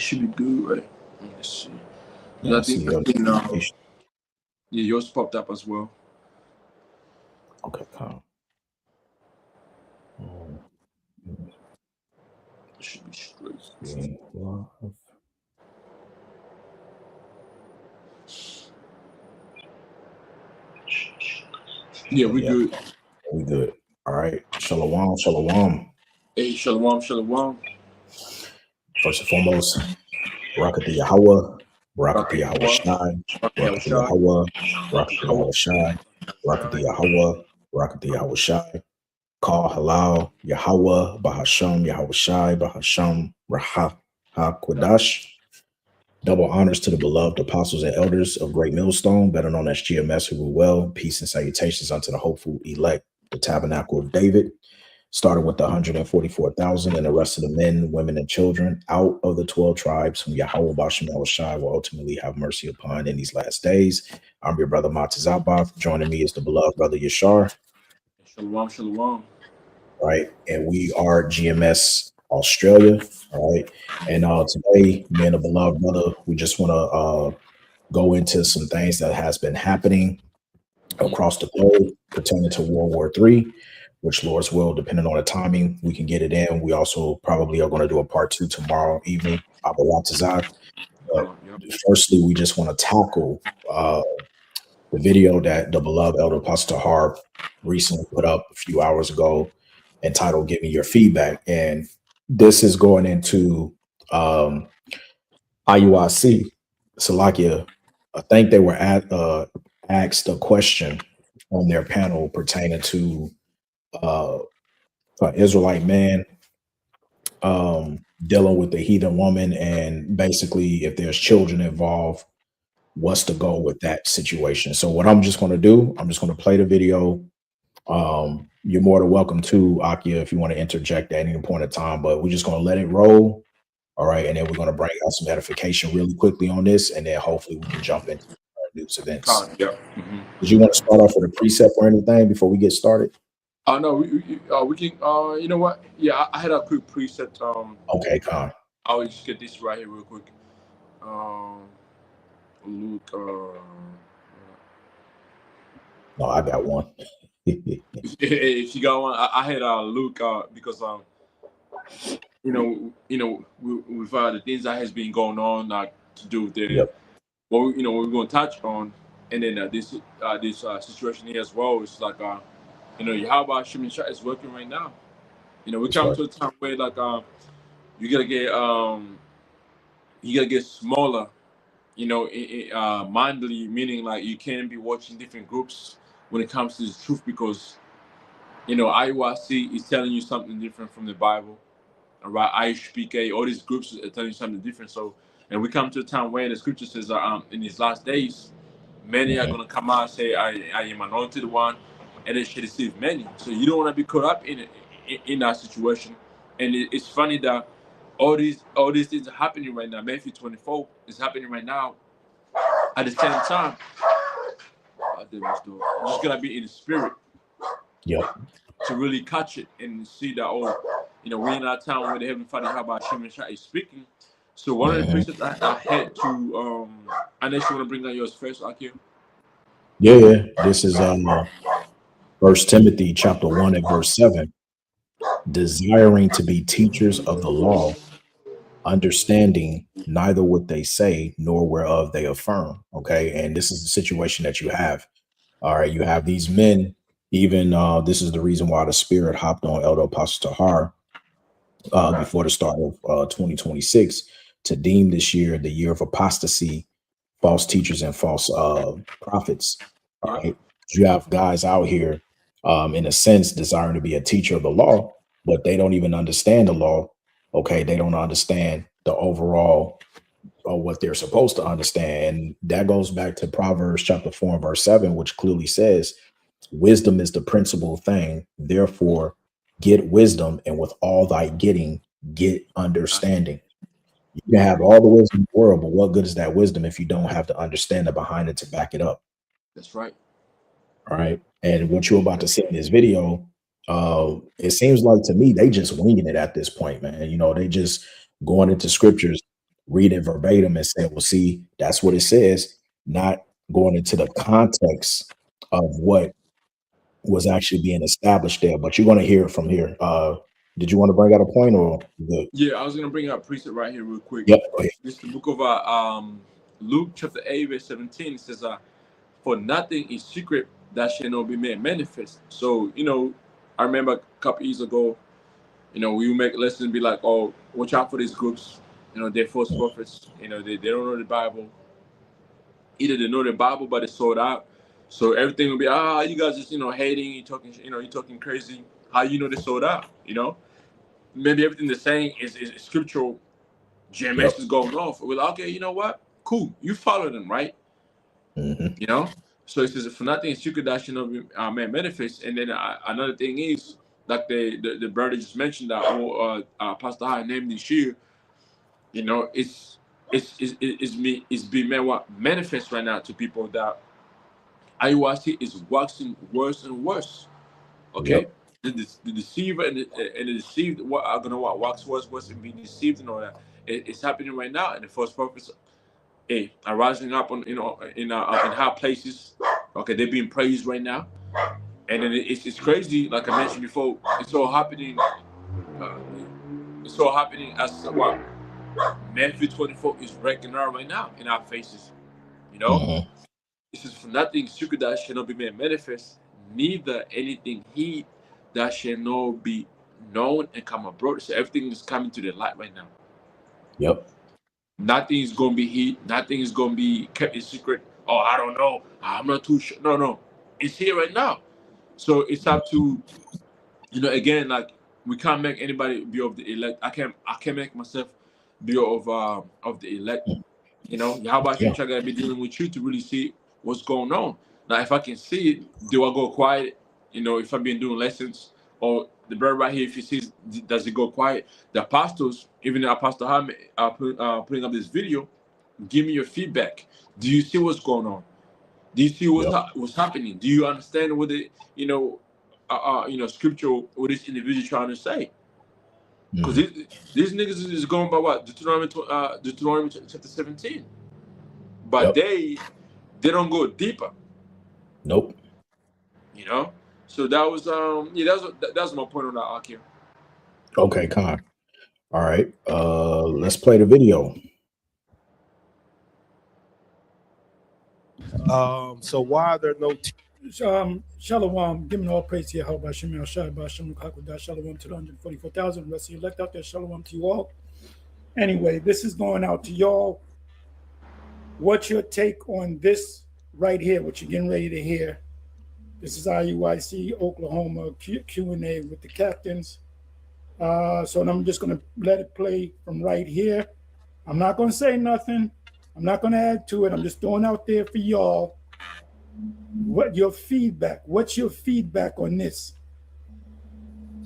should be good, right? Let's see. Yeah, I think, yeah, yours popped up as well. Okay, calm. It should be straight. Yeah, we good. We good. All right. Shalom, shalom. Hey, shalom, shalom. First and foremost, Barakatha Yahweh, Barakatha Yahweh Shai, Barakatha Yahweh, Barakatha Yahweh Shai, Barakatha Yahweh, Barakatha Yahweh Shai, Call Halal, Yahweh, Bahasham, Yahweh Shai, Bahasham, Raha, HaKwadash. Double honors to the beloved apostles and elders of Great Millstone, better known as GMS, who rule well. Peace and salutations unto the hopeful elect, the tabernacle of David, starting with the 144,000 and the rest of the men, women, and children out of the 12 tribes whom Yahweh Bashem Shai will ultimately have mercy upon in these last days. I'm your brother Matazabath. Joining me is the beloved brother Yashar. Shalom, shalom. Right, and we are GMS Australia. All right, and today, me and the beloved brother, we just want to go into some things that has been happening across the globe pertaining to World War III, which Lord's will, depending on the timing, we can get it in. We also probably are going to do a part 2 tomorrow evening. But firstly, we just want to tackle the video that the beloved Elder Pastor Harp recently put up a few hours ago, entitled "Give Me Your Feedback," and this is going into IUIC Salakia. I think they were asked a question on their panel pertaining to an Israelite man dealing with the heathen woman, and basically, if there's children involved, what's the goal with that situation? So what I'm just going to do, I'm just going to play the video. You're more than welcome to, Akia, if you want to interject at any point in time, but we're just going to let it roll. All right. And then we're going to bring out some edification really quickly on this, and then hopefully we can jump into news events. Did you want to start off with a precept or anything before we get started? No, we can, you know what? Yeah, I had a quick preset. Okay, Con. I'll just get this right here real quick. Luke, no, I got one. If you got one, I had Luke because with the things that has been going on to do with the what we're going to touch on, and then this situation here as well. It's like how about Shimon Shah is working right now. We come to a time where like you gotta get smaller. Mindly, meaning like you can't be watching different groups when it comes to the truth, because IUIC is telling you something different from the Bible. All right, IHPK, all these groups are telling you something different. So, and we come to a time where the scripture says in these last days, many are going to come out and say, I am anointed one, and they shall deceive many. So you don't want to be caught up in that situation. And it's funny that all these things are happening right now. Matthew 24 is happening right now. At the same time, you're just going to be in the spirit. To really catch it and see that, we're in that time where the Heavenly Father, how about Shimon Shah is speaking. So one of the precepts I had to, unless you want to bring down yours first, Akio? Yeah. This is 1 Timothy chapter 1 and verse 7. Desiring to be teachers of the law, understanding neither what they say nor whereof they affirm. Okay. And this is the situation that you have. All right. You have these men. Even this is the reason why the Spirit hopped on Elder Apostle Tahar before the start of 2026 to deem this year the year of apostasy, false teachers, and false prophets. All right. You have guys out here, in a sense, desiring to be a teacher of the law, but they don't even understand the law. Okay. They don't understand the overall or what they're supposed to understand. And that goes back to Proverbs chapter 4 and verse 7, which clearly says, wisdom is the principal thing. Therefore, get wisdom, and with all thy getting, get understanding. You can have all the wisdom in the world, but what good is that wisdom if you don't have the understanding behind it to back it up? That's right. All right. And what you're about to see in this video, it seems like to me they just winging it at this point, man. They just going into scriptures read it verbatim and say, well, see, that's what it says, not going into the context of what was actually being established there. But you're going to hear it from here. Did you want to bring out a point or good? Yeah, I was gonna bring up precept right here real quick. Yep. Go ahead. This is the book of Luke chapter 8 verse 17. It says, "For nothing is secret that shall not be made manifest." So I remember a couple years ago, we would make lessons and be like, "Oh, watch out for these groups. They're false prophets. They don't know the Bible. Either they know the Bible, but they sold out. So everything will be, you guys just hating, you talking, you talking crazy. How they sold out? Maybe everything they're saying is scriptural. GMS is going off. We're like, okay, you know what? Cool. You follow them, right? Mm-hmm. So it says, for nothing is secret that should not be made manifest. And then another thing is, like the brother just mentioned that whole Pastor High named this year. It's being manifest right now to people that IUIC is waxing worse and worse. Okay, the deceiver and the deceived what are gonna wax worse and being deceived and all that. It's happening right now, and the false prophets are rising up on in high places. Okay, they're being praised right now, and then it's crazy. Like I mentioned before, it's all happening. It's all happening as what Matthew 24 is wrecking out right now in our faces. Mm-hmm. It says, "For nothing secret that shall not be made manifest, neither anything hid that shall not be known and come abroad." So everything is coming to the light right now. Yep. Nothing is going to be hid. Nothing is going to be kept in secret. Oh, I don't know. I'm not too sure. No. It's here right now. So it's up to, again, like we can't make anybody be of the elect. I can't make myself be of the elect. How about you? Yeah. I gotta be dealing with you to really see what's going on. Now, if I can see it, do I go quiet? If I've been doing lessons, or the bird right here, if he sees, does it go quiet? The apostles, even the apostle Hamid, putting up this video, give me your feedback. Do you see what's going on? Do you see what's happening? Do you understand what the scriptural what this individual trying to say? Because these niggas is going by what Deuteronomy chapter 17. But they don't go deeper. Nope. So that was that was my point on that, Akia. Okay, Con. All right. Let's play the video. So why are there no Shalom, giving all praise to Yahweh Hashem Yahshua B'Hashem L'Chakodah. Shalom to the 144,000. Rest of you elect out there. Shalom to you all. Anyway, this is going out to y'all. What's your take on this right here, what you're getting ready to hear? This is IUIC Oklahoma Q&A with the captains. So I'm just going to let it play from right here. I'm not going to say nothing. I'm not going to add to it. I'm just throwing out there for y'all. What your feedback? What's your feedback on this?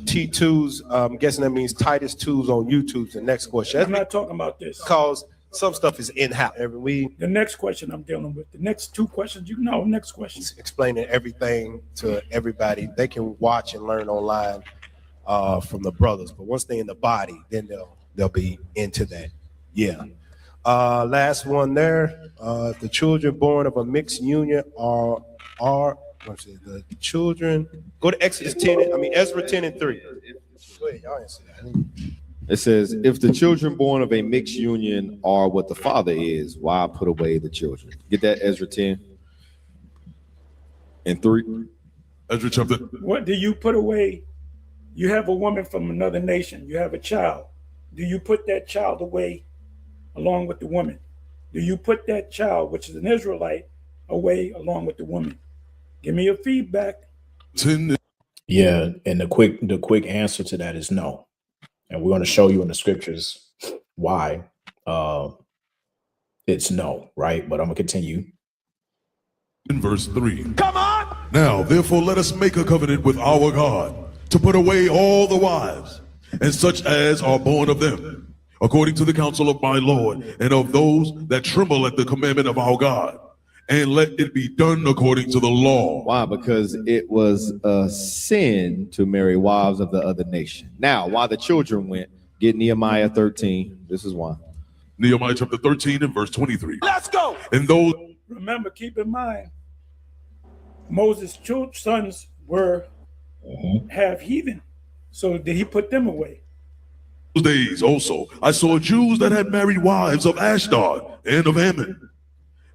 T2s? I'm guessing that means Titus 2s on YouTube. The next question. I'm not talking about this. Because some stuff is in-house. The next question I'm dealing with. The next two questions, next question. Explaining everything to everybody. They can watch and learn online from the brothers. But once they're in the body, then they'll be into that. Yeah. Last one there. The children born of a mixed union are the children. Go to Ezra 10 and 3. Go ahead, y'all answer that. It says, if the children born of a mixed union are what the father is, why put away the children? Get that, Ezra 10 and 3. Ezra chapter. What do you put away? You have a woman from another nation. You have a child. Do you put that child away along with the woman? Do you put that child, which is an Israelite, away along with the woman? Give me your feedback. Yeah, and the quick answer to that is no. And we're going to show you in the scriptures why it's no, right? But I'm going to continue. In verse 3. Come on! Now, therefore, let us make a covenant with our God to put away all the wives and such as are born of them, according to the counsel of my Lord and of those that tremble at the commandment of our God. And let it be done according to the law. Why? Because it was a sin to marry wives of the other nation. Now, why the children went, get Nehemiah 13. This is why. Nehemiah chapter 13 and verse 23. Let's go. And those Remember, keep in mind, Moses' sons were half heathen. So did he put them away? days also I saw Jews that had married wives of Ashdod and of Ammon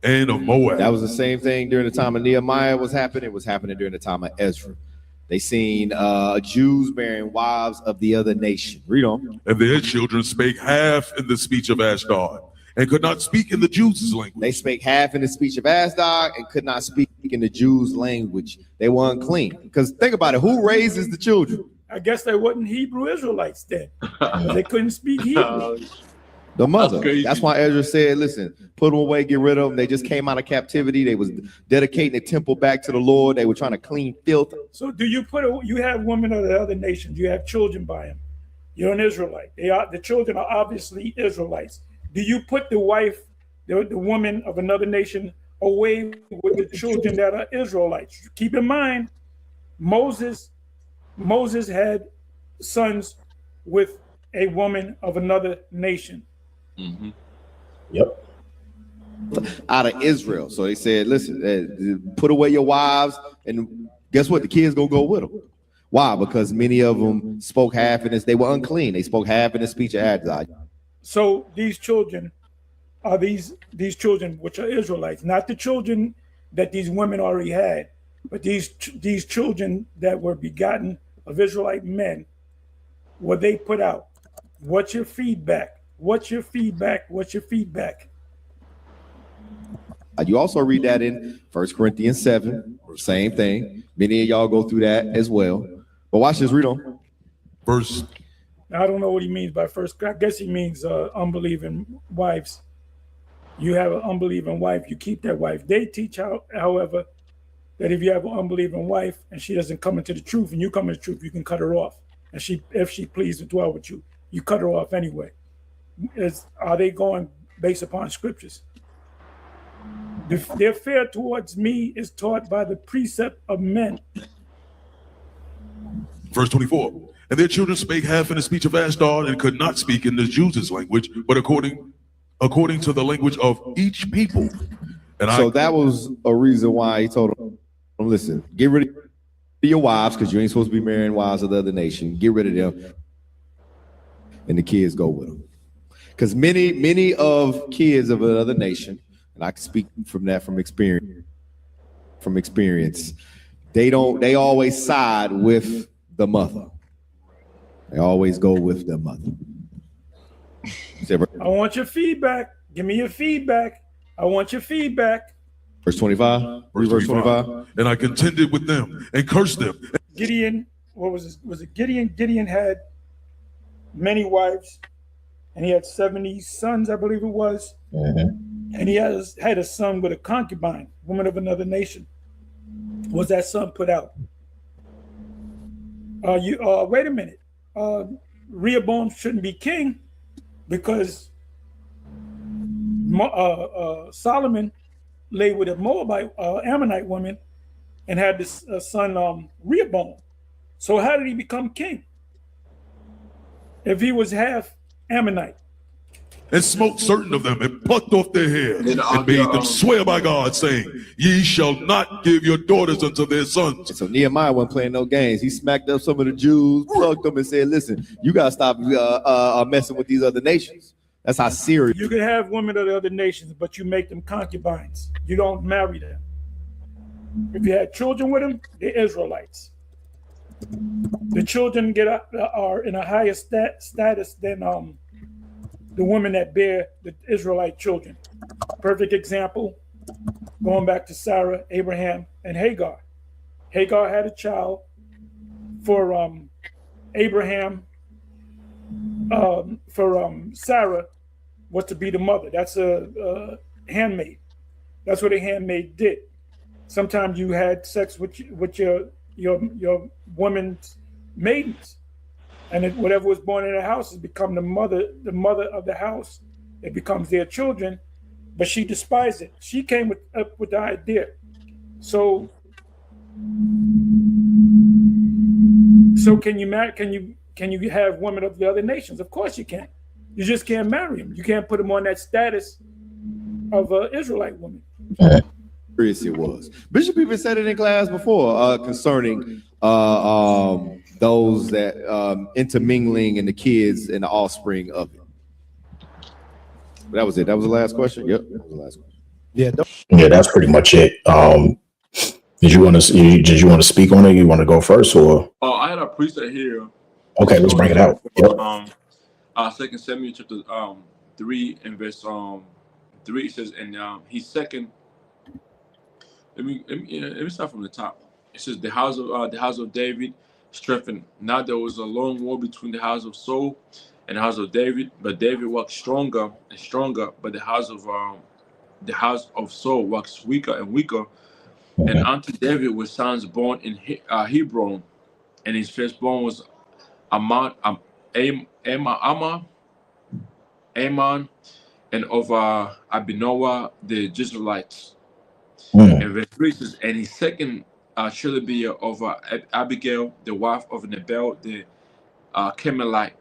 and of Moab. That was the same thing during the time of Nehemiah was happening. It was happening during the time of Ezra. They seen Jews marrying wives of the other nation. Read on. And their children spake half in the speech of Ashdod and could not speak in the Jews' language. They spake half in the speech of Ashdod and could not speak in the Jews' language. They were unclean. Because think about it, who raises the children? I guess they wasn't Hebrew Israelites then. They couldn't speak Hebrew. The mother. crazy. That's why Ezra said, listen, put them away, get rid of them. They just came out of captivity. They was dedicating the temple back to the Lord. They were trying to clean filth. So do you you have women of the other nations, you have children by them. You're an Israelite. The children are obviously Israelites. Do you put the wife, the woman of another nation away with the children that are Israelites? Keep in mind, Moses had sons with a woman of another nation. Mm-hmm. Yep. Out of Israel. So they said, listen, put away your wives, and guess what? The kids gonna go with them. Why? Because many of them spoke half in this. They were unclean. They spoke half in the speech of Adonai. So these children are these children which are Israelites, not the children that these women already had, but these children that were begotten of Israelite men. What they put out. What's your feedback? What's your feedback? What's your feedback? You also read that in 1 Corinthians 7, same thing. Many of y'all go through that as well. But watch this, read on. Verse. I don't know what he means by first. I guess he means unbelieving wives. You have an unbelieving wife, you keep that wife. They teach, however, that if you have an unbelieving wife and she doesn't come into the truth and you come into the truth, you can cut her off. And if she pleases to dwell with you, you cut her off anyway. Are they going based upon scriptures? Their fear towards me is taught by the precept of men. Verse 24. And their children spake half in the speech of Ashdod and could not speak in the Jews' language, but according to the language of each people. And so that was a reason why he told them, listen, get rid of your wives, because you ain't supposed to be marrying wives of the other nation. Get rid of them. And the kids go with them. Because many of kids of another nation, and I can speak from that from experience, they always side with the mother. They always go with the mother. I want your feedback. Give me your feedback. I want your feedback. Verse 25. Verse 25. And I contended with them and cursed them. Gideon, what was it? Gideon? Gideon had many wives, and he had 70 sons, I believe it was. Mm-hmm. And he had a son with a concubine, woman of another nation. Was that son put out? Wait a minute. Rehoboam shouldn't be king because Solomon lay with a Moabite, Ammonite woman and had this son Rehoboam. So how did he become king? If he was half Ammonite. And smote certain of them and plucked off their hair and made them swear by God, saying, ye shall not give your daughters unto their sons. And so Nehemiah wasn't playing no games. He smacked up some of the Jews, plucked them and said, listen, you got to stop messing with these other nations. That's how serious. You can have women of the other nations, but you make them concubines. You don't marry them. If you had children with them, they're Israelites. The children are in a higher status than the women that bear the Israelite children. Perfect example, going back to Sarah, Abraham, and Hagar. Hagar had a child for Abraham, Sarah was to be the mother. That's a handmaid. That's what a handmaid did. Sometimes you had sex with your woman's maidens. And if whatever was born in the house has become the mother of the house. It becomes their children, but she despised it. She came up with the idea. So can you have women of the other nations? Of course you can. You just can't marry him. You can't put him on that status of an Israelite woman. Serious it was. Bishop even said it in class before concerning those that intermingling and the kids and the offspring of it. That was it. That was the last question. Yep, that was the last question. Yeah, Yeah, that's pretty much it. Did you want to speak on it? You want to go first, or I had a preset here. okay, let's bring it out. Yep. 2 Samuel chapter 3 and verse 3 says, and he's second. Let me start from the top. It says the house of David strengthened. Now there was a long war between the house of Saul and the house of David, but David walked stronger and stronger. But the house of Saul waxed weaker and weaker. And unto David were sons born in Hebron, and his firstborn was Ammon, Ammon, and of Abinoah the Jezreelites. And verse 3 says, and his second shall be of Abigail, the wife of Nabal the Carmelite,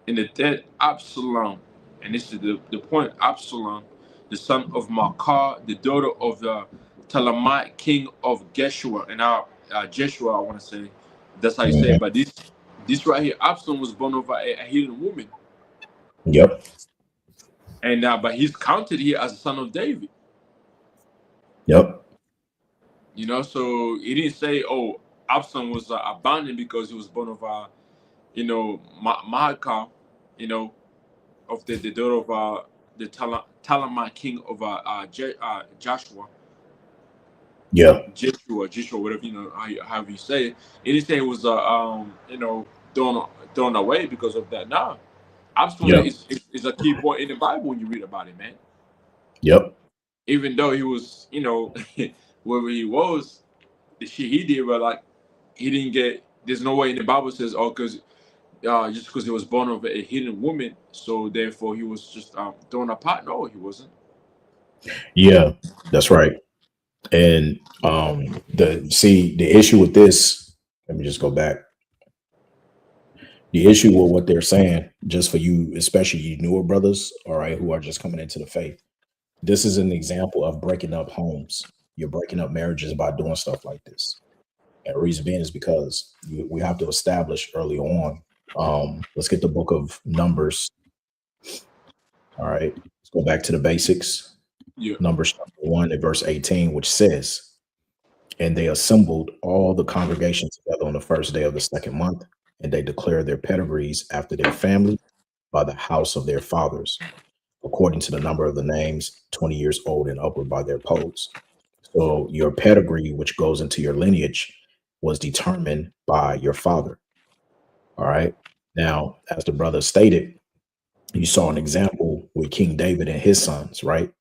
and the third Absalom. And this is the point: Absalom, the son of Maacah, the daughter of the Talamite king of Geshua, and Jeshua, I want to say that's how you say it. But this right here, Absalom was born of a hidden woman. Yep. And but he's counted here as a son of David. Yep. You know, so he didn't say, "Oh, Absalom was abandoned because he was born of Maacah, of the daughter of the Talamite king of Joshua." Yeah. Joshua, whatever however you say it. He didn't say it was thrown away because of that. No, Absalom is a key point in the Bible when you read about it, man. Yep. Even though he was, wherever he was, the shit he did, but like he didn't get. There's no way in the Bible says, oh, because just because he was born of a hidden woman, so therefore he was just thrown apart. No, he wasn't. Yeah, that's right. And the issue with this, let me just go back. The issue with what they're saying, just for you, especially you newer brothers, all right, who are just coming into the faith, this is an example of breaking up homes. You're breaking up marriages by doing stuff like this. And the reason being is because we have to establish early on. Let's get the book of Numbers. All right, let's go back to the basics. Yeah. Numbers 1 and verse 18, which says, and they assembled all the congregation together on the first day of the second month, and they declared their pedigrees after their family by the house of their fathers, according to the number of the names, 20 years old and upward by their posts. So your pedigree, which goes into your lineage, was determined by your father. All right. Now, as the brother stated, you saw an example with King David and his sons, right?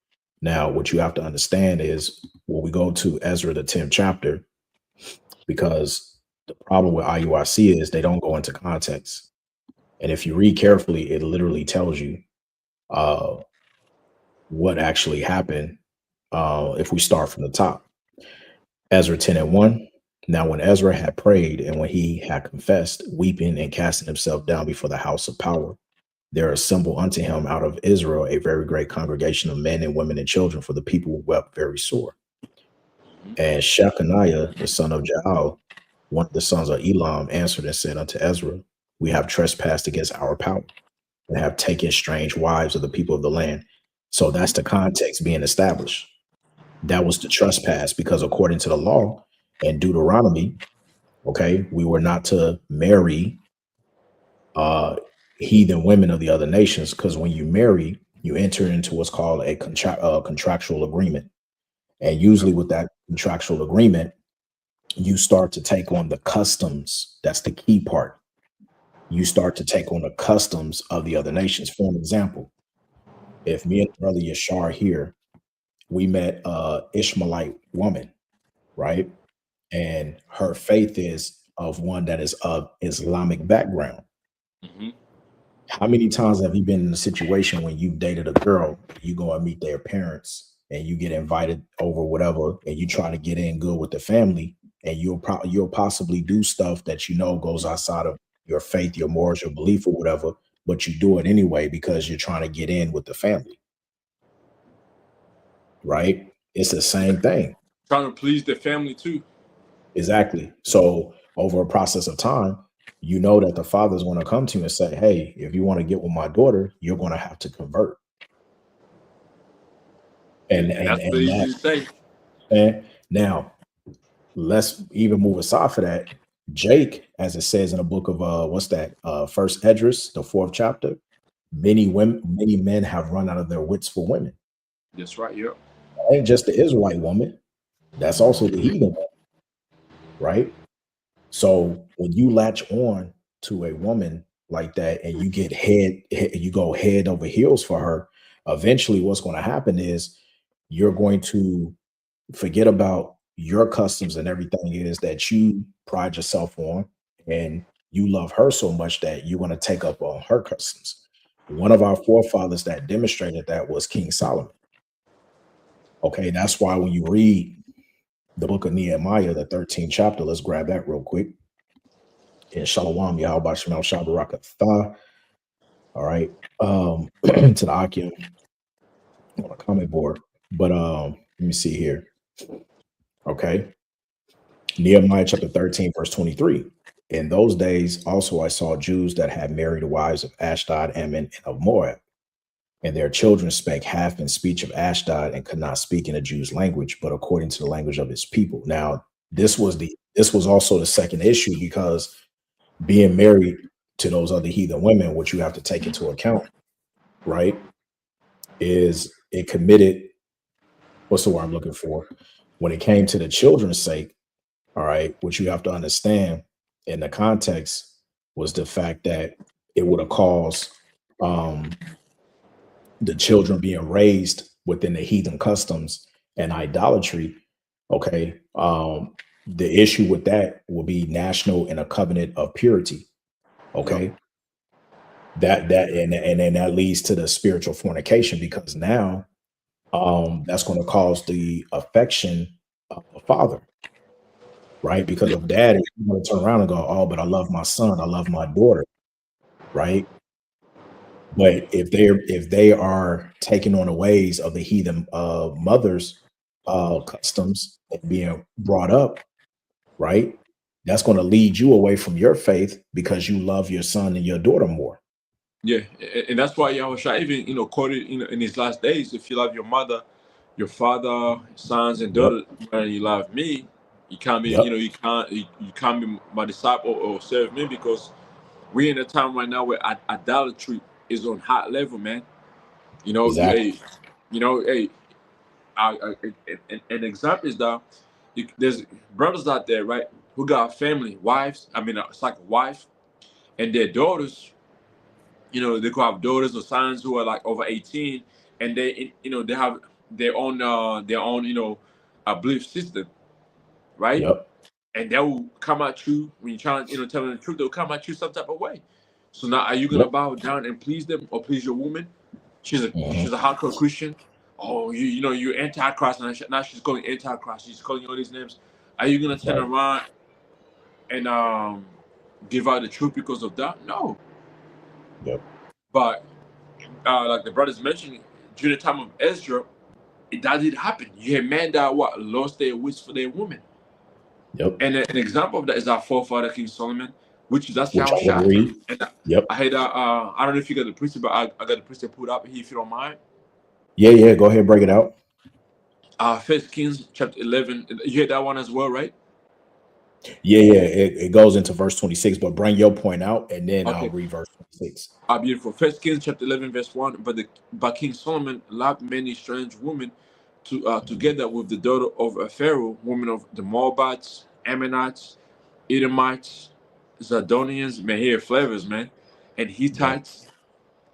Now, what you have to understand is when we go to Ezra, the 10th chapter, because the problem with IUIC is they don't go into context. And if you read carefully, it literally tells you what actually happened if we start from the top. Ezra 10 and 1. Now, when Ezra had prayed and when he had confessed, weeping and casting himself down before the house of power, there assembled unto him out of Israel a very great congregation of men and women and children, for the people wept very sore. And Shechaniah, the son of Jael, one of the sons of Elam, answered and said unto Ezra, we have trespassed against our power and have taken strange wives of the people of the land. So that's the context being established. That was the trespass, because according to the law in Deuteronomy, okay, we were not to marry heathen women of the other nations, because when you marry, you enter into what's called a contractual agreement. And usually with that contractual agreement, you start to take on the customs. That's the key part. You start to take on the customs of the other nations. For an example, if me and brother Yashar here, we met Ishmaelite woman, right? And her faith is of one that is of Islamic background. Mm-hmm. How many times have you been in a situation when you've dated a girl, you go and meet their parents and you get invited over, whatever, and you try to get in good with the family, and you'll possibly do stuff that you know goes outside of your faith, your morals, your belief, or whatever, but you do it anyway because you're trying to get in with the family, right? It's the same thing. Trying to please the family too. Exactly. So over a process of time, you know that the father's going to come to you and say, hey, if you want to get with my daughter, you're going to have to convert. And That's what they usually say. and now let's even move aside for that. Jake, as it says in the book of what's that? First Esdras, the 4th chapter. Many men have run out of their wits for women. That's right. Yep. It ain't just the Israelite woman. That's also the heathen woman, right? So when you latch on to a woman like that and you you go head over heels for her, eventually what's going to happen is you're going to forget about your customs and everything it is that you pride yourself on, and you love her so much that you're going to take up on her customs. One of our forefathers that demonstrated that was King Solomon. Okay, that's why when you read the book of Nehemiah, the 13th chapter, let's grab that real quick. In Shalom, Yahweh Shemel Shabarakatha. All right. To the Akim on a comment board. But let me see here. Okay. Nehemiah chapter 13, verse 23. In those days also I saw Jews that had married wives of Ashdod, Ammon, and of Moab. And their children spake half in speech of Ashdod and could not speak in a Jew's language, but according to the language of his people. Now, this was also the second issue, because being married to those other heathen women, which you have to take into account, right, is it committed, what's the word I'm looking for? When it came to the children's sake, all right, what you have to understand in the context was the fact that it would have caused the children being raised within the heathen customs and idolatry. Okay. The issue with that will be national in a covenant of purity. Okay. Yep. And then that leads to the spiritual fornication, because now that's going to cause the affection of the father, right? Because of dad is going to turn around and go, oh, but I love my son, I love my daughter, right? But if they are taking on the ways of the heathen mothers customs and being brought up, right, that's going to lead you away from your faith because you love your son and your daughter more. Yeah, and that's why Yahushua even quoted in his last days, if you love your mother, your father, sons and Yep. daughters, and you love me, you can't be Yep. you can't be my disciple or serve me, because we're in a time right now where idolatry is on high level, man. Exactly. Hey, an example is that there's brothers out there, right, who got family, wives. I mean, it's like a wife and their daughters. They could have daughters or sons who are like over 18, and they have their own belief system, right? Yep. And they will come at you when you're trying to tell them the truth. They'll come at you some type of way. So now, are you gonna Yep. bow down and please them or please your woman? She's a Mhm. she's a hardcore Christian. Oh, you're antichrist, and now she's calling antichrist. She's calling you all these names. Are you gonna turn Right. around and give out the truth because of that? No. Yep. But like the brothers mentioned, during the time of Ezra, that did happen. You had men that lost their wits for their women. Yep. And an example of that is our forefather King Solomon, that's Which I would Yahushua. read. And Yep. I had I don't know if you got the precept, but I got the precept put up here if you don't mind. Yeah. Go ahead, break it out. First Kings chapter 11. You heard that one as well, right? Yeah. It goes into verse 26, but bring your point out and then I'll Okay. read verse 26. Beautiful. First Kings chapter 11, verse 1. But King Solomon loved many strange women together with the daughter of a Pharaoh, women of the Moabites, Ammonites, Edomites, Zidonians, man, here flavors, man, and Yep. Hittites,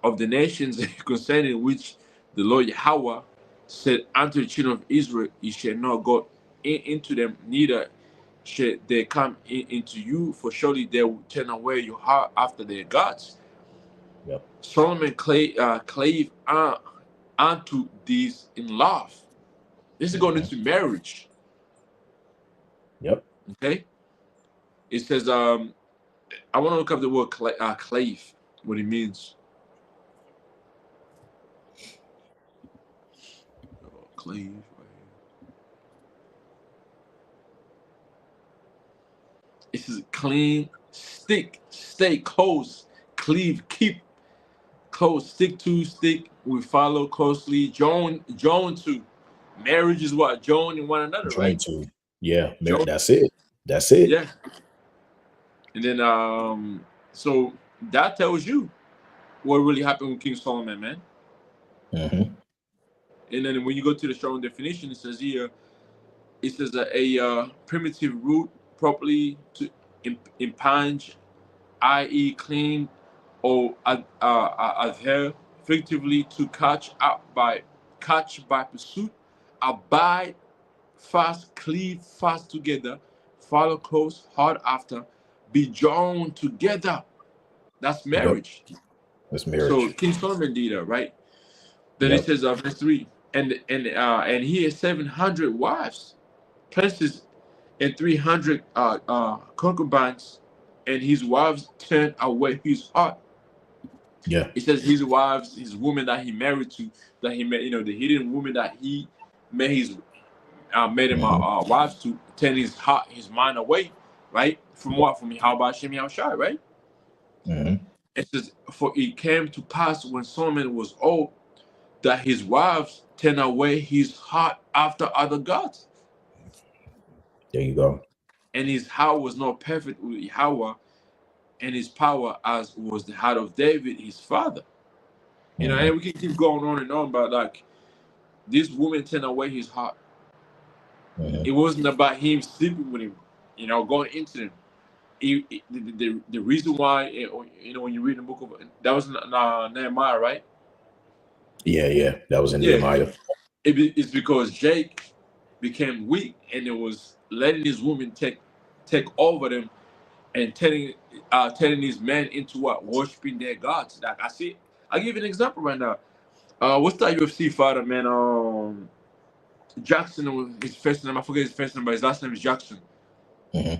of the nations concerning which the Lord Yahweh said unto the children of Israel, ye shall not go into them, neither shall they come into you, for surely they will turn away your heart after their gods. Yep. Solomon clave unto these in love. This is going Mhm. into marriage. Yep. Okay, it says I want to look up the word clave, what it means. Cleave. It says clean, stick, stay close, cleave, keep close, stick to, stick. We follow closely. Join to. Marriage is what? Joining one another, Join right? to. Yeah, Join. that's it. That's it. Yeah. And then so that tells you what really happened with King Solomon, man. Mm-hmm. And then when you go to the strong definition, it says here, it says a primitive root properly to impinge, i.e., clean or adhere, effectively to catch by pursuit, abide fast, cleave fast together, follow close, hard after, be joined together. That's Yep. marriage. That's So marriage. King Solomon did that, right? Then it Yep. says, verse 3, and he has 700 wives, princes, and 300 concubines, and his wives turned away his heart. Yeah. It says his wives, his woman that he married to, that he met, the hidden woman that he made made him wives to, turn his heart, his mind away, right? From what? From how about Shem Yahushai, right? Mm-hmm. It says, for it came to pass when Solomon was old that his wives turned away his heart after other gods. There you go. And his heart was not perfect with Yahweh, and his power as was the heart of David, his father. Mm-hmm. And we can keep going on and on, but like this woman turned away his heart. Mm-hmm. It wasn't about him sleeping with him, going into him. The reason why, when you read the book of that was Nehemiah, right? Yeah. That was in Yeah. Nehemiah. It's because Jake became weak and it was letting his woman take over them and turning these men into what? Worshiping their gods. Like I'll give you an example right now. What's that UFC fighter, man? Jackson was his first name. I forget his first name, but his last name is Jackson. Mm-hmm.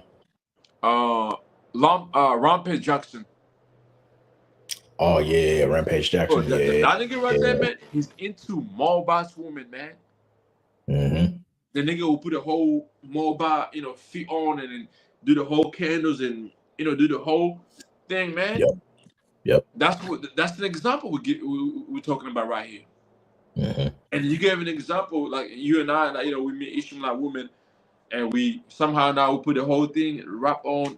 Rampage Jackson. Oh yeah, Rampage Jackson. That nigga right there, Yeah. man, he's into Moabite's woman, man. Mm-hmm. The nigga will put a whole Moabite, feet on and then do the whole candles and do the whole thing, man. Yep. That's an example we're talking about right here. Mm-hmm. And you gave an example, like you and I, like, we meet Ishmaelite women, and we somehow now we put the whole thing wrap on.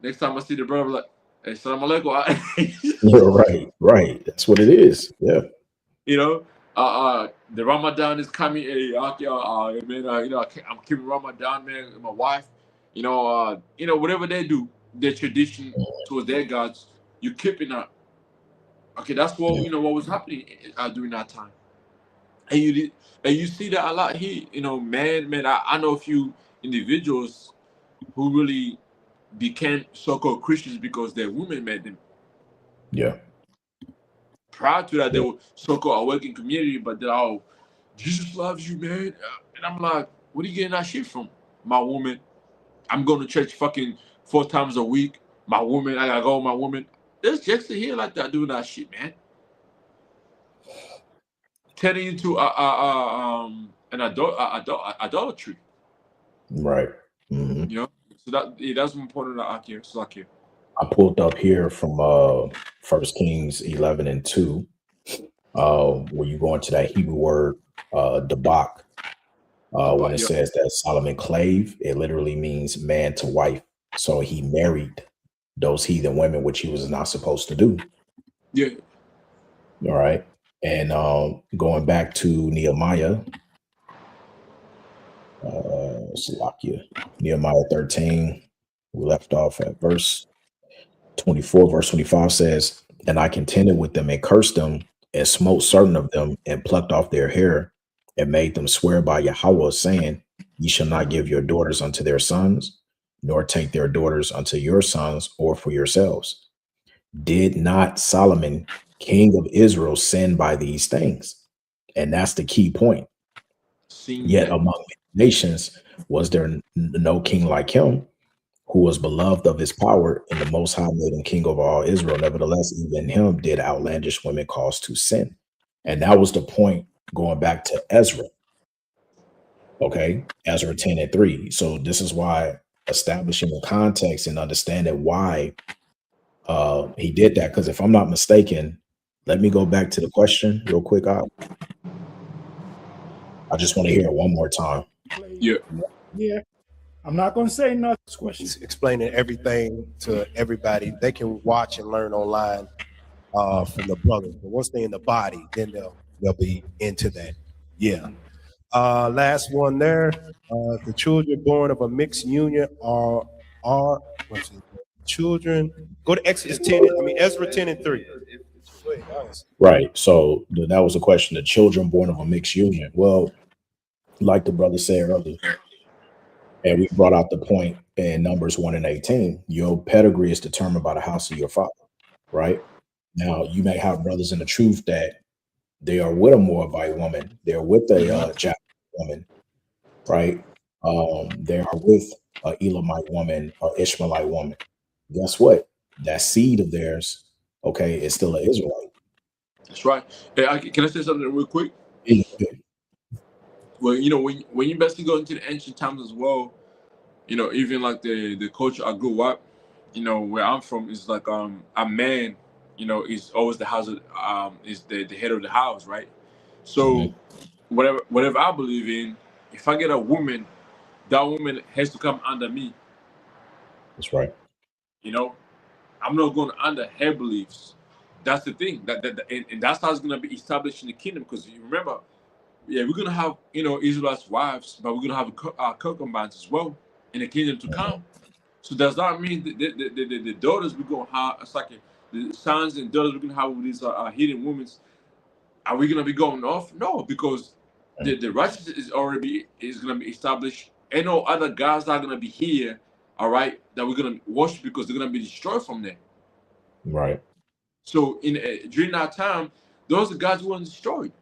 Next time I see the brother, like, hey, salam alaikum. Yeah, right. That's what it is. Yeah. The Ramadan is coming. Hey, man, I'm keeping Ramadan, man, with my wife. Whatever they do, their tradition towards their gods, you keeping up. Okay, that's what what was happening during that time. And you see that a lot here. Man, I know a few individuals who really became so-called Christians because their women made them. Yeah. Prior to that, they were so-called awakened community, but they're Jesus loves you, man. And I'm like, what are you getting that shit from? My woman. I'm going to church fucking 4 times a week. My woman, I gotta go with my woman. There's just here like that doing that shit, man. Turning into an idolatry. Right. Mm-hmm. So that's one point of that here. So here. I pulled up here from 1 Kings 11:2, where you go into that Hebrew word debak. When it says that Solomon clave, it literally means man to wife. So he married those heathen women, which he was not supposed to do. Yeah. All right. And going back to Nehemiah, Nehemiah 13, we left off at verse 24. Verse 25 says, and I contended with them and cursed them and smote certain of them and plucked off their hair and made them swear by Yahweh, saying, ye shall not give your daughters unto their sons, nor take their daughters unto your sons or for yourselves. Did not Solomon, king of Israel, sin by these things? And that's the key point. Yet among nations was there no king like him, who was beloved of his power, and the Most High made him king over all Israel. Nevertheless, even him did outlandish women cause to sin. And that was the point going back to Ezra. Okay, Ezra 10 and 3. So this is why establishing the context and understanding why he did that. Because if I'm not mistaken, let me go back to the question real quick. I just want to hear it one more time. Yeah. Yeah. I'm not going to say nothing. Question. It's explaining everything to everybody. They can watch and learn online from the brothers. But once they're in the body, then they'll be into that. Yeah. Last one there. The children born of a mixed union are what's it? Children. Go to Exodus 10. Ezra 10 and 3. Wait, Right. So that was a question. The children born of a mixed union. Well, like the brother said earlier, and we brought out the point in Numbers 1 and 18, your pedigree is determined by the house of your father, right? Now, you may have brothers in the truth that they are with a Moabite woman, they're with a Japanese woman, right? They are with a Elamite woman or Ishmaelite woman. Guess what? That seed of theirs, okay, is still an Israelite. That's right. Hey, can I say something real quick? Yeah. Well, you know, when you basically go into the ancient times as well, you know, even like the culture I grew up, you know, where I'm from is like a man, you know, is always the house of, is the head of the house, right? So whatever I believe in, if I get a woman, that woman has to come under me. That's right. You know, I'm not going under her beliefs. That's the thing. And that's how it's gonna be established in the kingdom. Because you remember, yeah, we're gonna have, you know, Israelites' wives, but we're gonna have concubines as well in the kingdom to come. So does that mean the daughters we're gonna have, it's like the sons and daughters we're gonna have with these hidden women? Are we gonna be going off? No, because the righteousness is gonna be established. And no other gods are gonna be here, all right, that we're gonna worship because they're gonna be destroyed from there. Right. So in during that time, those are gods who were destroyed.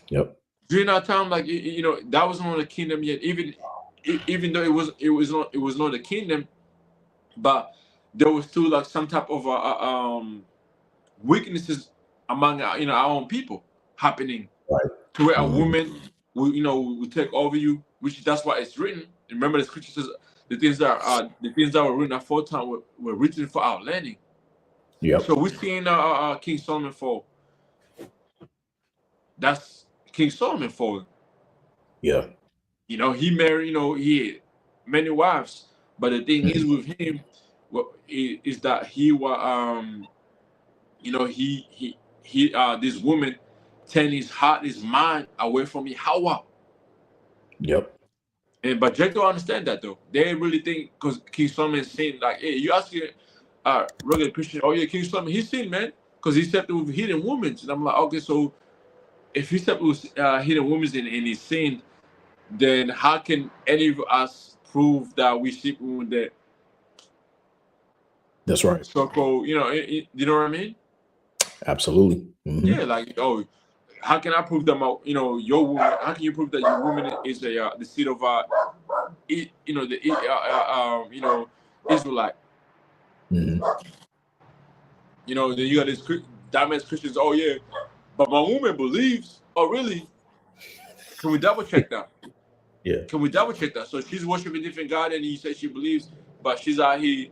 Yep. During that time, like you know, that wasn't on the kingdom yet. Even though it was not the kingdom, but there was still like some type of weaknesses among you know, our own people happening, Right. to where a woman will, you know, will take over you, which that's why it's written. Remember, the scripture says the things that were written aforetime were written for our learning. Yep. So we're seeing King Solomon fall. That's King Solomon falling. Yeah. You know, he married, you know, he had many wives, but the thing is with him, is that he was you know, this woman turned his heart, his mind away from Yahweh. Yep. And but Jake don't understand that though. They really think because King Solomon sinned, like, hey, you ask regular Christian, oh yeah, King Solomon, he sinned, man, because he slept with hidden women. And I'm like, okay, so if he slept with hidden women and he sinned, then how can any of us prove that we sleep with the That's right. so-called, you know, you know what I mean? Absolutely. Yeah, like, oh, how can I prove that my, you know, your woman? How can you prove that your woman is the seed of you know, you know, Israelite? You know, then you got this diamond Christians. Oh yeah, but my woman believes. Oh really? Can we double check that? Yeah. Can we double check that? So she's worshiping different God, and you say she believes, but she's out here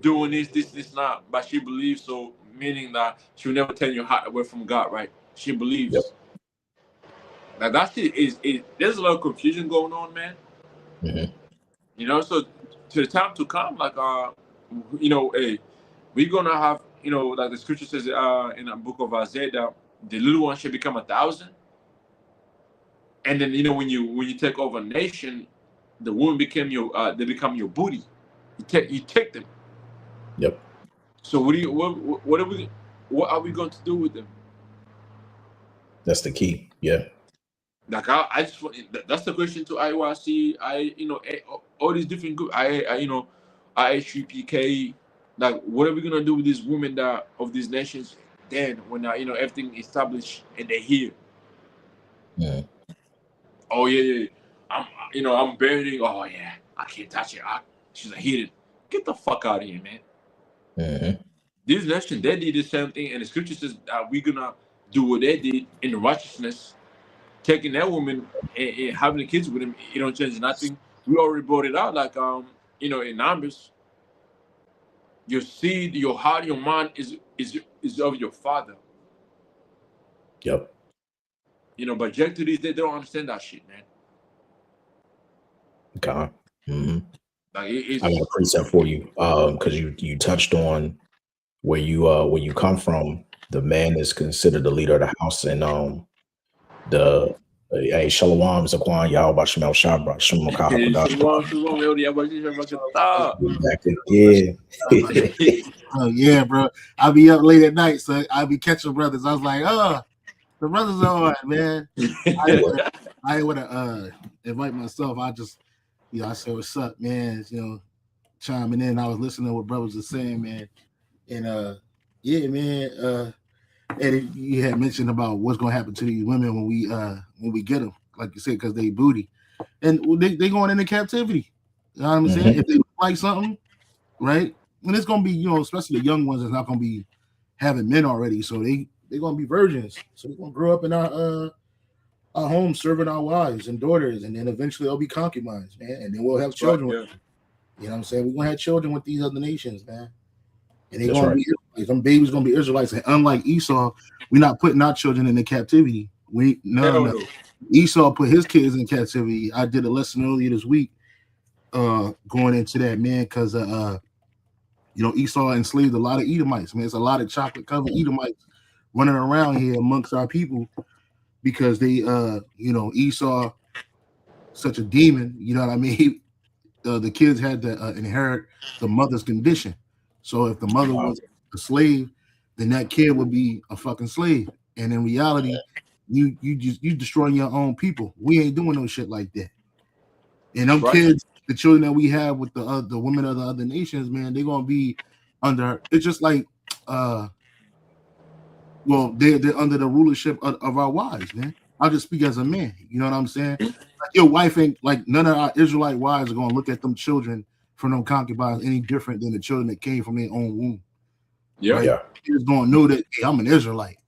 doing this, not. But she believes, so meaning that she will never turn your heart away from God, right? She believes. Yep. Now that shit is there's a lot of confusion going on, man. You know, so to the time to come, like you know, hey, we're gonna have, you know, like the scripture says in the book of Isaiah, that the little one should become 1,000. And then, you know, when you take over a nation, the woman became they become your booty. You take them. Yep. So what are we going to do with them? That's the key. Yeah. Like I just that's the question to IYC, you know, all these different groups, you know, IH3PK. Like, what are we gonna do with these women that of these nations? Then when you know, everything established and they're here. Yeah. Oh yeah. I'm burying. Oh yeah, I can't touch it. She's a hidden. Get the fuck out of here, man. These nations, they did the same thing, and the scripture says that we're gonna do what they did in righteousness. taking that woman and having the kids with him, it don't change nothing. We already brought it out, like in Numbers, your seed, your heart, your mind is of your father. Yep. But Jack to these, they don't understand that shit, man. Okay. Mm-hmm. Like I got a precept for you, because you touched on where you come from. The man is considered the leader of the house, and the hey Shalom Zaquan Yahweh Shemel Shabra Shemel Kahakodash. Yeah. Oh yeah, bro. I be up late at night, so I be catching brothers. I was like, oh, the brothers are on, man. I would have invite myself. I just, I said, what's up, man? Chiming in. I was listening to what brothers are saying, man. And yeah, man. Eddie, you had mentioned about what's gonna happen to these women when we get them, like you said, because they booty, and they going into captivity. You know what I'm saying? If they like something, right? And it's gonna be, especially the young ones, that's not gonna be having men already, so they're gonna be virgins. So they're gonna grow up in our home, serving our wives and daughters, and then eventually they'll be concubines, man. And then we'll have children. Right, with them. You know what I'm saying? We're gonna have children with these other nations, man. And they're That's gonna right. be Israelites. Them babies gonna be Israelites. And unlike Esau, we're not putting our children into captivity. No. Esau put his kids in captivity. I did a lesson earlier this week, going into that, man, because Esau enslaved a lot of Edomites, man. It's a lot of chocolate covered Edomites running around here amongst our people because they Esau, such a demon, you know what I mean? The kids had to inherit the mother's condition. So if the mother was a slave, then that kid would be a fucking slave. And in reality, you destroying your own people. We ain't doing no shit like that. And them kids, the children that we have with the women of the other nations, man, they're gonna be under. It's just like, they're under the rulership of our wives, man. I'll just speak as a man. You know what I'm saying? Like your wife ain't, like, none of our Israelite wives are gonna look at them children from them concubines any different than the children that came from their own womb. Yeah. Right? Yeah. They're just gonna know that, hey, I'm an Israelite.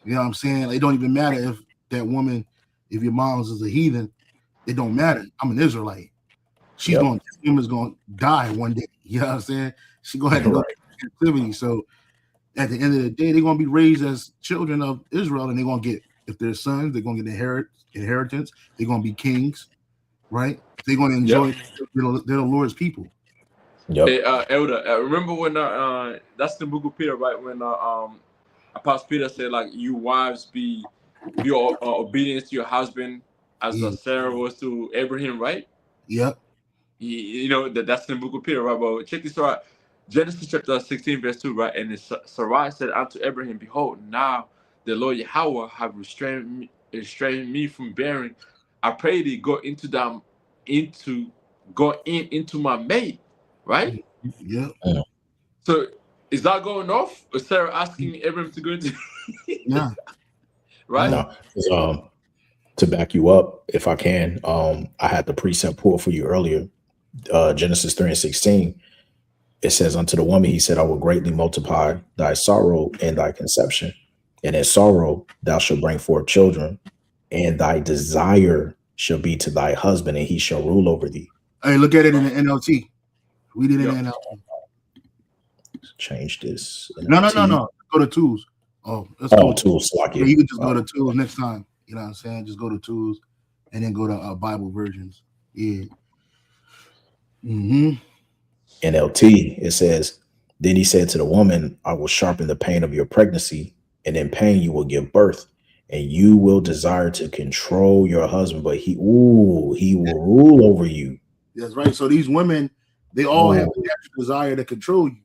You know what I'm saying? It don't even matter if that woman, if your mom's is a heathen, it don't matter. I'm an Israelite. She's going to die one day. You know what I'm saying? She's gonna have to go to captivity. So at the end of the day, they're gonna be raised as children of Israel, and they're gonna get, if they're sons, they're gonna get inheritance. They're gonna be kings, right? They're gonna enjoy. They're the Lord's people. Yep. Hey, Elder, remember when that's the book of Peter, right? When Apostle Peter said, like, you wives be obedient to your husband as Sarah was to Abraham, right? Yep. That's in the book of Peter, right? But check this out. Genesis chapter 16, verse 2, right? And Sarai said unto Abraham, behold, now the Lord Yahweh have restrained me from bearing. I pray thee go into my maid, right? Yeah. So is that going off? Or Sarah asking Abraham to go into Yeah. right? No. To back you up, if I can, I had the precept pulled for you earlier. Genesis 3:16. It says, unto the woman, he said, I will greatly multiply thy sorrow and thy conception. And in sorrow thou shalt bring forth children, and thy desire shall be to thy husband, and he shall rule over thee. Hey, look at it in the NLT. Read it in the NLT. Change this. NLT. No. Go to tools. Oh, let's go. Tools. Yeah, you can just go to tools next time. You know what I'm saying? Just go to tools and then go to Bible versions. Yeah. NLT, it says, then he said to the woman, I will sharpen the pain of your pregnancy, and in pain you will give birth, and you will desire to control your husband, but he will rule over you. That's right. So these women, they all have a natural desire to control you.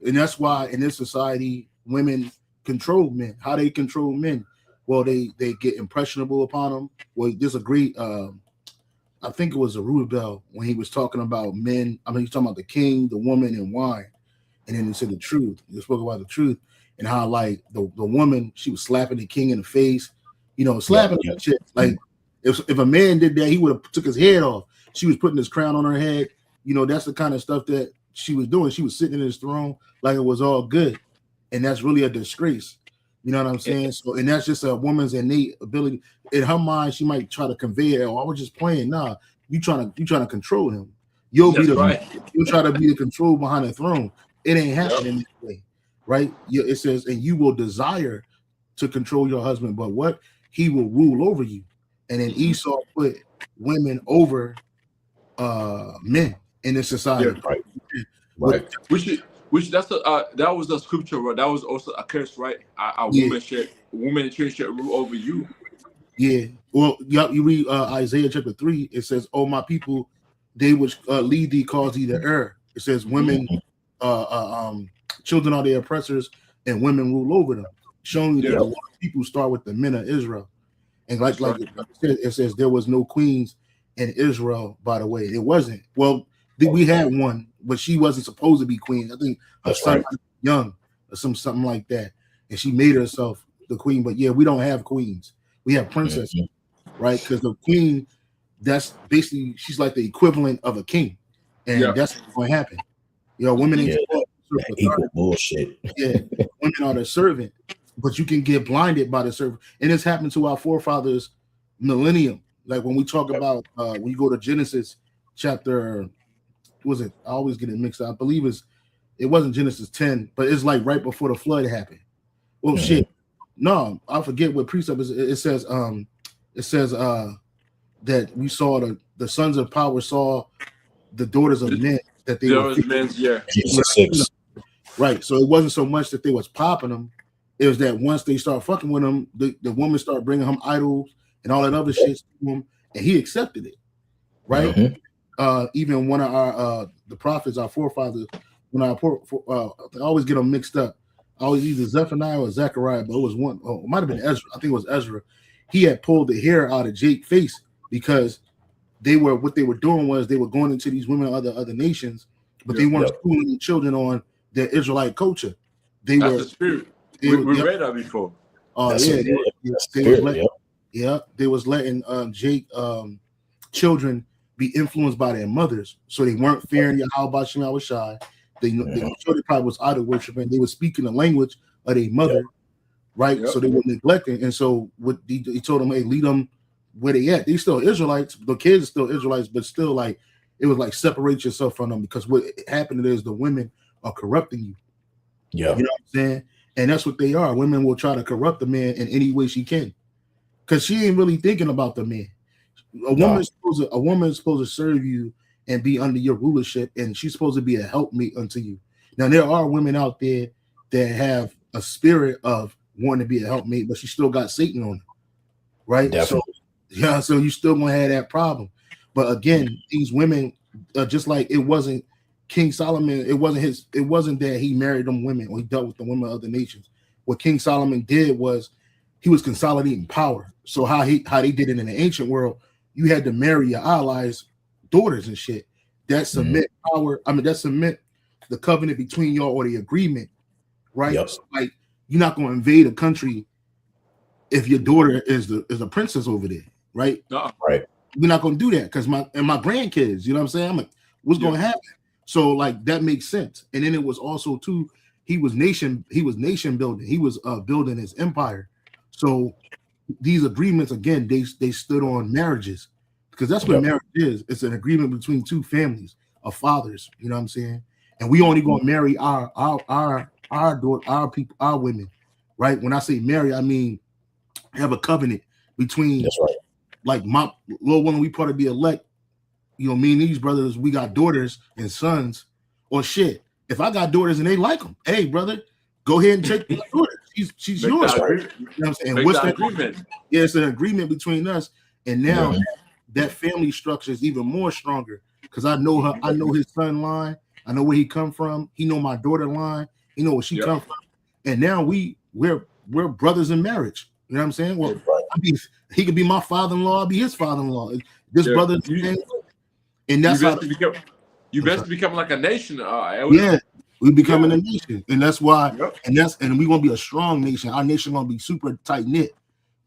And that's why in this society, women control men. How they control men? Well, they get impressionable upon them. Well, there's a great I think it was a Rubel when he was talking about men. I mean, he's talking about the king, the woman, and wine. And then he said the truth. He spoke about the truth and how, like, the woman, she was slapping the king in the face, slapping that shit. Like, if a man did that, he would have took his head off. She was putting his crown on her head. That's the kind of stuff that she was doing. She was sitting in his throne like it was all good. And that's really a disgrace. You know what I'm saying? So, and that's just a woman's innate ability. In her mind, she might try to convey it. Oh, I was just playing. Nah, you trying to control him. You'll be you'll try to be the control behind the throne. It ain't happening that way, right? It says, and you will desire to control your husband, but what? He will rule over you. And then Esau put women over men in this society. Yeah, right. Which that's that was the scripture, right? That was also a curse, right? A woman should rule over you. Yeah. Well, you read Isaiah chapter 3. It says, "Oh, my people, they which lead thee cause thee to err." It says, "Women, children are their oppressors, and women rule over them." Showing you that a lot of people start with the men of Israel, and like it says, there was no queens in Israel. By the way, it wasn't. Well, we had one, but she wasn't supposed to be queen. I think her son was young or something like that, and she made herself the queen. But yeah, we don't have queens. We have princesses, right? Because the queen, that's basically, she's like the equivalent of a king, and that's what's going to happen. You know, women ain't equal bullshit. Yeah, women are the servant, but you can get blinded by the servant, and this happened to our forefathers millennium. Like when we talk about when you go to Genesis chapter, was it? I always get it mixed up. I believe it wasn't Genesis 10, but it's like right before the flood happened. Well, shit. No, I forget what precept is. It says that we saw the sons of power saw the daughters of men that they were men's, right. So it wasn't so much that they was popping them. It was that once they start fucking with him, the woman started bringing him idols and all that other shit to him, and he accepted it. Right. Even one of our the prophets, our forefathers, I always get them mixed up. I was either Zephaniah or Zechariah, but it was one. Oh, it might have been Ezra. I think it was Ezra. He had pulled the hair out of Jake's face because what they were doing was they were going into these women of other nations, but they weren't schooling the children on their Israelite culture. That's the spirit. We read that before. They was letting Jake children be influenced by their mothers, so they weren't fearing Yahweh Shem Yahushai. They probably was idol worshiping. They were speaking the language of their mother, right? So they were neglecting. And so what he told them, hey, lead them where they at. They still Israelites. The kids are still Israelites, but still, like, it was like separate yourself from them, because what happened is the women are corrupting you. Yeah, you know what I'm saying? And that's what they are. Women will try to corrupt the man in any way she can, because she ain't really thinking about the man. A woman is supposed to serve you and be under your rulership, and she's supposed to be a helpmate unto you. Now, there are women out there that have a spirit of wanting to be a helpmate, but she still got Satan on her, right? Definitely. So you still gonna have that problem. But again, these women, just like it wasn't King Solomon, it wasn't that he married them women or he dealt with the women of other nations. What King Solomon did was he was consolidating power. So how they did it in the ancient world, you had to marry your allies' daughters and shit. That cement power. I mean, that cement the covenant between y'all, or the agreement, right? Yep. So, like, you're not going to invade a country if your daughter is a princess over there, right? No. Right. We're not going to do that because my grandkids, you know what I'm saying? I'm like, what's going to happen? So like that makes sense. And then it was also too, he was nation building. He was building his empire. So these agreements, again, they stood on marriages, because that's what marriage is. It's an agreement between two families of fathers. You know what I'm saying? And we only gonna marry our daughter, our people, our women, right? When I say marry, I mean have a covenant between. That's right. Like my little woman, we part of the elect. You know, me and these brothers, we got daughters and sons. Or shit, if I got daughters and they like them, hey brother, go ahead and take my daughter. She's yours. Right? You know what I'm saying? What's that agreement? Yeah, it's an agreement between us. And now that family structure is even more stronger, because I know her. I know his son line. I know where he come from. He know my daughter line. He know where she come from. And now we're brothers in marriage. You know what I'm saying? Well, he could be my father-in-law. I'll be his father-in-law. This brother, and that's you best become like a nation. We're becoming a nation, and that's why. And we're gonna be a strong nation. Our nation gonna be super tight knit,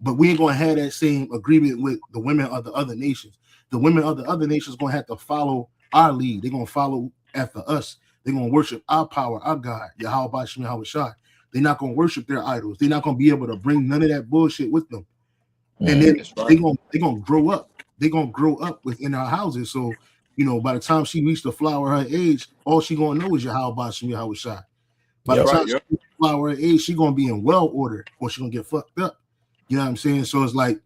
but we ain't gonna have that same agreement with the women of the other nations. The women of the other nations gonna have to follow our lead. They're gonna follow after us. They're gonna worship our power, our God, Yahweh Shem Yahushai. They're not gonna worship their idols. They're not gonna be able to bring none of that bullshit with them. And Mhm. then That's right. they're gonna grow up. They're gonna grow up within our houses. So by the time she reached the flower of her age, all she gonna know is Yahweh Bashim Yahweh Shai. By the Yep. time Right, she yep. reaches the flower of her age, she gonna be in well order, or she gonna get fucked up. You know what I'm saying? So it's like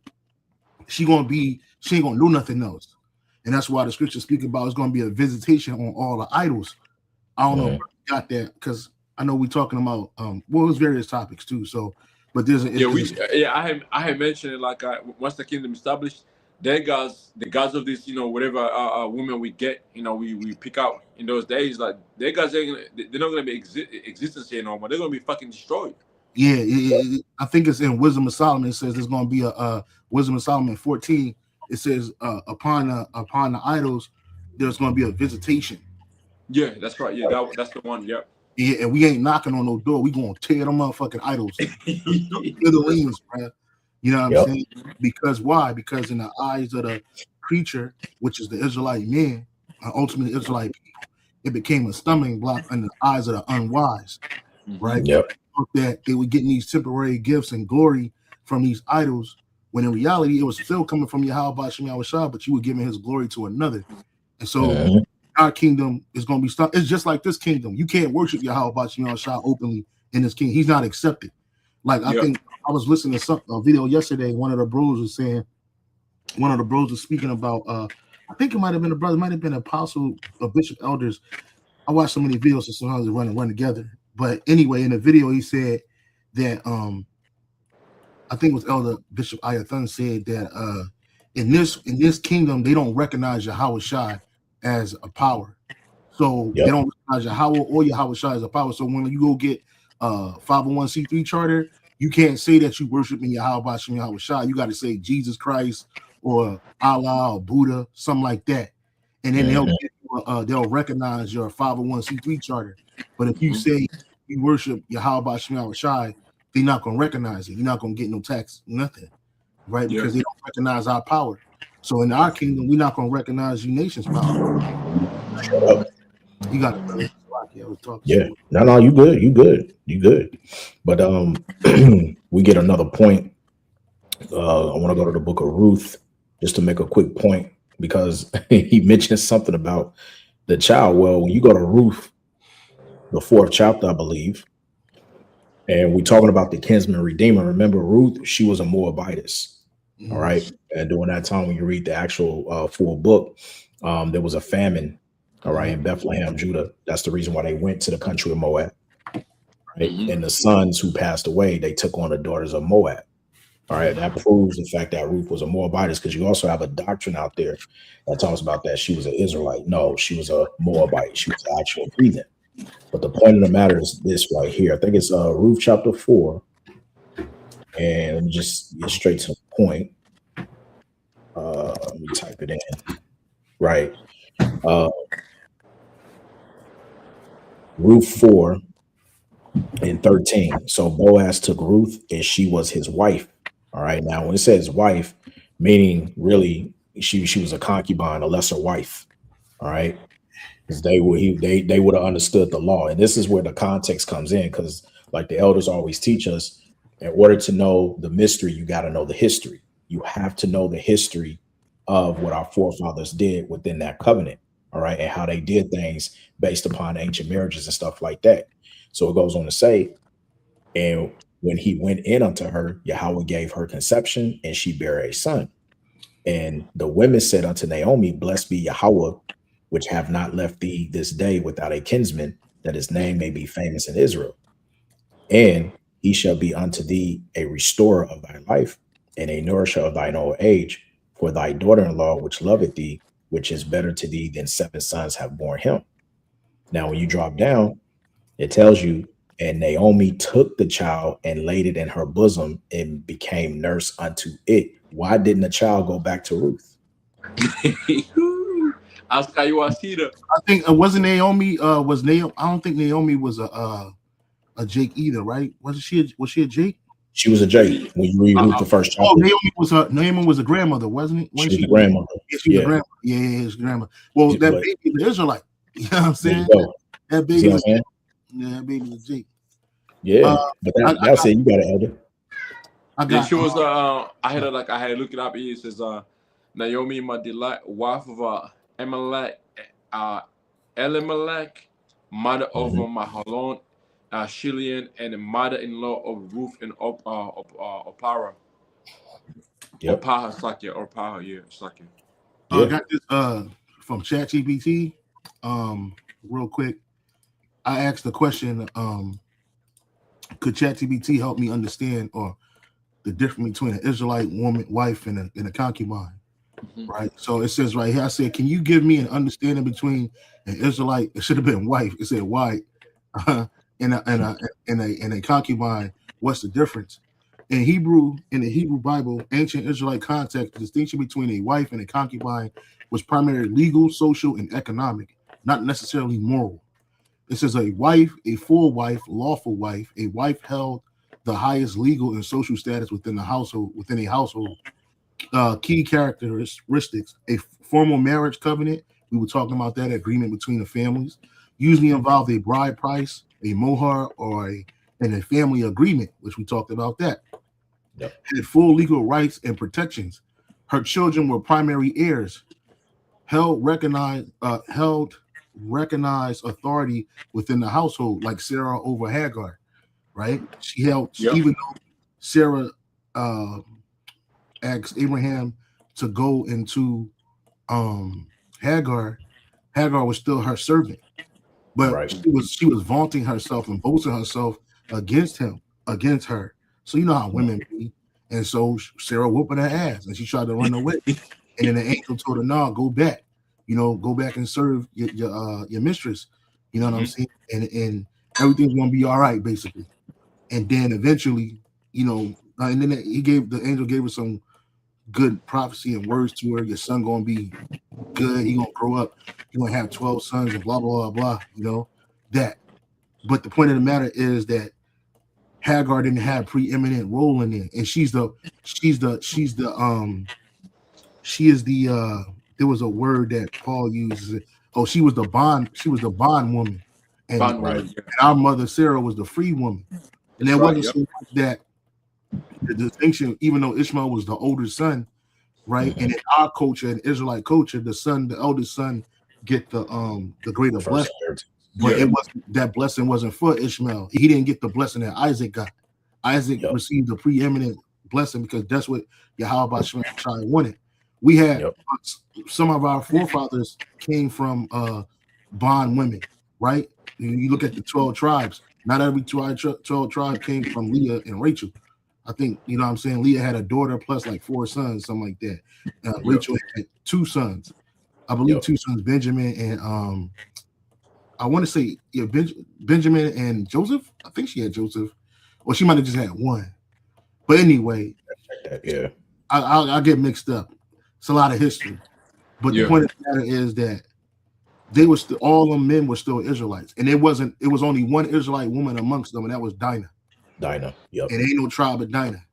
she ain't gonna know nothing else. And that's why the scripture speak about it's gonna be a visitation on all the idols. I don't know if you got that, because I know we're talking about it was various topics too. So, but there's I had mentioned it, like once the kingdom established, the gods of this, whatever women we get, we pick out in those days, like their gods they're not gonna be existence here no more. They're gonna be fucking destroyed. I think it's in Wisdom of Solomon. It says there's going to be a Wisdom of Solomon 14. It says upon the idols, there's going to be a visitation. Yeah, that's right. Yeah, that's the one. Yep. Yeah, and we ain't knocking on no door. We going to tear them motherfucking idols. Middleings, man. You know what I'm saying? Because why? Because in the eyes of the creature, which is the Israelite man, ultimately Israelite people, it became a stumbling block in the eyes of the unwise, right? Yep. That they were getting these temporary gifts and glory from these idols, when in reality it was still coming from Yahweh Bashim Yahweh Shah, but you were giving his glory to another. And so our kingdom is going to be stuck. It's just like this kingdom. You can't worship Yahweh Bashim Yahweh Shah openly in this kingdom. He's not accepted. Like I think I was listening to a video yesterday. One of the bros was speaking about I think it might have been a brother, might have been apostle or bishop elders. I watched so many videos, so sometimes they run together. But anyway, in the video, he said that I think it was Elder Bishop Ayathun said that in this kingdom they don't recognize Yahweh Shai as a power. So they don't recognize Yahweh or Yahweh Shai as a power. So when you go get 501c3 charter, you can't say that you worshiping Yahweh Bashim Yahweh Shai. You got to say Jesus Christ or Allah or Buddha, something like that. And then they'll recognize your 501c3 charter. But if you say you worship Yahweh Bashim Yahweh Shai, they're not going to recognize it. You're not going to get no tax, nothing, right? Because they don't recognize our power. So in our kingdom, we're not going to recognize you nations' power. Shut up. You got it. I was talking. Yeah. No, you good. But we get another point. I want to go to the book of Ruth just to make a quick point, because he mentioned something about the child. Well, when you go to Ruth, the 4th chapter, I believe, and we're talking about the kinsman redeemer. Remember, Ruth, she was a Moabitess. All right. And during that time, when you read the actual full book, there was a famine, all right, in Bethlehem, Judah. That's the reason why they went to the country of Moab. Right? And the sons who passed away, they took on the daughters of Moab. All right. That proves the fact that Ruth was a Moabitess, because you also have a doctrine out there that talks about that she was an Israelite. No, she was a Moabite. She was an actual heathen. But the point of the matter is this right here. I think it's Ruth chapter 4. And let me just get straight to the point. Let me type it in. Right. Ruth 4 and 13. So Boaz took Ruth, and she was his wife. All right. Now, when it says wife, meaning really she was a concubine, a lesser wife. All right. Because they would have understood the law. And this is where the context comes in, because like the elders always teach us, in order to know the mystery, you got to know the history. You have to know the history of what our forefathers did within that covenant. All right. And how they did things based upon ancient marriages and stuff like that. So it goes on to say, and when he went in unto her, Yahweh gave her conception, and she bare a son. And the women said unto Naomi, blessed be Yahweh, which have not left thee this day without a kinsman, that his name may be famous in Israel. And he shall be unto thee a restorer of thy life, and a nourisher of thine old age, for thy daughter-in-law, which loveth thee, which is better to thee than 7 sons have borne him. Now, when you drop down, it tells you, and Naomi took the child and laid it in her bosom and became nurse unto it. Why didn't the child go back to Ruth? I think wasn't Naomi was Naomi. I don't think Naomi was a Jake either, right? Was she a Jake? She was a Jake. When you read Ruth, the first chapter. Oh, Naomi was a grandmother, wasn't it? She was a grandmother. Yeah, she was a grandmother. Yeah, his grandmother. Well, that baby is an Israelite. You know what I'm saying? That baby is, that baby is Jake. Yeah, but that's it. You got it, Elder. I got. she was. I had to look it up. It says Naomi Madilah, wife of Elimelech, mother of Mahalon, Shilian, and the mother-in-law of Ruth and Opara. Yep. Opaha, Opaha, yeah, Slakia. I got this from ChatGPT. Real quick, I asked the question: could ChatGPT help me understand or the difference between an Israelite woman, wife, and a concubine? Right. So it says right here. I said, can you give me an understanding between an Israelite? It should have been wife. It said wife, and a concubine. What's the difference? In the Hebrew Bible, ancient Israelite context, the distinction between a wife and a concubine was primarily legal, social, and economic, not necessarily moral. It says a wife, a full wife, lawful wife, a wife held the highest legal and social status within a household. Key characteristics: a formal marriage covenant. We were talking about that agreement between the families. Usually involved a bride price, a mohar, and a family agreement, which we talked about that. Yep. Had full legal rights and protections. Her children were primary heirs. Held recognized authority within the household, like Sarah over Hagar, right? She held, even though Sarah asked Abraham to go into Hagar was still her servant, but she was vaunting herself and boasting herself against her. So you know how women be, and so Sarah whooping her ass, and she tried to run away, and then the angel told her, "No, go back, go back and serve your mistress." You know what I'm saying? And everything's gonna be all right, basically. And then eventually, and then the angel gave her some good prophecy and words to her. Your son gonna be good. He gonna grow up. He gonna have 12 sons and blah blah blah blah. That. But the point of the matter is that Hagar didn't have preeminent role in it, and she is the there was a word that Paul uses. Oh, she was the bond woman, and our mother Sarah was the free woman. And there wasn't so much that the distinction, even though Ishmael was the older son, right? And in our culture, in Israelite culture, the eldest son, get the greater blessing. But it wasn't, that blessing wasn't for Ishmael. He didn't get the blessing that Isaac got. Isaac received the preeminent blessing because that's what Yahweh Shai wanted. We had some of our forefathers came from bond women, right? You look at the 12 tribes. Not every 12 tribe came from Leah and Rachel. I think, what I'm saying, Leah had a daughter plus like 4 sons, something like that. Rachel had 2 sons. I believe 2 sons, Benjamin and I want to say Benjamin and Joseph. I think she had Joseph, or she might have just had 1. But anyway, I get mixed up. It's a lot of history. But the point of the matter is that they were still, all the men were still Israelites, and it was only one Israelite woman amongst them, and that was Dinah. And ain't no tribe of Dinah.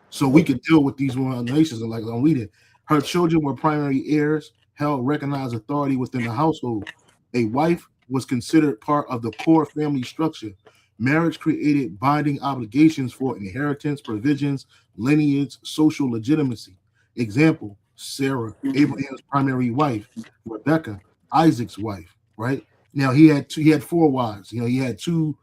So we could deal with these one nations like we did. Her children were primary heirs, held recognized authority within the household. A wife was considered part of the core family structure. Marriage created binding obligations for inheritance, provisions, lineage, social legitimacy. Example: Sarah, Abraham's primary wife; Rebecca, Isaac's wife. Right now, he had 4 wives. He had 2,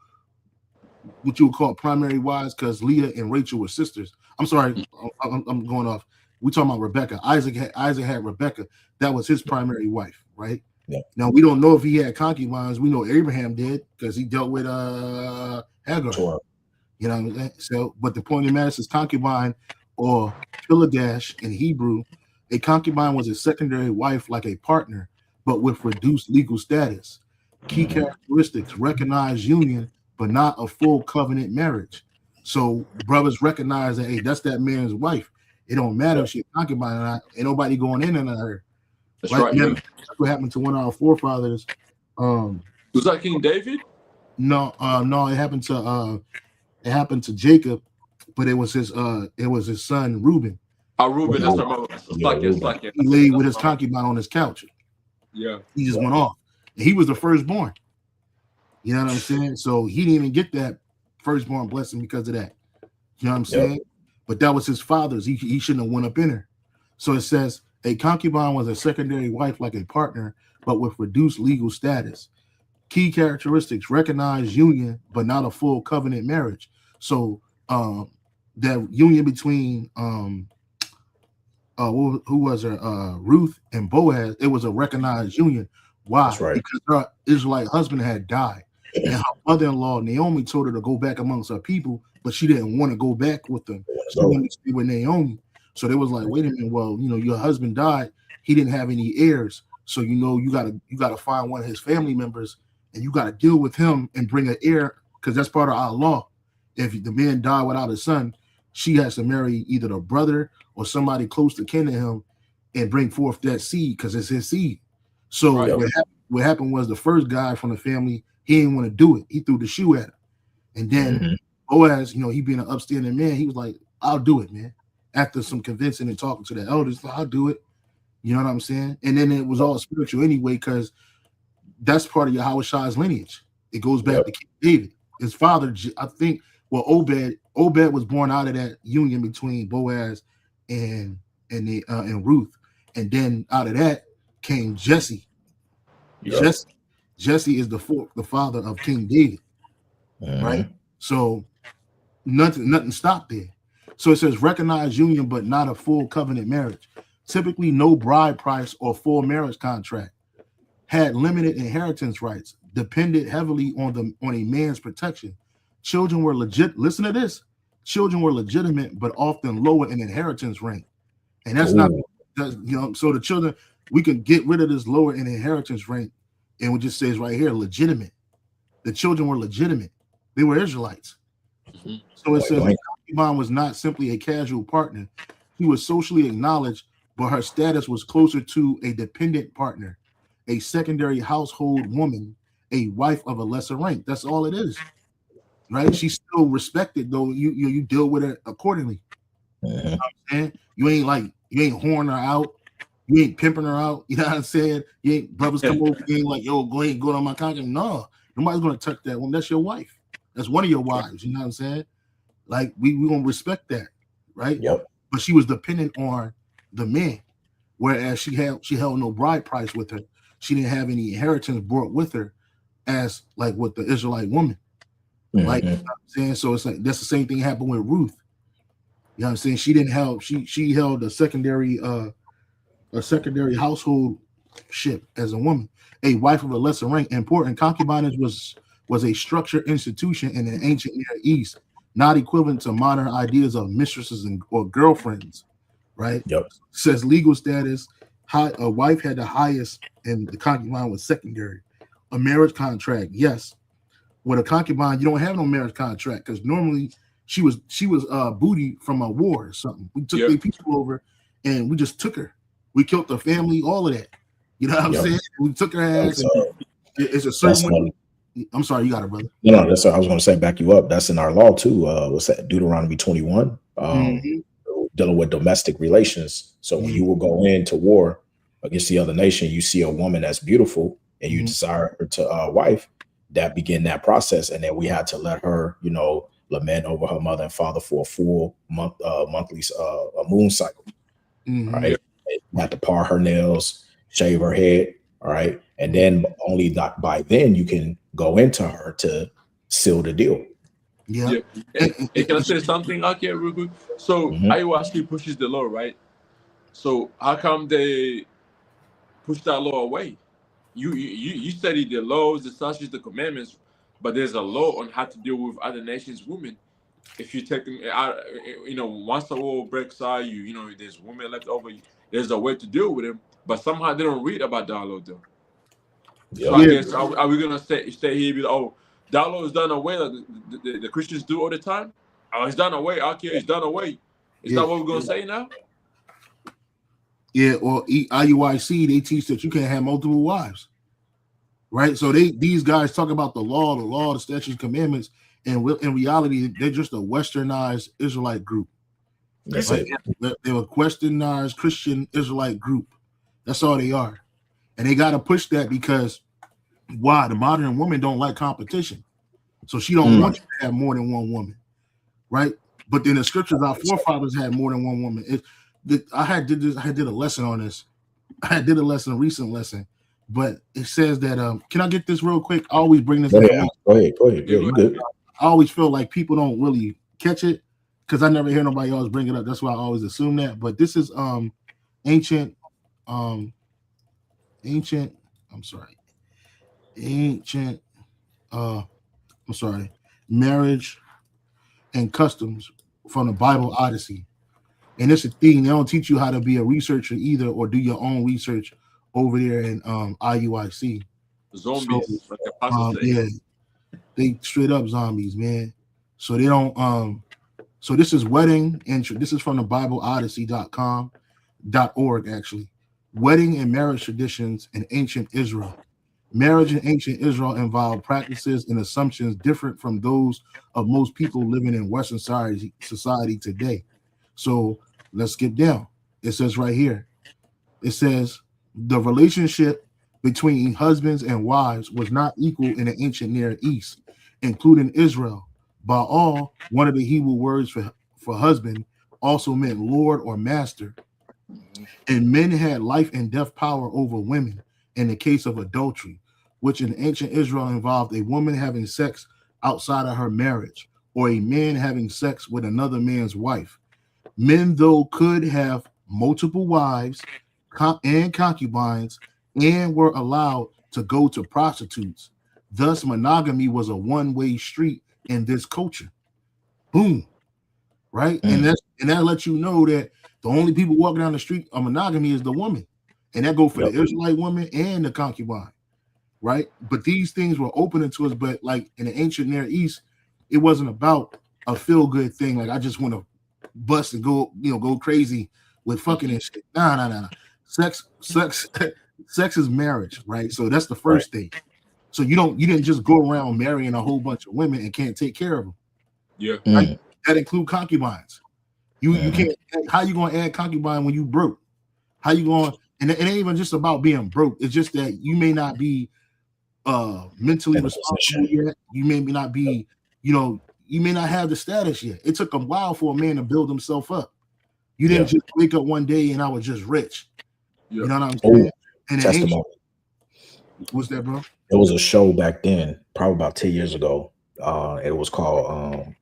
what you would call primary wives, because Leah and Rachel were sisters. I'm sorry, I'm going off. We're talking about Rebecca. Isaac had Rebecca. That was his primary wife, right? Now we don't know if he had concubines. We know Abraham did because he dealt with Hagar. What I'm saying? So, but the point of the matter is concubine, or piladash in Hebrew, a concubine was a secondary wife like a partner, but with reduced legal status. Key characteristics: recognized union, but not a full covenant marriage. So brothers recognize that, hey, that's that man's wife. It don't matter if she's a concubine or not. Ain't nobody going in on her. That's right. That's what happened to one of our forefathers. Was that King David? No, it happened to Jacob, but it was his son Reuben. Reuben, that's right. He laid with his concubine on his couch. Yeah. He just went off. And he was the firstborn. You know what I'm saying? So he didn't even get that firstborn blessing because of that. You know what I'm saying? But that was his father's. He shouldn't have went up in her. So it says a concubine was a secondary wife like a partner, but with reduced legal status. Key characteristics: recognized union, but not a full covenant marriage. So that union between who was her Ruth and Boaz, it was a recognized union. Why? That's right. Because her Israelite husband had died, and her mother-in-law Naomi told her to go back amongst her people, but she didn't want to go back with them. She wanted to stay with Naomi. So they was like, wait a minute, well, your husband died, he didn't have any heirs, so you gotta find one of his family members, and you gotta deal with him and bring an heir, because that's part of our law. If the man died without a son, she has to marry either the brother or somebody close to kin to him and bring forth that seed because it's his seed. So what happened was the first guy from the family, he didn't want to do it. He threw the shoe at her. And then Boaz, he being an upstanding man, he was like, I'll do it, man. After some convincing and talking to the elders, I'll do it. You know what I'm saying? And then it was all spiritual anyway, because that's part of Yahushai's lineage. It goes back to King David. His father, I think, Obed was born out of that union between Boaz and Ruth, and then out of that came Jesse. Jesse is the father of King David, right? So nothing stopped there. So it says recognized union, but not a full covenant marriage. Typically, no bride price or full marriage contract. Had limited inheritance rights. Depended heavily on a man's protection. Children were legit. Listen to this. Children were legitimate, but often lower in inheritance rank. And that's not, so the children, we can get rid of this lower in inheritance rank, and it just says right here, legitimate. The children were legitimate. They were Israelites. So it says concubine was not simply a casual partner. He was socially acknowledged, but her status was closer to a dependent partner, a secondary household woman, a wife of a lesser rank. That's all it is. Right? She's still respected, though you deal with it accordingly. You know what I'm saying? You ain't horning her out, you ain't pimping her out, you know what I'm saying? You ain't brothers come over and like, yo, go ahead, go on my contract. No, nobody's gonna touch that one. That's your wife. That's one of your wives, you know what I'm saying? Like we gonna respect that, right? Yep. But she was dependent on the man, whereas she held no bride price with her. She didn't have any inheritance brought with her as like with the Israelite woman. Like, you know what I'm saying? So it's like that's the same thing happened with Ruth. You know what I'm saying? She didn't have she held a secondary household ship as a woman, a wife of a lesser rank. Important, concubinage was a structured institution in the ancient Near East, not equivalent to modern ideas of mistresses or girlfriends, right? Yep. Says legal status, a wife had the highest and the concubine was secondary. A marriage contract, yes. With a concubine, you don't have no marriage contract because normally she was booty from a war or something. We took the people over and we just took her. We killed the family, all of that. You know what I'm saying? We took her ass. It's a certain one. I'm sorry, you got it, brother. No, that's what I was going to say. Back you up. That's in our law too. What's that? Deuteronomy 21, dealing with domestic relations. So when you will go into war against the other nation, you see a woman that's beautiful and you desire her to wife. That began that process, and then we had to let her, lament over her mother and father for a full monthly moon cycle. Right, you had to par her nails, shave her head. All right, and then only by then you can go into her to seal the deal. Yeah. And can I say something out here real quick? So IUIC pushes the law, right? So how come they push that law away? You study the laws, the statutes, the commandments, but there's a law on how to deal with other nations' women. If you take them out, once the war breaks out, there's women left over. There's a way to deal with them, but somehow they don't read about that law though. So I guess are we gonna stay here? Be like, oh, that law is done away, like the Christians do all the time. Oh, it's done away. Okay, it's done away. Is that what we're gonna say now? Yeah, or IUIC, they teach that you can't have multiple wives, right? So these guys talk about the law, the statutes, commandments, and in reality, they're just a westernized Israelite group. That's right? it. They're a westernized Christian Israelite group. That's all they are, and they got to push that because why? The modern women don't like competition. So she don't want you to have more than one woman, right? But then the scriptures, our forefathers had more than one woman. I did a lesson on this. I did a recent lesson, but it says that can I get this real quick? I always bring this information. Go ahead. Yeah, you good. I always feel like people don't really catch it because I never hear nobody else bring it up. That's why I always assume that. But this is ancient marriage and customs from the Bible Odyssey. And it's a thing. They don't teach you how to be a researcher either, or do your own research over there in IUIC. Zombies, so, like yeah, they straight up zombies, man. So they don't so this is wedding and this is from the BibleOdyssey.com.org actually. Wedding and marriage traditions in ancient Israel. Marriage in ancient Israel involved practices and assumptions different from those of most people living in Western society today. So let's skip down. It says right here, it says the relationship between husbands and wives was not equal in the ancient Near East, including Israel. Baal, one of the Hebrew words for husband, also meant Lord or master. And men had life and death power over women in the case of adultery, which in ancient Israel involved a woman having sex outside of her marriage or a man having sex with another man's wife. Men, though, could have multiple wives and concubines and were allowed to go to prostitutes. Thus, monogamy was a one-way street in this culture. Boom. Right? And that lets you know that the only people walking down the street of monogamy is the woman. And that go for the Israelite woman and the concubine. Right? But these things were opening to us, but like in the ancient Near East, it wasn't about a feel-good thing. Like I just want to bust and go crazy with fucking and shit. Nah. Sex is marriage, right? So that's the first thing. So you didn't just go around marrying a whole bunch of women and can't take care of them. Yeah. Right? That include concubines. You can't. How you gonna add concubine when you broke? How you going? And it ain't even just about being broke. It's just that you may not be mentally responsible yet. You may not be, you may not have the status yet. It took a while for a man to build himself up. You didn't just wake up one day and I was just rich. You know what I'm saying? And testimony. What's that, bro? It was a show back then, probably about 10 years ago. It was called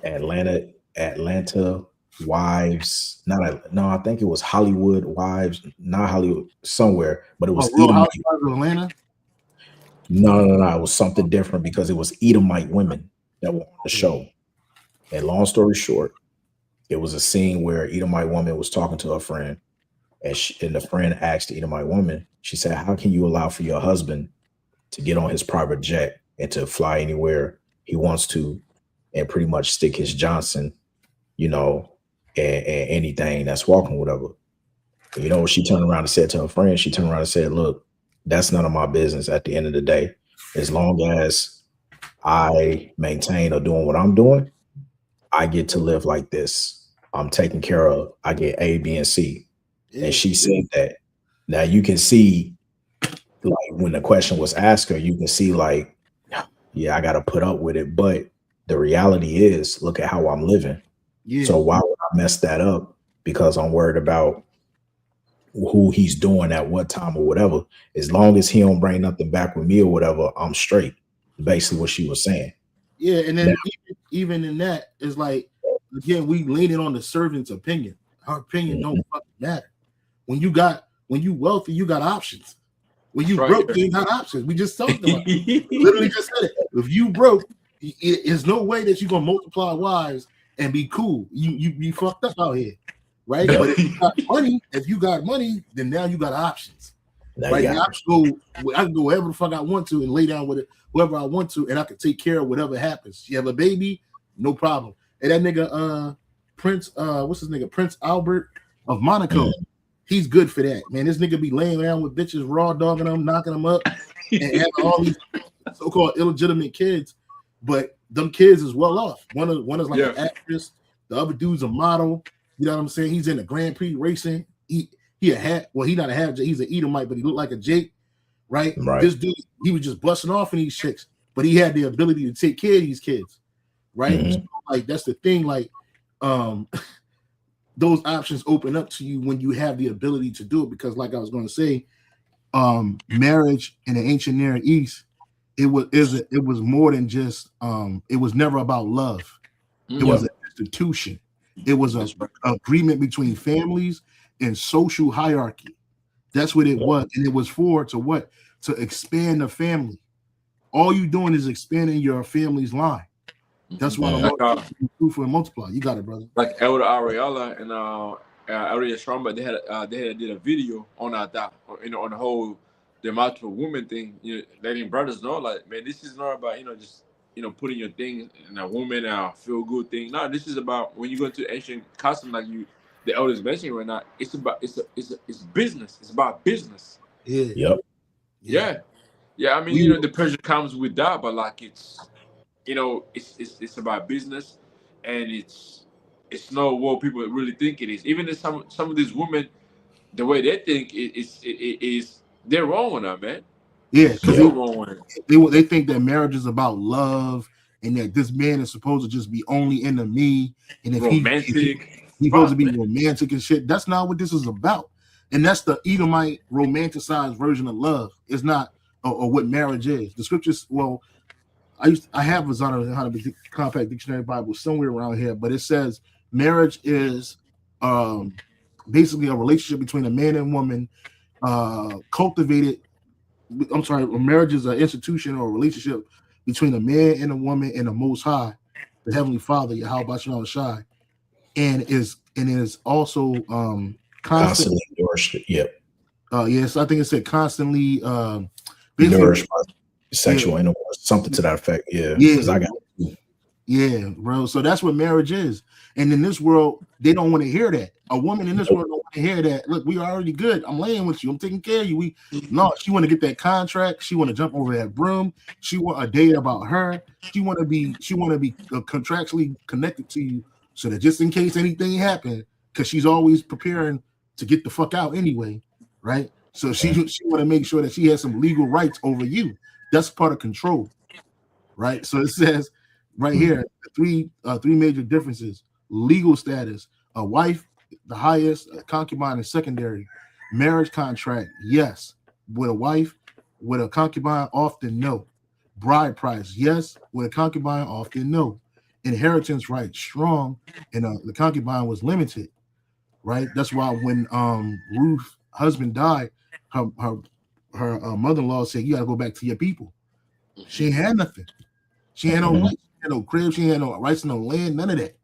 Atlanta Wives. I think it was Hollywood Wives, not Hollywood, somewhere, but it was Real Housewives of Atlanta. No, it was something different because it was Edomite women that were on the show. And long story short, it was a scene where Edomite woman was talking to her friend, and the friend asked the Edomite woman, she said, "How can you allow for your husband to get on his private jet and to fly anywhere he wants to and pretty much stick his Johnson, and anything that's walking, whatever?" She turned around and said to her friend, she turned around and said, "Look, that's none of my business at the end of the day. As long as I maintain or doing what I'm doing, I get to live like this. I'm taken care of. I get A, B, and C." And she said that. Now you can see, like when the question was asked her, you can see like, yeah, I got to put up with it. But the reality is, look at how I'm living. Yeah. So why would I mess that up? Because I'm worried about who he's doing at what time or whatever. As long as he don't bring nothing back with me or whatever, I'm straight. Basically what she was saying. Yeah, and then even in that is like, again, we leaning on the servant's opinion. Our opinion don't fucking matter. When you wealthy, you got options. When you broke, you ain't got options. We just talked about it. Literally just said it. If you broke, there's no way that you're gonna multiply wives and be cool. You be fucked up out here, right? But if you got money, then now you got options. Right? Now I can go wherever the fuck I want to and lay down with it, whoever I want to, and I can take care of whatever happens. You have a baby, no problem. And that nigga Prince, what's his nigga? Prince Albert of Monaco. He's good for that, man. This nigga be laying around with bitches, raw dogging them, knocking them up, and having all these so-called illegitimate kids. But them kids is well off. One is like an actress, the other dude's a model. You know what I'm saying? He's in the Grand Prix racing. He a hat. Well, he not a hat. He's an Edomite, but he looked like a Jake, right? This dude, he was just busting off in these chicks. but he had the ability to take care of these kids, right? Mhm. So, like that's the thing, like those options open up to you when you have the ability to do it, because like I was going to say, marriage in the ancient Near East, it was more than just it was never about love. It was an institution. It was a agreement between families and social hierarchy. That's what it was. And it was to expand the family. All you doing is expanding your family's line. That's why the Like, Lord fruitful and multiply. You got it, brother. like Elder Ariella and Elder Stromba, they did a video on that, on the whole the multiple women thing, letting brothers know, like, man, this is not about just putting your thing in a woman feel good thing. No, this is about when you go into ancient custom, like the elders mentioning right now. It's about it's business. It's about business. Yeah. Yep. Yeah. I mean, the pressure comes with that, but like it's about business, and it's not what people really think it is. Even if some of these women, the way they think it is, they're wrong on that, man. Yeah, because Super wrong on it. they think that marriage is about love, and that this man is supposed to just be only into me, and if Romantic. he's supposed to be romantic and shit. That's not what this is about, and that's the Edomite romanticized version of love. It's not or what marriage is. The scriptures, well, I have a Zana how to be compact dictionary Bible somewhere around here, but it says marriage is basically a relationship between a man and woman, cultivated. I'm sorry, marriage is an institution or a relationship between a man and a woman and the Most High, the Heavenly Father, Yahweh Shalom Shai, and is also Constantly nourished. Yep. Yes, I think it said constantly Nourished by sexual intercourse, something to that effect. Yeah. I got yeah, bro. So that's what marriage is. And in this world, they don't want to hear that. A woman in this world don't want to hear that. Look, we already good. I'm laying with you. I'm taking care of you. She want to get that contract. She want to jump over that broom. She want a day about her. She want to be contractually connected to you, so that just in case anything happened, because she's always preparing to get the fuck out anyway, right? So she want to make sure that she has some legal rights over you. That's part of control, right? So it says right here, three major differences: legal status, a wife, the highest, a concubine is secondary. Marriage contract, yes. With a wife, with a concubine, often no. Bride price, yes. With a concubine, often no. Inheritance right, strong, and the concubine was limited, right? That's why when Ruth's husband died, her mother-in-law said, "You got to go back to your people." She ain't had nothing. She had no rights, she had no crib, she had no rights to no land, none of that.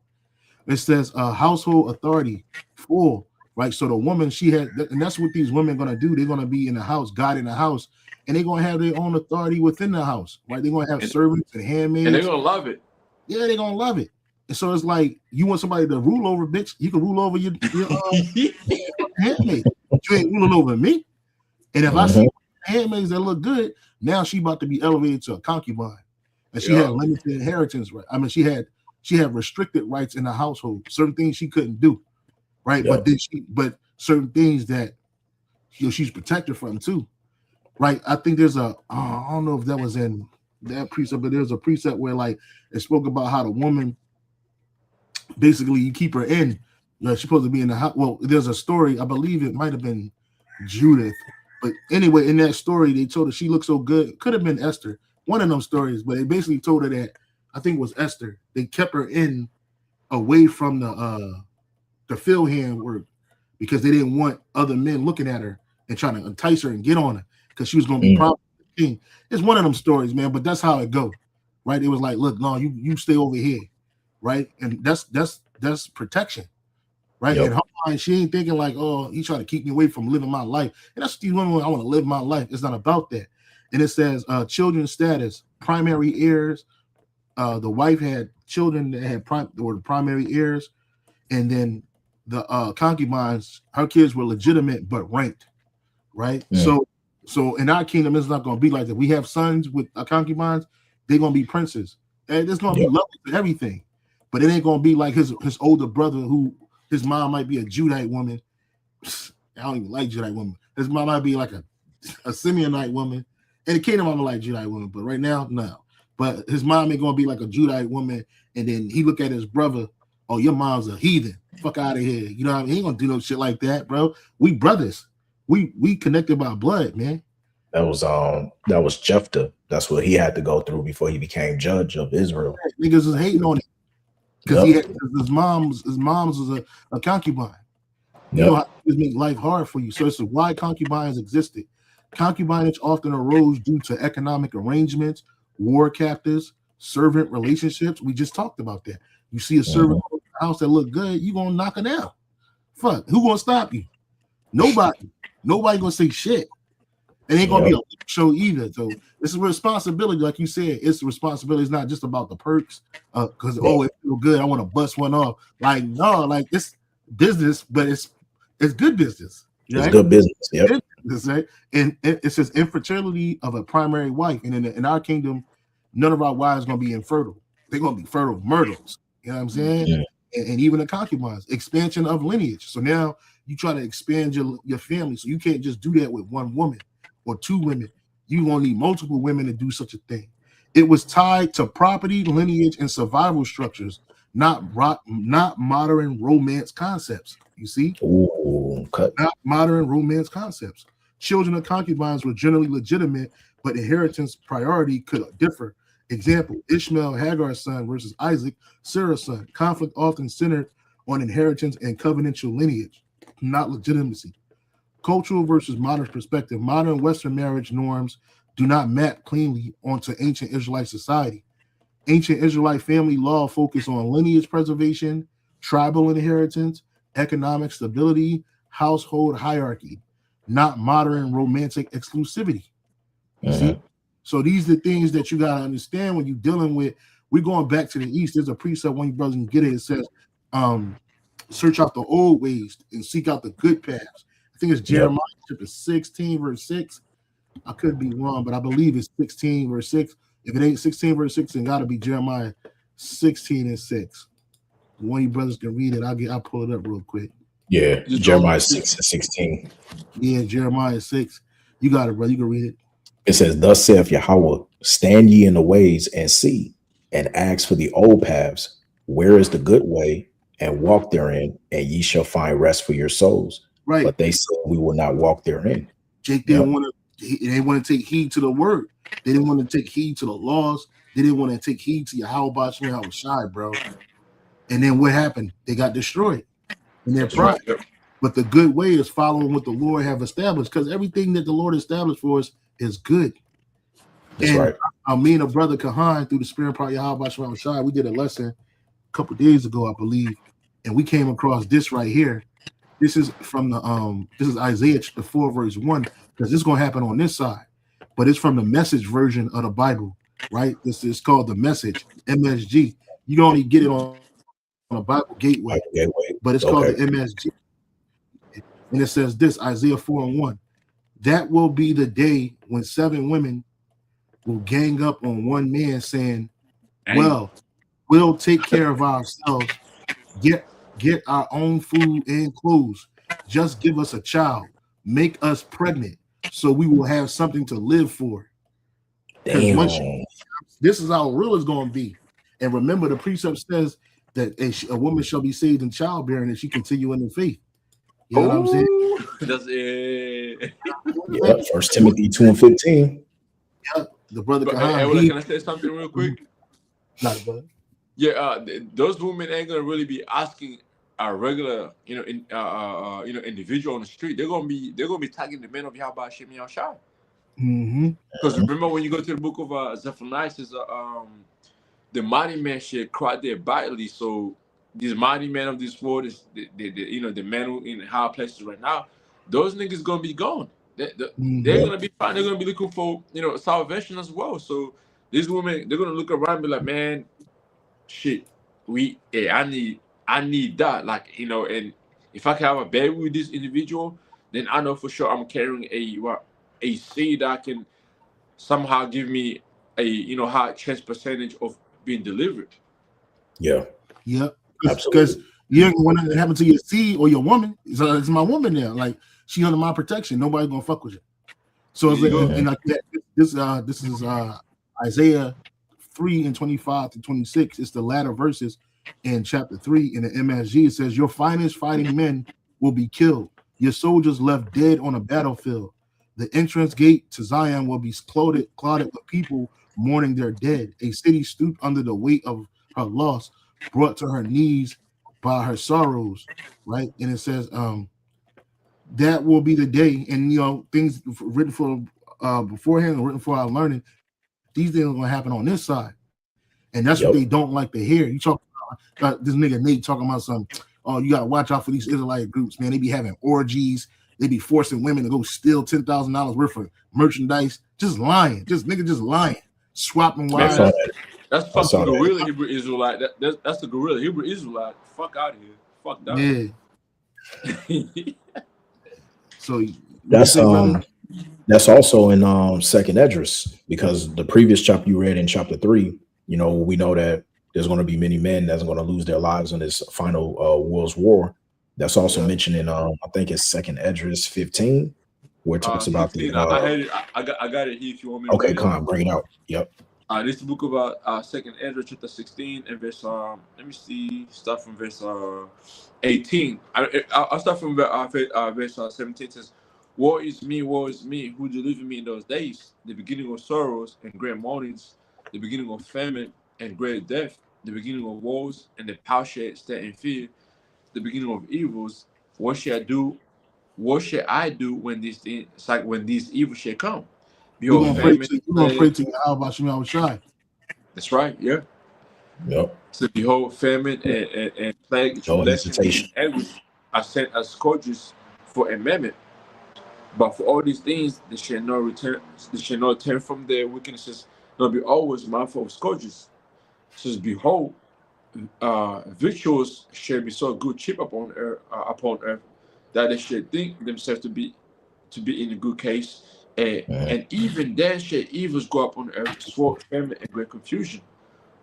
It says household authority, full, right? So the woman, she had, and that's what these women are gonna do. They're gonna be in the house, God in the house, and they're gonna have their own authority within the house, right? They're gonna have servants and handmaids, and they're gonna love it. Yeah, they're gonna love it. And so it's like, you want somebody to rule over, bitch, you can rule over your handmaid. You ain't ruling over me. And if I see handmaids that look good, now she about to be elevated to a concubine, and she had limited inheritance, right? I mean, she had restricted rights in the household, certain things she couldn't do, right? But but certain things that she's protected from too, right? I think there's I don't know if that was in that precept, but there's a precept where like it spoke about how the woman, basically you keep her in, she's supposed to be in the house. Well, there's a story, I believe it might have been Judith, but anyway, in that story they told her she looked so good. Could have been Esther, one of them stories, but they basically told her that, I think it was Esther, they kept her in away from the field hand work, because they didn't want other men looking at her and trying to entice her and get on her, because she was going to be probably the king. It's one of them stories, man, but that's how it go, right? It was like, look, no, you stay over here, right? And that's protection, right? And her mind, she ain't thinking like, oh, he's trying to keep me away from living my life. And that's these women, I want to live my life. It's not about that. And it says children's status, primary heirs. The wife had children that were the primary heirs, and then the concubines, her kids were legitimate but ranked, right? So in our kingdom, it's not going to be like that. We have sons with concubines; they're going to be princes, and it's going to be lovely for everything. But it ain't going to be like his older brother, who his mom might be a Judite woman. I don't even like Judite women. His mom might be like a Simeonite woman. In the kingdom, I'm like Judite woman, but right now, no. but his mom ain't gonna be like a Judite woman, and then he look at his brother, oh, your mom's a heathen. Fuck out of here. You know what I mean? He ain't gonna do no shit like that, bro. We brothers. We connected by blood, man. That was Jephthah. That's what he had to go through before he became judge of Israel. Niggas is hating on it because his mom's was a concubine. You know how it make life hard for you. So it's why concubines existed. Concubinage often arose due to economic arrangements, war captives, servant relationships. We just talked about that. You see a servant in the house that look good, you gonna knock her down. Fuck, who gonna stop you? Nobody. Nobody gonna say shit. It ain't gonna be a show either. So it's a responsibility, like you said. It's a responsibility. It's not just about the perks, because it feel good. I want to bust one off. Like no, like it's business, but it's good business. Right? It's good business. Yep. Good business, right? And it says infertility of a primary wife, and in our kingdom, none of our wives gonna be infertile. They're gonna be fertile myrtles. You know what I'm saying? Yeah. And even the concubines, expansion of lineage. So now you try to expand your family, so you can't just do that with one woman or two women. You gonna need multiple women to do such a thing. It was tied to property, lineage, and survival structures, not modern romance concepts. You see? Ooh, cut. Not modern romance concepts. Children of concubines were generally legitimate, but inheritance priority could differ. Example, Ishmael, Hagar's son versus Isaac, Sarah's son. Conflict often centered on inheritance and covenantal lineage, not legitimacy. Cultural versus modern perspective. Modern Western marriage norms do not map cleanly onto ancient Israelite society. Ancient Israelite family law focused on lineage preservation, tribal inheritance, economic stability, household hierarchy, not modern romantic exclusivity. You see? So these are the things that you got to understand when you're dealing with. We're going back to the East. There's a precept when you brothers can get it. It says, search out the old ways and seek out the good paths. I think it's Jeremiah chapter 16, verse 6. I could be wrong, but I believe it's 16, verse 6. If it ain't 16, verse 6, then got to be Jeremiah 16 and 6. One of you brothers can read it. I'll pull it up real quick. Yeah, Jeremiah 6 and 16. Yeah, Jeremiah 6. You got it, brother. You can read it. It says, thus saith Yahweh, stand ye in the ways and see, and ask for the old paths, where is the good way, and walk therein, and ye shall find rest for your souls. Right. But they said, we will not walk therein. Jake didn't want to. They want to take heed to the word. They didn't want to take heed to the laws. They didn't want to take heed to Yahweh Shema Shai, bro. And then what happened? They got destroyed in their pride. But the good way is following what the Lord have established, because everything that the Lord established for us is good. That's right. Me and a brother Kahan, through the Spirit part Yahweh Shema Shai, we did a lesson a couple days ago, I believe, and we came across this right here. This is from the this is Isaiah chapter 4, verse 1, because this is gonna happen on this side, but it's from the Message version of the Bible, right? This is called the Message, MSG. You don't only get it on a Bible Gateway, but it's called the MSG. And it says this, Isaiah 4 and 1. That will be the day when 7 women will gang up on one man saying, well, we'll take care of ourselves, get our own food and clothes, just give us a child, make us pregnant, so we will have something to live for. This is how real it's going to be. And remember, the precept says that a woman shall be saved in childbearing if she continue in the faith. You know what I'm saying? That's it. Yeah, 1 Timothy 2 and 15. Yeah, the brother. Can I say something real quick? Not bad. Yeah, those women ain't gonna really be asking a regular, individual on the street. They're gonna be tagging the men of Yahweh Shem Yahshai. Because remember when you go to the book of Zephaniah, it says the mighty man should cry there badly. So these mighty men of this world is the men who in high places right now. Those niggas gonna be gone. They're gonna be fine. They're gonna be looking for salvation as well. So these women, they're gonna look around and be like, man, shit, I need that, and if I can have a baby with this individual, then I know for sure I'm carrying a seed that can somehow give me a high chance percentage of being delivered. Yeah. Because you ain't want to happen to your seed or your woman. So it's my woman now. Like, she under my protection. Nobody gonna fuck with you. So it's like, and like this is Isaiah 3 and 25 to 26. It's the latter verses in chapter 3 in the MSG. It says, your finest fighting men will be killed, your soldiers left dead on a battlefield. The entrance gate to Zion will be clouded with people mourning their dead. A city stooped under the weight of her loss, brought to her knees by her sorrows. Right, and it says, that will be the day, and things written for beforehand and written for our learning. These things are going to happen on this side, and that's what they don't like to hear. You talk about this nigga Nate talking about some. Oh, you got to watch out for these Israelite groups, man. They be having orgies. They be forcing women to go steal $10,000 worth of merchandise. Just lying. Just lying. Swapping wives. That's fucking guerrilla Hebrew Israelite. That's the guerrilla Hebrew Israelite. Fuck out of here. Fuck that. Yeah. So that's also in Second Esdras, because the previous chapter you read in chapter 3, we know that there's going to be many men that's going to lose their lives in this final world's war. That's also mentioned in I think it's Second Esdras 15, where it talks about 15, the. I got it here if you want me to. Okay, come on, bring it out. Yep. This is the book of Second Esdras chapter 16 and verse. Let me see. Start from verse 18. I'll start from verse 17. It says, woe is me, who delivered me in those days, the beginning of sorrows and great mournings, the beginning of famine and great death, the beginning of woes and the plowshare stand in fear, the beginning of evils. What shall I do when these things, when these evils shall come? We're gonna pray to you. How about you, Shai? That's right. Yeah. Yep. So behold, famine and plague, tribulation, and anguish are sent as scourges for a moment. But for all these things, they shall not return. They shall not turn from their wickednesses, nor be always mindful of scourges. It says, behold, victuals shall be so good cheap upon earth, that they shall think themselves to be in a good case, and even then shall evils go up on earth, sword, famine, and great confusion.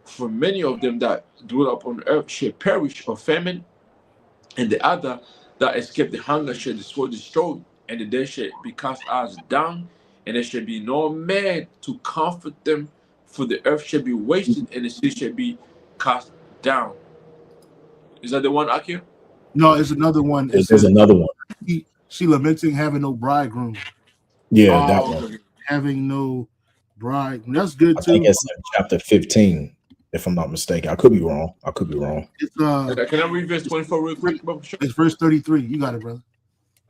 For many of them that dwell upon earth shall perish of famine, and the other that escape the hunger shall the sword destroy, and the dead shall be cast out down, and there shall be no man to comfort them, for the earth shall be wasted, and the sea shall be cast down. Is that the one, Akir? No, it's another one. There's another one. She lamenting having no bridegroom. Yeah, that one. Having no bride. That's good too. I think it's in chapter 15, if I'm not mistaken. I could be wrong. It's, can I read verse 24 real quick? It's verse 33. You got it, brother.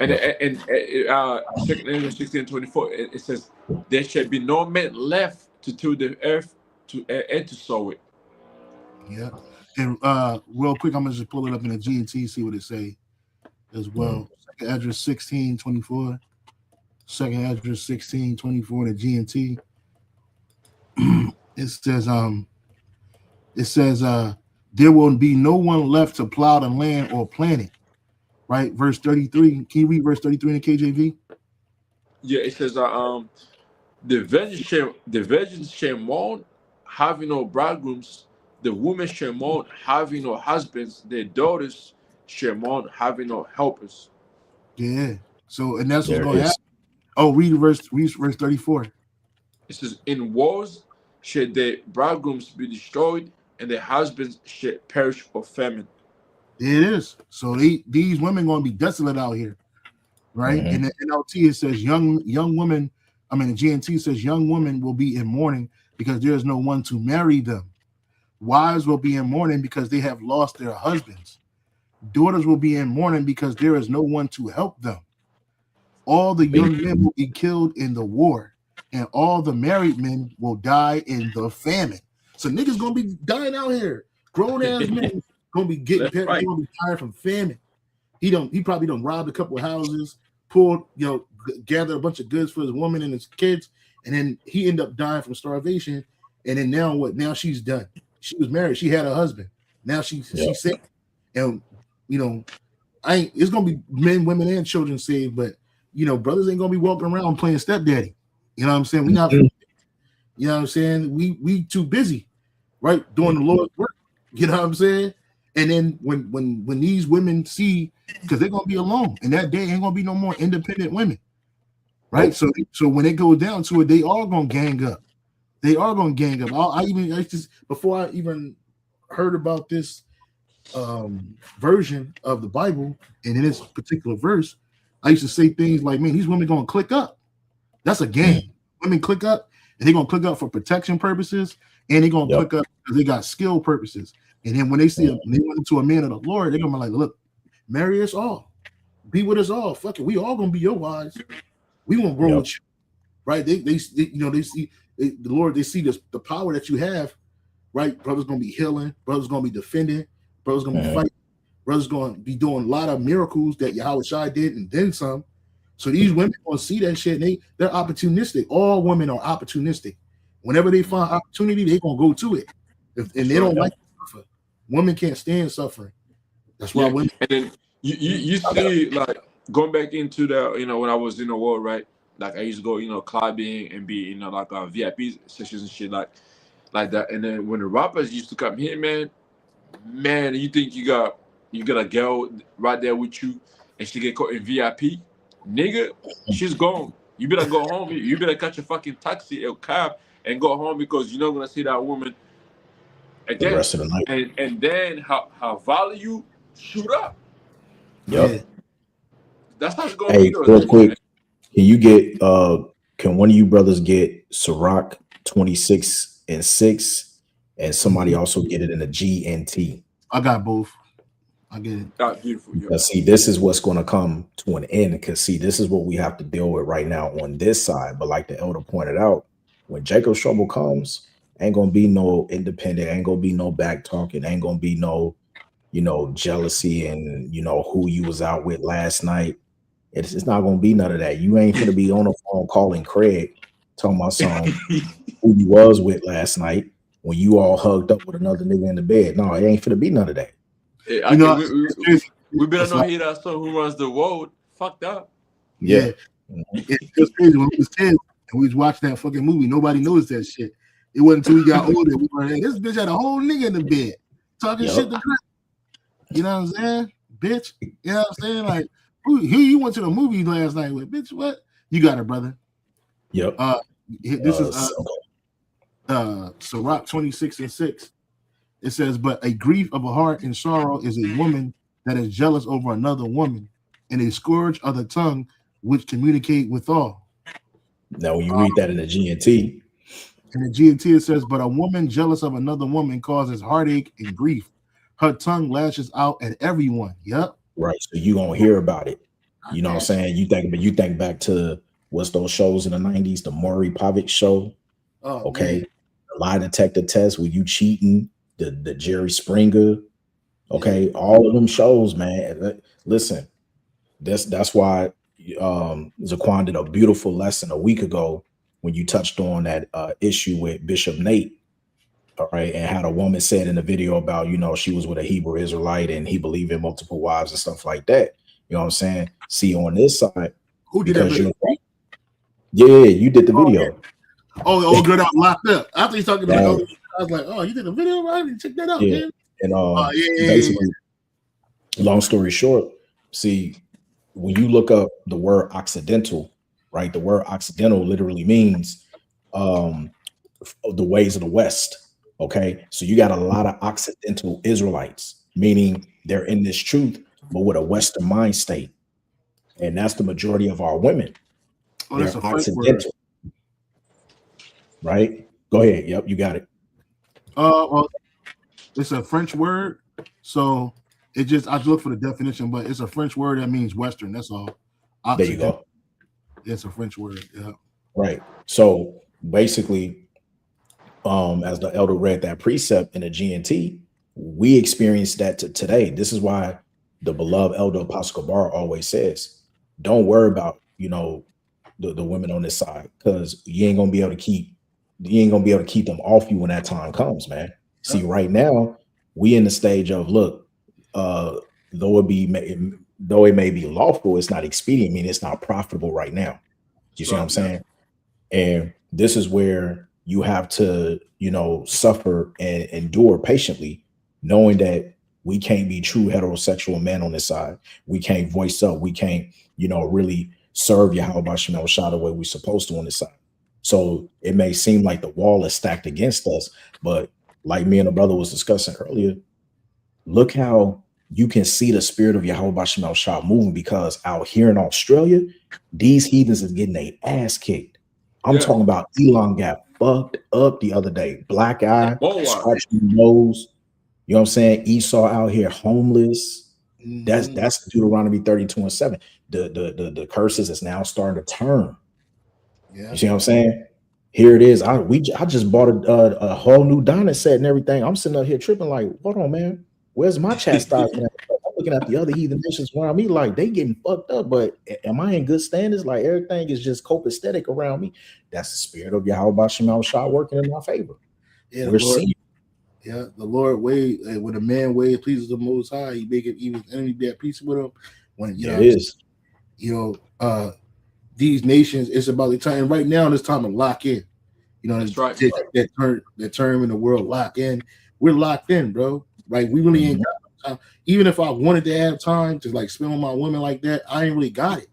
And Second Esdras 16:24, it says, there shall be no man left to till the earth and to sow it. Yeah. And real quick, I'm gonna just pull it up in the G&T, see what it say as well. Second Esdras 16:24. Second Esdras 16:24 in the G&T. It says there will be no one left to plow the land or plant it. Right, verse 33. Can you read verse 33 in the KJV? Yeah, it says the virgins shall mourn, having no bridegrooms. The women shall mourn, having no husbands. Their daughters shall mourn, having no helpers. Yeah. So, and that's what's going to happen. Oh, read verse 34. It says, in wars shall their bridegrooms be destroyed, and their husbands shall perish of famine. It is. So these women going to be desolate out here, right? In the NLT it says young women. I mean, the GNT says young women will be in mourning because there is no one to marry them. Wives will be in mourning because they have lost their husbands. Daughters will be in mourning because there is no one to help them. All the young men will be killed in the war, and all the married men will die in the famine. So niggas gonna be dying out here. Grown ass men gonna be getting gonna be tired from famine. He probably don't robbed a couple of houses, pulled, gathered a bunch of goods for his woman and his kids, and then he ended up dying from starvation. And then now what? Now she's done. She was married. She had a husband. Now she's sick. And it's gonna be men, women, and children saved, but brothers ain't gonna be walking around playing stepdaddy. You know what I'm saying? We not. You know what I'm saying? We too busy, right? Doing the Lord's work. You know what I'm saying? And then when these women see, because they're gonna be alone, and that day ain't gonna be no more independent women, right? So when it goes down to it, they all gonna gang up. They are gonna gang up. I just before I even heard about this version of the Bible and in this particular verse, I used to say things like, "Man, these women gonna click up. That's a gang. Women click up, and they're gonna click up for protection purposes, and they're gonna click up because they got skill purposes. And then when they see they went into a man of the Lord, they're gonna be like, look, marry us all, be with us all. Fuck it, we all gonna be your wives. We gonna grow with you, right? They see the Lord. They see the power that you have, right? Brother's gonna be healing. Brother's gonna be defending. Brother's gonna be fighting. Brother's gonna be doing a lot of miracles that Yahweh Shai did, and then some. So these women gonna see that shit, and they're opportunistic. All women are opportunistic. Whenever they find opportunity, they gonna go to it. And they don't like to suffer. Women can't stand suffering. That's why women. And then you see, like, going back into the, when I was in the world, right? Like, I used to go, clubbing and be, like VIP sessions and shit like that. And then when the rappers used to come here, man, you think you got a girl right there with you, and she get caught in VIP, nigga, she's gone. You better go home. You better catch a fucking taxi or cab and go home, because you're not gonna see that woman again. The rest of the night. And then her value shoot up. Yep. That's how it's going. Hey, real quick, can one of you brothers get Ciroc 26 and 6, and somebody also get it in a GNT? I got both. I get it. That's beautiful. Yeah. Because see, this is what's going to come to an end. Because see, this is what we have to deal with right now on this side. But like the elder pointed out, when Jacob's trouble comes, ain't gonna be no independent, ain't gonna be no back talking, ain't gonna be no, jealousy and who you was out with last night. It's not gonna be none of that. You ain't gonna be on the phone calling Craig, talking about something who you was with last night when you all hugged up with another nigga in the bed. No, it ain't gonna be none of that. We better not hear that song, "Who Runs the World." Fucked up. Yeah. It's crazy when we was kids and we was watching that fucking movie. Nobody noticed that shit. It wasn't until we got older. We were like, this bitch had a whole nigga in the bed talking shit to her. You know what I'm saying? Bitch. You know what I'm saying? Like, who you went to the movie last night with? Bitch, what? You got it, brother. Yep. This is Ciroc 26 and 6. It says, but a grief of a heart and sorrow is a woman that is jealous over another woman, and a scourge of the tongue which communicate with all. Now, when you read that in the GNT. In the GNT, it says, but a woman jealous of another woman causes heartache and grief. Her tongue lashes out at everyone. Yep. Right. So you gonna hear about it. You know what I'm saying? You think back to what's those shows in the 90s, the Maury Povich show. Oh, okay. Man. The lie detector test with you cheating, the Jerry Springer. Okay, all of them shows, man. Listen, that's why Zaquan did a beautiful lesson a week ago when you touched on that issue with Bishop Nate. All right, and how the woman said in the video about, she was with a Hebrew Israelite and he believed in multiple wives and stuff like that. You know what I'm saying? See, on this side, who did that video? Yeah, you did the video. Oh, girl, that locked up. After he's talking about, I was like, oh, you did the video? I didn't check that out, man. And basically, long story short, see, when you look up the word Occidental, right? The word Occidental literally means the ways of the West. Okay, so you got a lot of Occidental Israelites, meaning they're in this truth, but with a Western mind state, and that's the majority of our women. Oh, that's a Occidental, right? Go ahead. Yep, you got it. Well, it's a French word, so it just I look for the definition, but it's a French word that means Western. That's all. There you go. It's a French word. Yeah. Right. So basically, as the elder read that precept in the GNT, we experienced that today. This is why the beloved elder Apostle Kabar always says, don't worry about, the women on this side, because you ain't gonna be able to keep them off you when that time comes, man. See, right now, we in the stage of, look, though it may be lawful, it's not expedient, meaning it's not profitable right now. You see what I'm saying? And this is where you have to, suffer and endure patiently, knowing that we can't be true heterosexual men on this side. We can't voice up. We can't, really serve Yahweh Shai the way we're supposed to on this side. So it may seem like the wall is stacked against us, but like me and the brother was discussing earlier, look how you can see the spirit of Yahweh Bashim Shah moving, because out here in Australia, these heathens is getting their ass kicked. I'm talking about Elon got fucked up the other day. Black eye, scratching the nose. You know what I'm saying? Esau out here homeless. That's Deuteronomy 32:7. The curses is now starting to turn. You see what I'm saying? Here it is. I just bought a whole new diamond set and everything. I'm sitting up here tripping like, hold on, man. Where's my chastisement? I'm looking at the other heathen nations around me like they getting fucked up, but am I in good standards? Like everything is just copacetic around me. That's the spirit of Yahweh Bashim Shah working in my favor. Yeah, we're seeing. Yeah, the Lord way when a man way pleases the Most High, he make it even enemy be at peace with him. When these nations, it's about the time. And right now, it's time to lock in. You know, that's right. That term in the world, lock in. We're locked in, bro. Right? We really ain't got no time. Even if I wanted to have time to like spend with my women like that, I ain't really got it.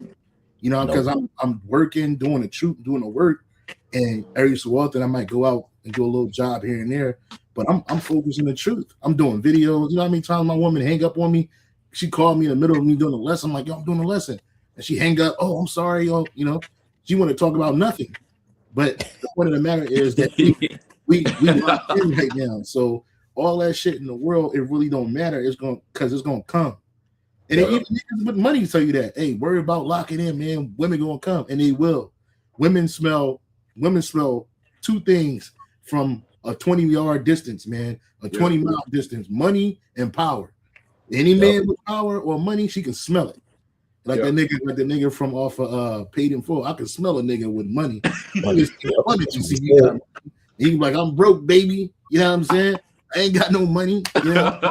You know, because I'm working, doing the work, and every so often I might go out and do a little job here and there. But I'm focused on the truth. I'm doing videos. You know how many times my woman hang up on me? She called me in the middle of me doing a lesson. I'm like, yo, I'm doing a lesson. And she hang up. Oh, I'm sorry, yo. You know, she want to talk about nothing. But the point of the matter is that we locked in right now. So all that shit in the world, it really don't matter. It's gonna come. And even niggas with money tell you that. Hey, worry about locking in, man. Women gonna come, and they will. Women smell two things from a 20-yard distance, man. A 20-mile distance. Money and power. Any man with power or money, she can smell it. Like the nigga from off of Paid in Full. I can smell a nigga with money. He like, I'm broke, baby. You know what I'm saying? I ain't got no money. You know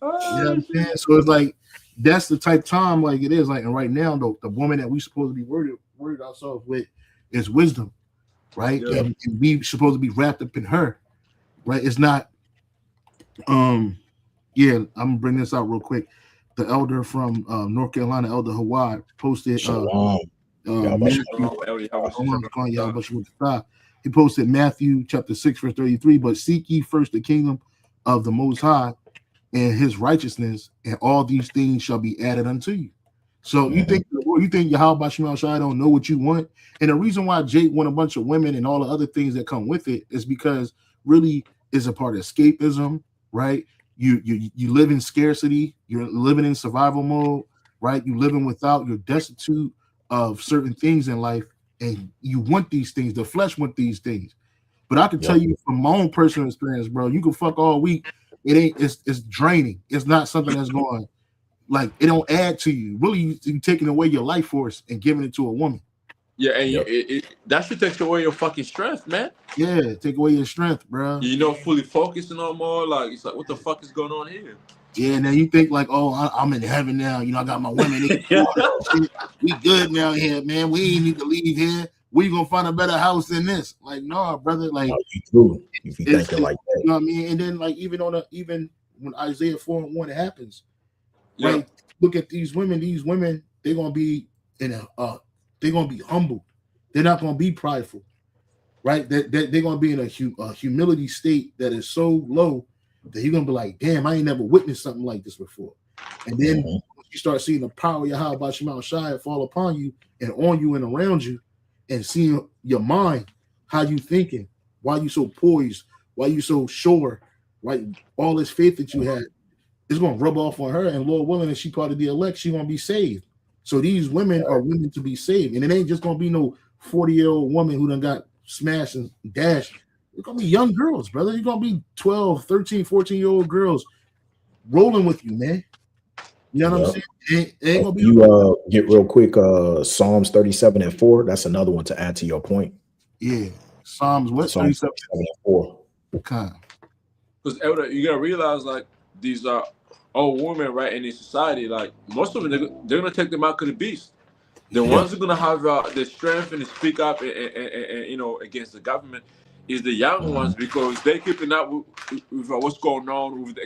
what I'm saying? So it's like that's the type of time like it is. Like, and right now, the woman that we supposed to be worried ourselves with is wisdom, right? And we supposed to be wrapped up in her, right? It's not. I'm gonna bring this out real quick. The elder from North Carolina, Elder Hawaii, posted. He posted Matthew chapter 6 verse 33. But seek ye first the kingdom of the Most High and His righteousness, and all these things shall be added unto you. So you think Yahweh Shema Shai don't know what you want? And the reason why Jake want a bunch of women and all the other things that come with it is because really is a part of escapism, right? You live in scarcity, you're living in survival mode, right? You living without, you're destitute of certain things in life, and you want these things. The flesh want these things. But I can tell you from my own personal experience, bro, you can fuck all week. It's draining. It's not something that's going like it don't add to you. Really, you taking away your life force and giving it to a woman. Yeah, and that should take away your fucking strength, man. Yeah, take away your strength, bro. You know, fully focusing no more. Like it's like, what the fuck is going on here? Yeah, now you think like, oh, I'm in heaven now. You know, I got my women. We good now here, man. We ain't need to leave here. We gonna find a better house than this. Like, no, brother. Like, if you thinking like that, you know what I mean. And then, like, even when Isaiah 4:1 happens, right? Look at these women. These women, they're gonna be they're gonna be humbled. They're not gonna be prideful, right? They're gonna be in a humility state that is so low that you're gonna be like, damn, I ain't never witnessed something like this before. And then you start seeing the power of Yahweh Bashim Shai fall upon you and on you and around you, and seeing your mind, how you thinking, why you so poised, why you so sure, right? All this faith that you had is gonna rub off on her, and Lord willing, if she part of the elect, she gonna be saved. So these women are women to be saved, and it ain't just gonna be no 40-year-old woman who done got smashed and dashed. It's gonna be young girls, brother. You're gonna be 12, 13, 14-year-old girls rolling with you, man. You know what I'm saying? It ain't gonna be get real quick. Psalms 37:4. That's another one to add to your point. Yeah, Psalms what? Psalms 37:4. Okay. Because Elder, you gotta realize like these are old women, right, in this society. Like most of them, they're gonna take the mark of the beast. The ones who are gonna have the strength and to speak up and you know against the government is the young ones, because they're keeping up with what's going on with the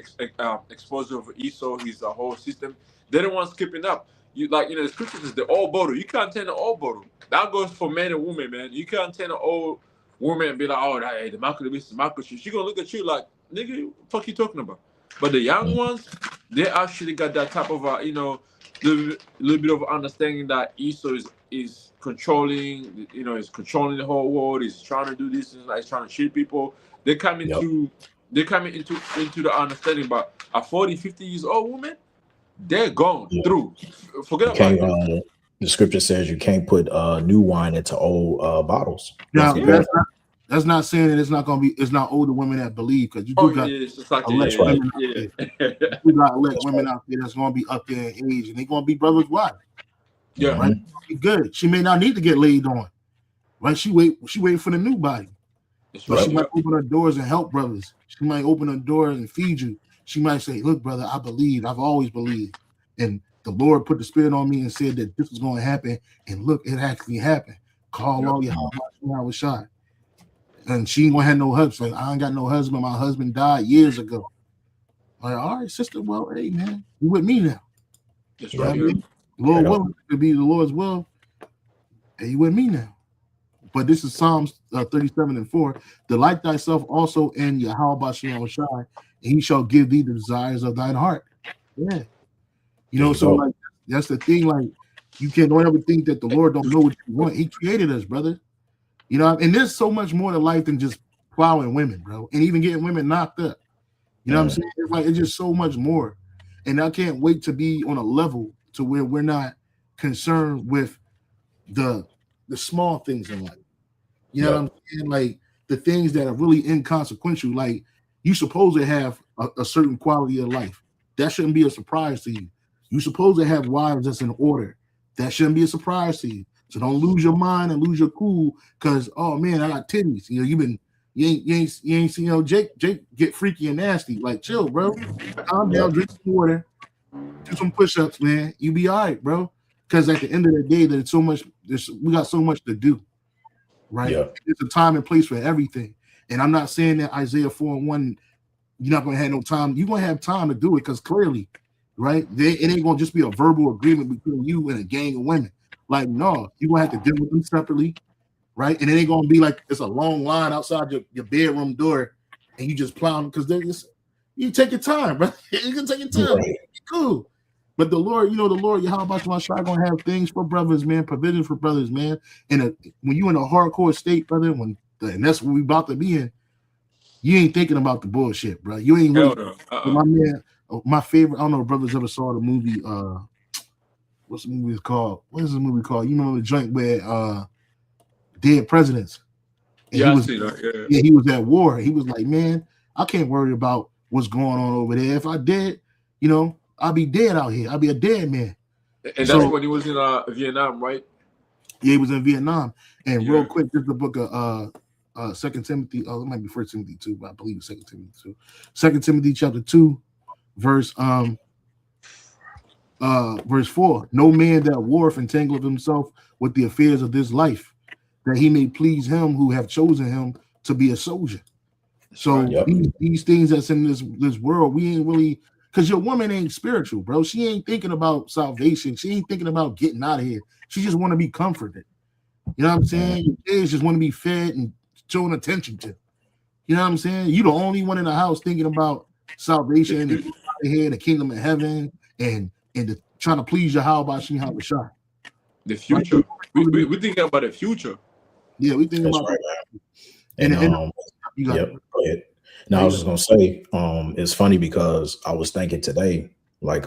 exposure of Esau, his whole system. They're the ones keeping up. you like, the scriptures is the old bottle. You can't tell the old bottle. That goes for men and women, man. You can't tell the old woman and be like, oh, hey, the Michael, this is Michael. She gonna look at you like, nigga, what the fuck you talking about? But the young ones, they actually got that type of little bit of understanding that Esau is controlling, is controlling the whole world. Is trying to do this, and like trying to cheat people. They come into the understanding. But a 40, 50 years old woman, they're gone through. Forget about it. The scripture says you can't put new wine into old bottles. Now, that's not saying that it's not older women that believe, because you do got women out there. You got elect women out there that's gonna be up there in age, and they're gonna be brothers' wives. Yeah, right. Be good. She may not need to get laid on, right? She waiting for the new body. So she might open her doors and help brothers. She might open her door and feed you. She might say, "Look, brother, I believe. I've always believed, and the Lord put the Spirit on me and said that this was going to happen. And look, it actually happened. Call all your house. I was shot." And she ain't gonna have no husband. Like, I ain't got no husband. My husband died years ago. Like, all right, sister. Well, hey, man, you with me now? That's right. Lord willing, to be the Lord's will. Hey, you with me now? But this is Psalms 37:4. Delight thyself also in Yahweh Bashem Shai, and he shall give thee the desires of thine heart. Yeah. So like that's the thing. Like, don't ever think that the Lord don't know what you want. He created us, brother. And there's so much more to life than just plowing women, bro, and even getting women knocked up. You know what I'm saying? It's just so much more. And I can't wait to be on a level to where we're not concerned with the small things in life. You know what I'm saying? Like the things that are really inconsequential. Like you supposed to have a certain quality of life. That shouldn't be a surprise to you. You supposed to have wives that's in order. That shouldn't be a surprise to you. So don't lose your mind and lose your cool because, oh man, I got titties. You ain't seen Jake get freaky and nasty. Like, chill, bro. Calm down, drink some water, do some push-ups, man. You be all right, bro. Because at the end of the day, we got so much to do. Right? Yeah. There's a time and place for everything. And I'm not saying that Isaiah 4:1, you're not gonna have no time. You're gonna have time to do it because clearly, right? It ain't gonna just be a verbal agreement between you and a gang of women. Like, no, you're gonna have to deal with them separately, right? And it ain't gonna be like it's a long line outside your bedroom door and you just plow them because you take your time, bro. You can take your time. Right. Cool. But the Lord, how about you? I'm gonna have things for brothers, man, provision for brothers, man. And when you in a hardcore state, brother, and that's what we about to be in, you ain't thinking about the bullshit, bro. You ain't really, my man. My favorite, I don't know if brothers ever saw the movie. What's the movie called? What is the movie called? You know the joint where Dead Presidents. And I see that. Yeah, he was at war. He was like, man, I can't worry about what's going on over there. If I did, I'll be dead out here. I'll be a dead man. And that's when he was in Vietnam, right? Yeah, he was in Vietnam. And real quick, this is the book of 2 Timothy. Oh, it might be 1 Timothy 2, but I believe it's 2 Timothy 2. 2 Timothy chapter 2, verse 4. No man that warreth entangleth himself with the affairs of this life, that he may please him who have chosen him to be a soldier. So these things that's in this world, we ain't really, because your woman ain't spiritual, bro. She ain't thinking about salvation. She ain't thinking about getting out of here. She just want to be comforted. You know what I'm saying? Your kids just want to be fed and shown attention to. You know what I'm saying? You the only one in the house thinking about salvation and out of here, the kingdom of heaven, and trying to please your how about she have a shot. The future. We thinking about the future. Yeah, we think about right. And go ahead. Now I was just gonna say, it's funny because I was thinking today, like,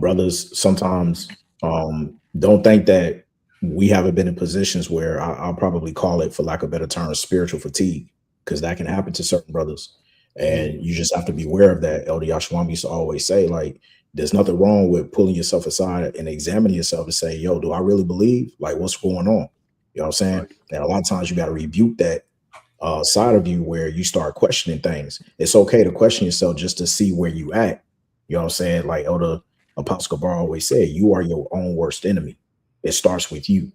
brothers sometimes don't think that we haven't been in positions where I'll probably call it, for lack of a better term, spiritual fatigue, because that can happen to certain brothers. And you just have to be aware of that. Elder Yashwam used to always say, like, there's nothing wrong with pulling yourself aside and examining yourself and say, yo, do I really believe? Like, what's going on? You know what I'm saying? Right. And a lot of times you got to rebuke that side of you where you start questioning things. It's okay to question yourself just to see where you at. You know what I'm saying? Like Elder Apostle Bar always said, you are your own worst enemy. It starts with you.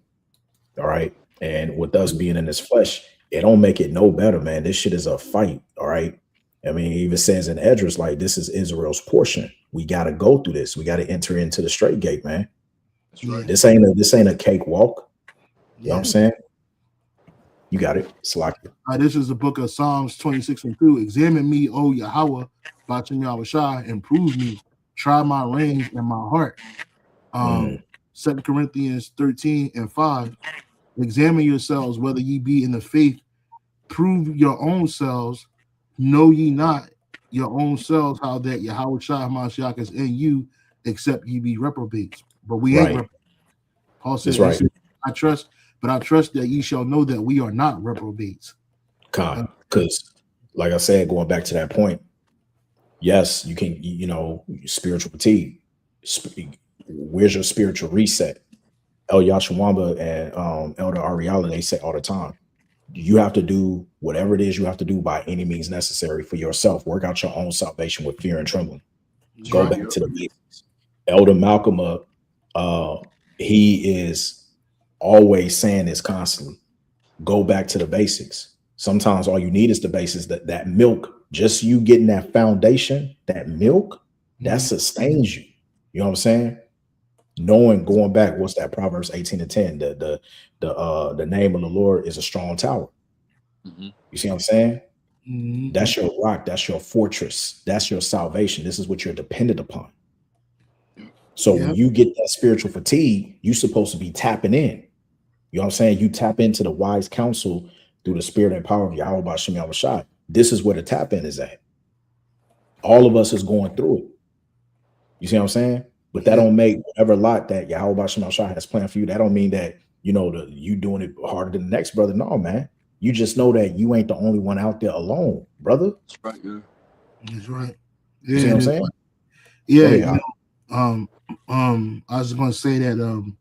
All right. And with us being in this flesh, it don't make it no better, man. This shit is a fight. All right. I mean, it even says in Esdras, like, this is Israel's portion. We got to go through this. We got to enter into the straight gate, man. That's right. This ain't a cakewalk. You know what I'm saying? You got it. Slack. This is the book of Psalms 26:2. Examine me, O Yahweh, Bachim Yahushai, and prove me. Try my reins and my heart. 2 Corinthians 13:5. Examine yourselves whether ye be in the faith. Prove your own selves. Know ye not your own selves how that Yahweh Shai Hamashiach is in you, except ye be reprobates. But we ain't reprobates. Paul says, right. I trust that ye shall know that we are not reprobates. Because, like I said, going back to that point, yes, you can, spiritual fatigue. Where's your spiritual reset? El Yashawamba and Elder Ariala, they say all the time, you have to do whatever it is you have to do by any means necessary for yourself. Work out your own salvation with fear and trembling. Go back to the basics. Elder Malcolm, he is always saying this constantly. Go back to the basics. Sometimes all you need is the basics, that milk, just you getting that foundation, that milk, that sustains you. You know what I'm saying? Knowing, going back, what's that? Proverbs 18:10. The name of the Lord is a strong tower. You see what I'm saying? That's your rock. That's your fortress. That's your salvation. This is what you're dependent upon. So when you get that spiritual fatigue, you're supposed to be tapping in. You know what I'm saying? You tap into the wise counsel through the spirit and power of Yahweh Bashim Yahushai. This is where the tap in is at. All of us is going through it. You see what I'm saying? But that don't make whatever lot that Yahweh Bashim Yahushai has planned for you. That don't mean that, you doing it harder than the next brother. No, man. You just know that you ain't the only one out there alone, brother. That's right, yeah. That's right. You see what I'm saying? Yeah. I was going to say that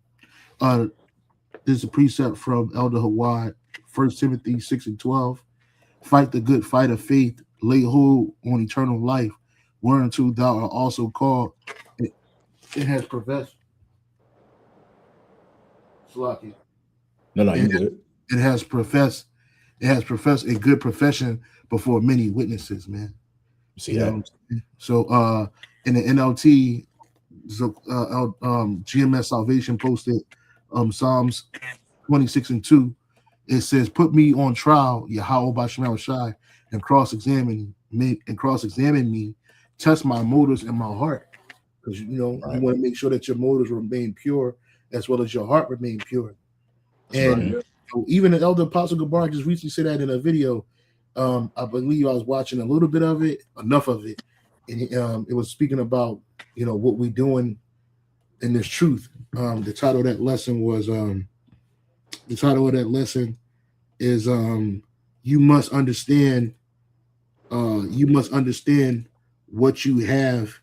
there's a precept from Elder Hawad, 1 Timothy 6:12. Fight the good fight of faith, lay hold on eternal life, whereunto thou art also called. It has professed. Slaki. No, you good. It has professed a good profession before many witnesses, man. See that? So in the NLT, GMS Salvation posted Psalms 26:2. It says, "Put me on trial, Yahweh Bashim Shai, and cross-examine me, test my motives and my heart." Because you want to make sure that your motives remain pure as well as your heart remain pure. And even the Elder Apostle Gabar just recently said that in a video. I believe I was watching a little bit of it, enough of it, and it was speaking about what we're doing in this truth. The title of that lesson was is you must understand what you have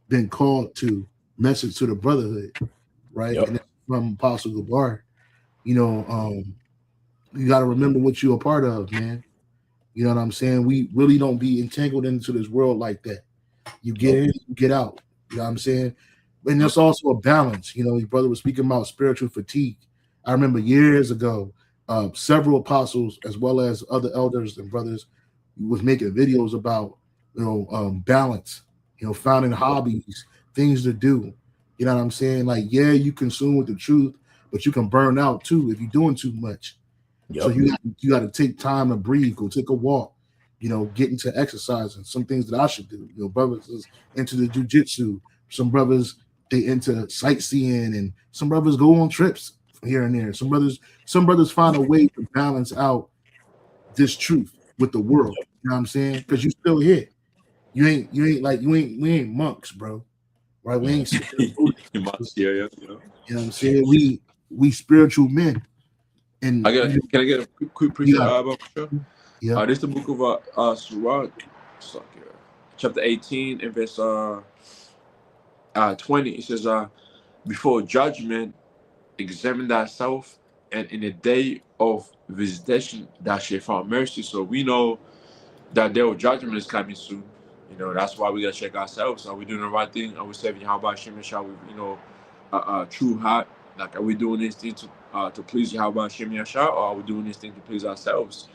been called to. Message to the brotherhood, right? And it's from Apostle Gabar. You got to remember what you're a part of, man. You know what I'm saying? We really don't be entangled into this world like that. You get in, you get out. You know what I'm saying? And there's also a balance. Your brother was speaking about spiritual fatigue. I remember years ago, several apostles, as well as other elders and brothers, was making videos about, balance, finding hobbies, things to do. You know what I'm saying? Like, you consume with the truth, but you can burn out too if you're doing too much. So you got to take time to breathe, go take a walk, get into exercise and some things that I should do. Brothers is into the jujitsu. Some brothers, they into sightseeing, and some brothers go on trips here and there. Some brothers find a way to balance out this truth with the world. You know what I'm saying? Because you still here. We ain't monks, bro. Right? We ain't monks. You know what I'm saying? We spiritual men. And can I get a quick precept about sure? Yeah. This is the book of Sirach, chapter 18 and verse 20. It says, before judgment, examine thyself, and in the day of visitation thou shalt find mercy. So we know that day of judgment is coming soon. That's why we gotta check ourselves. Are we doing the right thing? Are we serving Yahweh Shem Yahshua with true heart? Like, are we doing this thing to please Yahweh Shem Yahshua, or are we doing this thing to please ourselves?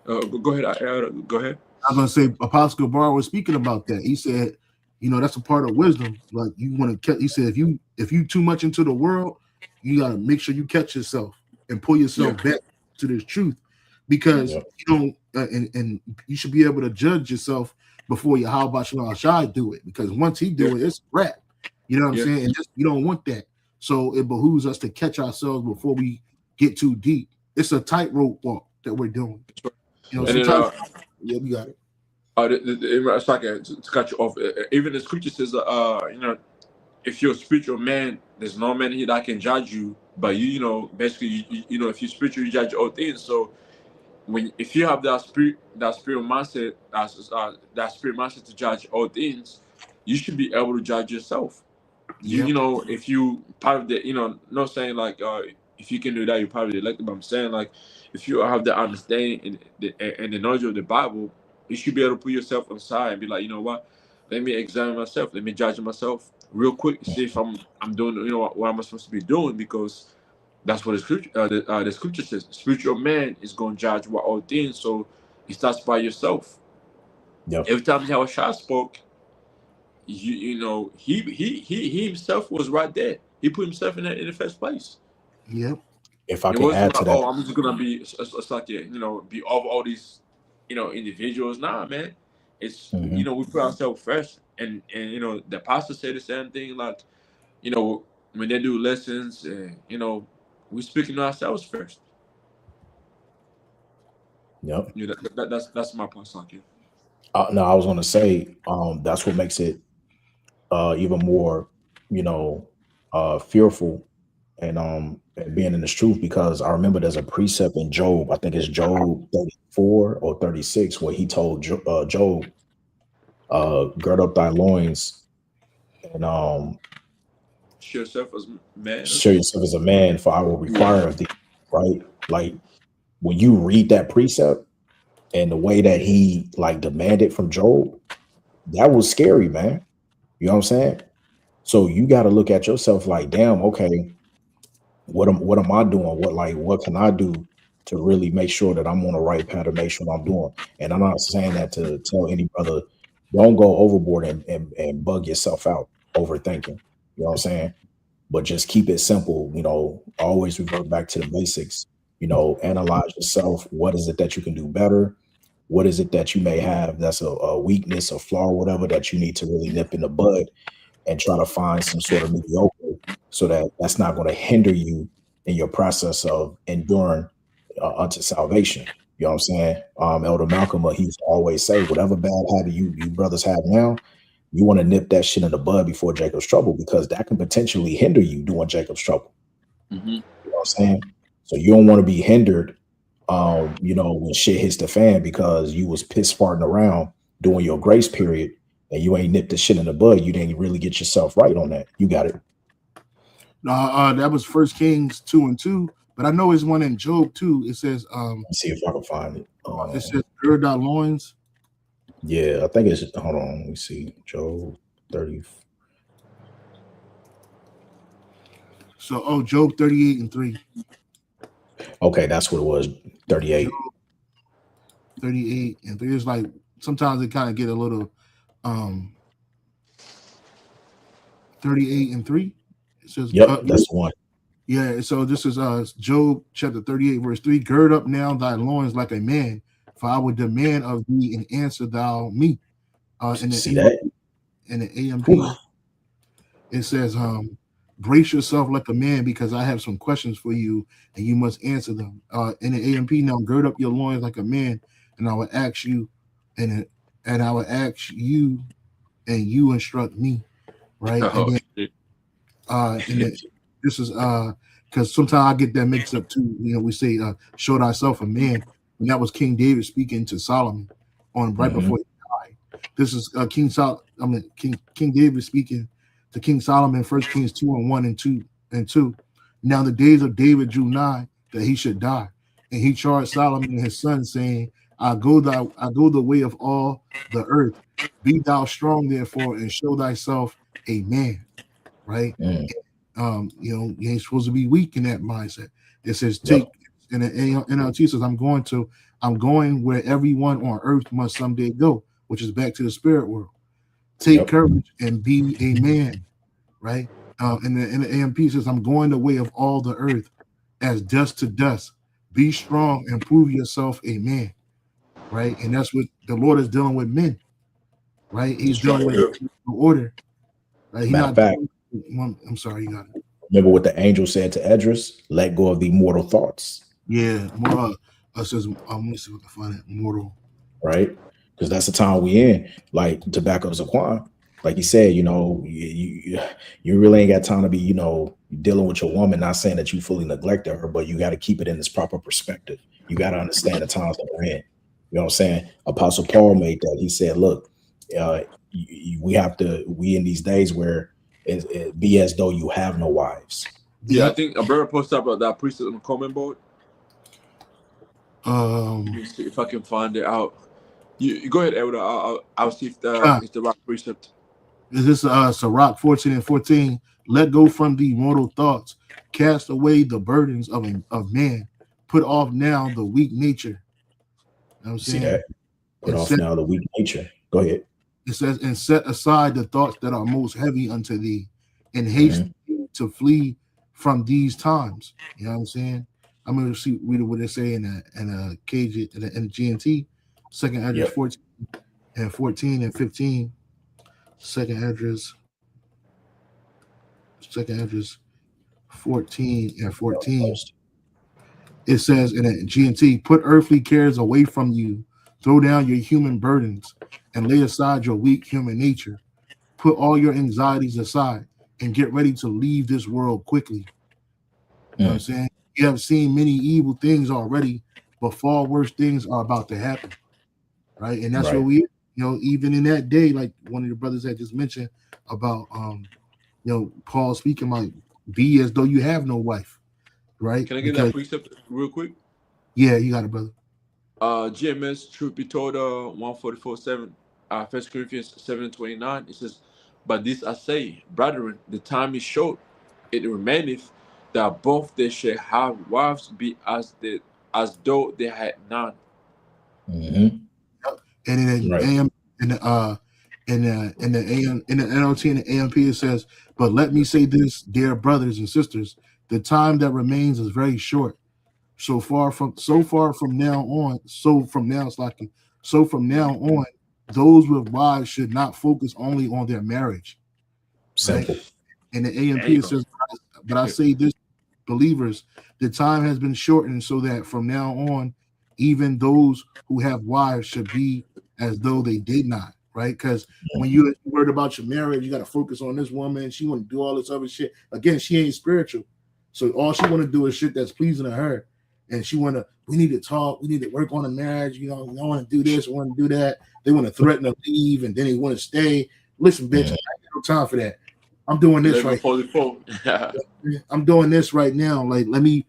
Go ahead. Go ahead. I was gonna say Apostle Bar was speaking about that. He said, you know, that's a part of wisdom. Like you want to, he said, if you too much into the world, you gotta make sure you catch yourself and pull yourself back to this truth, because you don't, and you should be able to judge yourself before you how about Shai do it, because once he do it, it's a wrap. You know what I'm saying? And just, you don't want that. So it behooves us to catch ourselves before we get too deep. It's a tightrope walk that we're doing. You know, sometimes yeah, we got it. It's like to cut you off. Even the scripture says, you know, if you're a spiritual man, there's no man here that can judge you. But you know, basically, you know, if you're spiritual, you judge all things. So if you have that spirit mindset, that spirit mindset to judge all things, you should be able to judge yourself. You know, if you part of the, you know, not saying like if you can do that, you're part of the elected. But I'm saying like if you have the understanding and the knowledge of the Bible, you should be able to put yourself aside and be like, you know what, let me examine myself, let me judge myself real quick, see if I'm doing, you know, what am I supposed to be doing, because that's what the scripture says. Spiritual man is going to judge what all things. So it starts by yourself. Every time Yahushua spoke, you know, he himself was right there. He put himself in the first place. Yep. If I It can wasn't add to like, that, oh, I'm just gonna be it's like, you know, be over all these, you know, individuals. Nah, man. It's you know, we put ourselves first, and you know, the pastor said the same thing. Like, you know, when they do lessons, you know, we speaking to ourselves first. Yep. Yeah, that's my point, Sanky. No, I was going to say that's what makes it even more, you know, fearful and being in this truth, because I remember there's a precept in Job. I think it's Job 34 or 36 where he told Job, gird up thy loins and Show yourself as man or show something. yourself as a man, for I will require of thee. Right? Like when you read that precept and the way that he like demanded from Job, that was scary, man. You know what I'm saying? So you got to look at yourself like, damn, okay, what am I doing? What can I do to really make sure that I'm on the right path to make sure I'm doing? And I'm not saying that to tell any brother, don't go overboard and bug yourself out overthinking. You know what I'm saying? But just keep it simple, you know, always revert back to the basics, you know, analyze yourself. What is it that you can do better? What is it that you may have that's a weakness, a flaw, whatever that you need to really nip in the bud and try to find some sort of mediocre so that that's not going to hinder you in your process of enduring unto salvation. You know what I'm saying? Elder Malcolm, he used to always say, whatever bad habit you brothers have now, you want to nip that shit in the bud before Jacob's trouble, because that can potentially hinder you doing Jacob's trouble. Mm-hmm. You know what I'm saying? So you don't want to be hindered, you know, when shit hits the fan because you was piss farting around during your grace period and you ain't nipped the shit in the bud. You didn't really get yourself right on that. You got it. That was First Kings 2:2, but I know it's one in Job too. It says, Let's see if I can find it. it says, gird thy loins. Yeah, I think it's, hold on, let me see. Job 30. So, Job 38:3. Okay, that's what it was. 38. Job 38:3. It's like sometimes it kind of get a little 38:3. It says, yep, that's the one. Yeah, so this is Job chapter 38, verse 3. Gird up now thy loins like a man, for I will demand of thee and answer thou me. In the AMP, it says, brace yourself like a man, because I have some questions for you and you must answer them. In the AMP, now gird up your loins like a man, and I will ask you, and I will ask you, and you instruct me. Right. And then this is because sometimes I get that mixed up too. You know, we say show thyself a man, and that was King David speaking to Solomon on right before he died. This is King David speaking to King Solomon, 1 Kings 2:1 and 2. Now the days of David drew nigh that he should die, and he charged Solomon and his son, saying, I go the way of all the earth. Be thou strong, therefore, and show thyself a man. Right. You know, you ain't supposed to be weak in that mindset. It says, and the NLT says, I'm going where everyone on earth must someday go, which is back to the spirit world. Take courage and be a man, right? And the AMP says, I'm going the way of all the earth as dust to dust. Be strong and prove yourself a man, right? And that's what the Lord is dealing with men, right? He's dealing with order, right? He's not. Fact, I'm sorry, you got it. Remember what the angel said to Edris? Let go of the mortal thoughts. Yeah, says, let me see if I can find it. Mortal, right? Because that's the time we in. Like, to back up Zaquan, like you said, you really ain't got time to be, dealing with your woman. Not saying that you fully neglected her, but you got to keep it in this proper perspective. You got to understand the times that we're in. You know what I'm saying? Apostle Paul made that. He said, "Look, we in these days where it be as though you have no wives." Yeah, I think a brother posted about that precept on the comment board. Let me see if I can find it out. You go ahead, Elder. I'll see if it's the right precept. Is this Sirach 14 and 14? Let go from the mortal thoughts, cast away the burdens of man, put off now the weak nature. You know what I'm saying? See that? Put off now the weak nature. Go ahead. It says, and set aside the thoughts that are most heavy unto thee, and haste to flee from these times. You know what I'm saying? I'm going to read what they say in a KJ in a GNT, second address 14 and 15. Second address 14 and 14. It says in a GNT, put earthly cares away from you, throw down your human burdens, and lay aside your weak human nature. Put all your anxieties aside and get ready to leave this world quickly. You know what I'm saying? You have seen many evil things already, but far worse things are about to happen. Right? And that's what we, even in that day, like one of the brothers had just mentioned about Paul speaking like, be as though you have no wife. Right? Can I get that precept real quick? Yeah, you got it, brother. GMS, truth be told, 144:7, 1 Corinthians 7:29. It says, but this I say, brethren, the time is short. It remaineth that both they shall have wives, be as though they had none. And in the AM, in the AM, in the NLT and the AMP, it says, but let me say this, dear brothers and sisters, the time that remains is very short. So from now on, those with wives should not focus only on their marriage. Simple. Right? And the AMP says, but I say this, believers, the time has been shortened so that from now on, even those who have wives should be as though they did not. Right? Because when you're worried about your marriage, you got to focus on this woman. She want to do all this other shit. Again, she ain't spiritual. So all she want to do is shit that's pleasing to her. And we need to talk. We need to work on the marriage. I want to do this. I want to do that. They want to threaten to leave, and then they want to stay. Listen, bitch, I ain't no time for that. I'm doing this right now. I'm doing this right now. Like, let me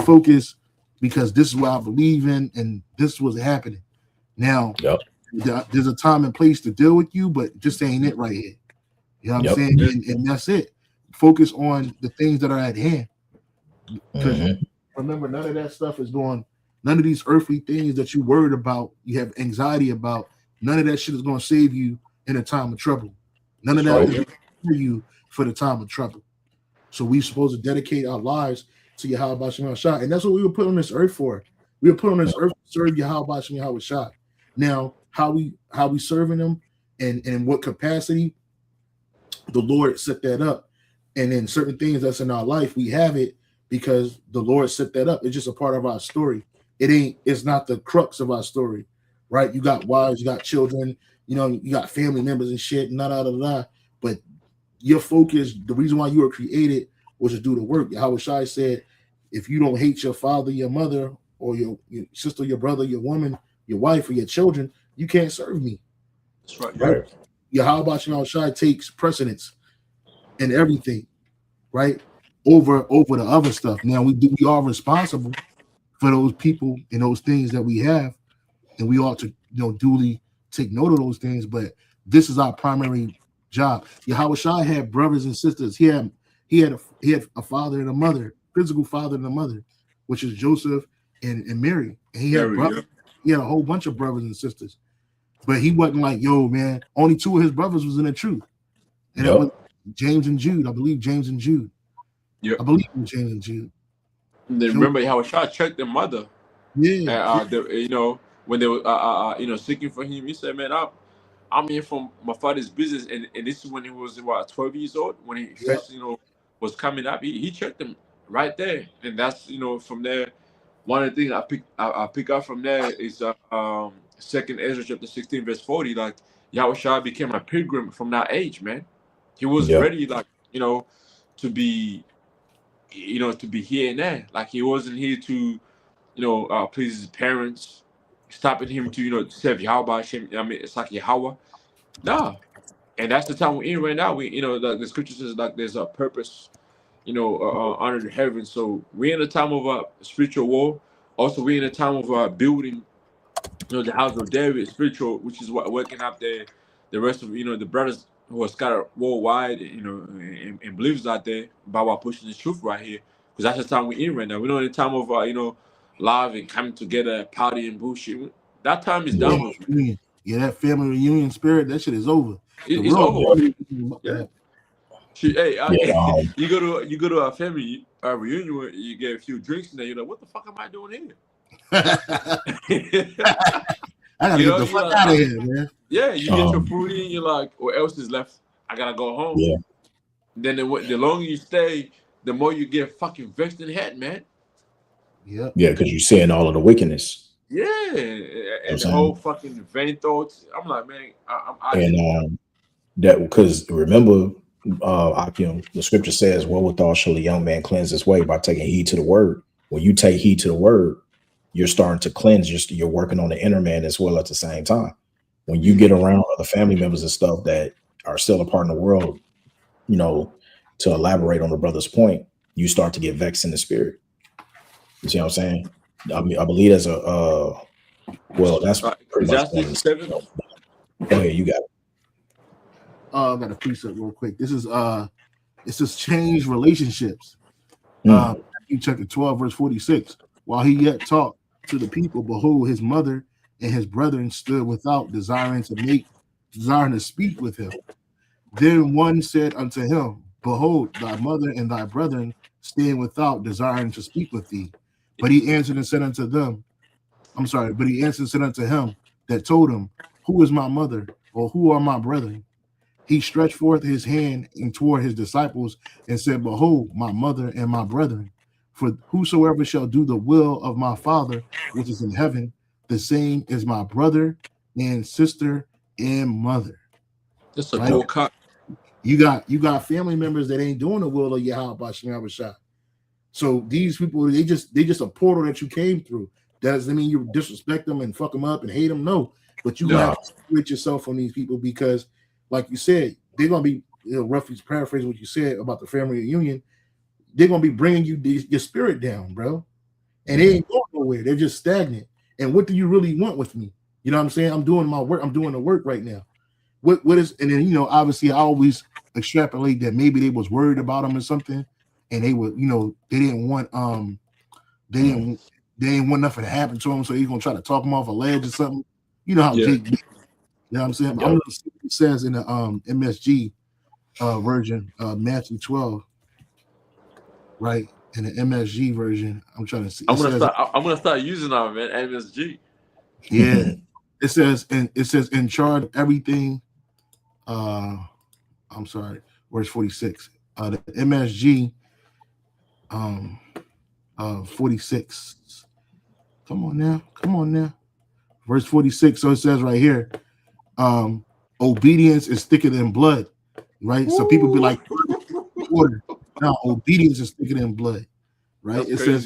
focus, because this is what I believe in, and this is what's happening. Now, there's a time and place to deal with you, but just ain't it right here. You know what I'm saying? And that's it. Focus on the things that are at hand. Because remember, none of that stuff is going, none of these earthly things that you worried about, you have anxiety about, none of that shit is going to save you in a time of trouble. None of that is going to save you for the time of trouble. So we're supposed to dedicate our lives to Yahweh Shem Shah. And that's what we were put on this earth for. We were put on this earth to serve Yahweh Shem Shah. Now, how we serving them and in what capacity, the Lord set that up. And then certain things that's in our life, we have it because the Lord set that up. It's just a part of our story. It's not the crux of our story, right? You got wives, you got children, you got family members and shit, but your focus, the reason why you were created was to do the work. Yahweh Shai said, if you don't hate your father, your mother, or your sister, your brother, your woman, your wife, or your children, you can't serve me. That's right. Right? Yahweh Shai takes precedence in everything, right? Over the other stuff. Now we are responsible for those people and those things that we have, and we ought to duly take note of those things. But this is our primary job. Yahweh Shai had brothers and sisters. He had a father and a mother, physical father and a mother, which is Joseph and Mary. And he had Mary, brothers. He had a whole bunch of brothers and sisters. But he wasn't like, yo, man, only two of his brothers was in the truth. And it was James and Jude. I believe James and Jude. Yep. I believe it was James and Jude. And then remember how Shah checked their mother. Yeah. You know, when they were you know, seeking for him, he said, man, I'm here from my father's business, and this is when he was what 12 years old, when he first, you know, was coming up. He checked them right there. And that's, you know, from there, one of the things I pick up from there is second Ezra chapter 16 verse 40, like Yahushua became a pilgrim from that age, man. He was ready, like, you know, to be, you know, to be here and there. Like he wasn't here to, you know, please his parents, stopping him to, you know, serve Yahweh. I mean, it's like Yahweh. No. And that's the time we're in right now. We, you know, the scripture says like there's a purpose, you know, under the heavens. So we're in a time of spiritual war. Also, we're in a time of building, you know, the house of David, spiritual, which is what waking up the rest of, you know, the brothers who are scattered worldwide, you know, and believers out there by what pushing the truth right here. Because that's the time we're in right now. We're not in a time of, you know, love and coming together, party and bullshit. That time is done with. Yeah, that family reunion spirit, that shit is over. It's over. Yeah. Hey, you go to a family reunion where you get a few drinks and then you're like, what the fuck am I doing here? I gotta get the fuck out of here, man. Yeah, you get your food in, you're like, what else is left? I gotta go home. Yeah. Then the longer you stay, the more you get fucking vexed in the head, man. Yeah. Yeah, because you're seeing all of the wickedness. Yeah, and the whole fucking vain thoughts. I'm like, man, and that because remember, Akim, the scripture says, "Wherewithal shall a young man cleanse his way by taking heed to the word." When you take heed to the word, you're starting to cleanse. You're working on the inner man as well at the same time. When you get around other family members and stuff that are still a part in the world, you know, to elaborate on the brother's point, you start to get vexed in the spirit. You see what I'm saying? I mean, I believe there's a well, that's pretty much. Go ahead, you got it. I got a precept real quick. This is change relationships. You check it 12 verse 46. While he yet talked to the people, behold, his mother and his brethren stood without, desiring to speak with him. Then one said unto him, behold, thy mother and thy brethren stand without, desiring to speak with thee. But he answered and said unto them, but he answered and said unto him that told him, who is my mother, or who are my brethren? He stretched forth his hand and toward his disciples and said, behold, my mother and my brethren. For whosoever shall do the will of my Father, which is in heaven, the same is my brother and sister and mother. That's a cool cut. You got family members that ain't doing the will of Yahweh Bashim Shah. So these people, they just a portal that you came through. Doesn't mean you disrespect them and fuck them up and hate them. No, but you have to separate yourself from these people because, like you said, they're gonna be, roughly paraphrasing what you said about the family reunion. They're gonna be bringing you your spirit down, bro, and they ain't going nowhere. They're just stagnant. And what do you really want with me? You know what I'm saying? I'm doing my work. I'm doing the work right now. What is? And then obviously, I always extrapolate that maybe they was worried about him or something, and they were, they didn't want they didn't want nothing to happen to him, so he's gonna try to talk him off a ledge or something. You know how Jake. You know what I'm saying? I'm gonna see what it says in the MSG version, Matthew 12. Right, in the MSG version, I'm trying to see. I'm gonna start using that, man. MSG. Yeah, it says in charge of everything. I'm sorry, verse 46. The MSG, 46. Come on now. Verse 46. So it says right here, obedience is thicker than blood. Right, so people be like, order. Now, obedience is thicker than blood, right? It says,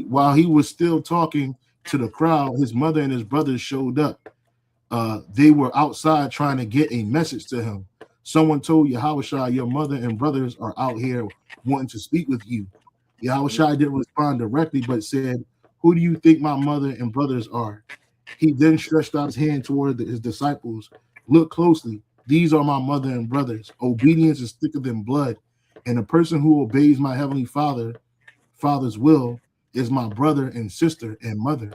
while he was still talking to the crowd, his mother and his brothers showed up. They were outside trying to get a message to him. Someone told Yahushua, your mother and brothers are out here wanting to speak with you. Yahushua didn't respond directly, but said, who do you think my mother and brothers are? He then stretched out his hand toward his disciples. Look closely. These are my mother and brothers. Obedience is thicker than blood. And the person who obeys my heavenly father's will is my brother and sister and mother.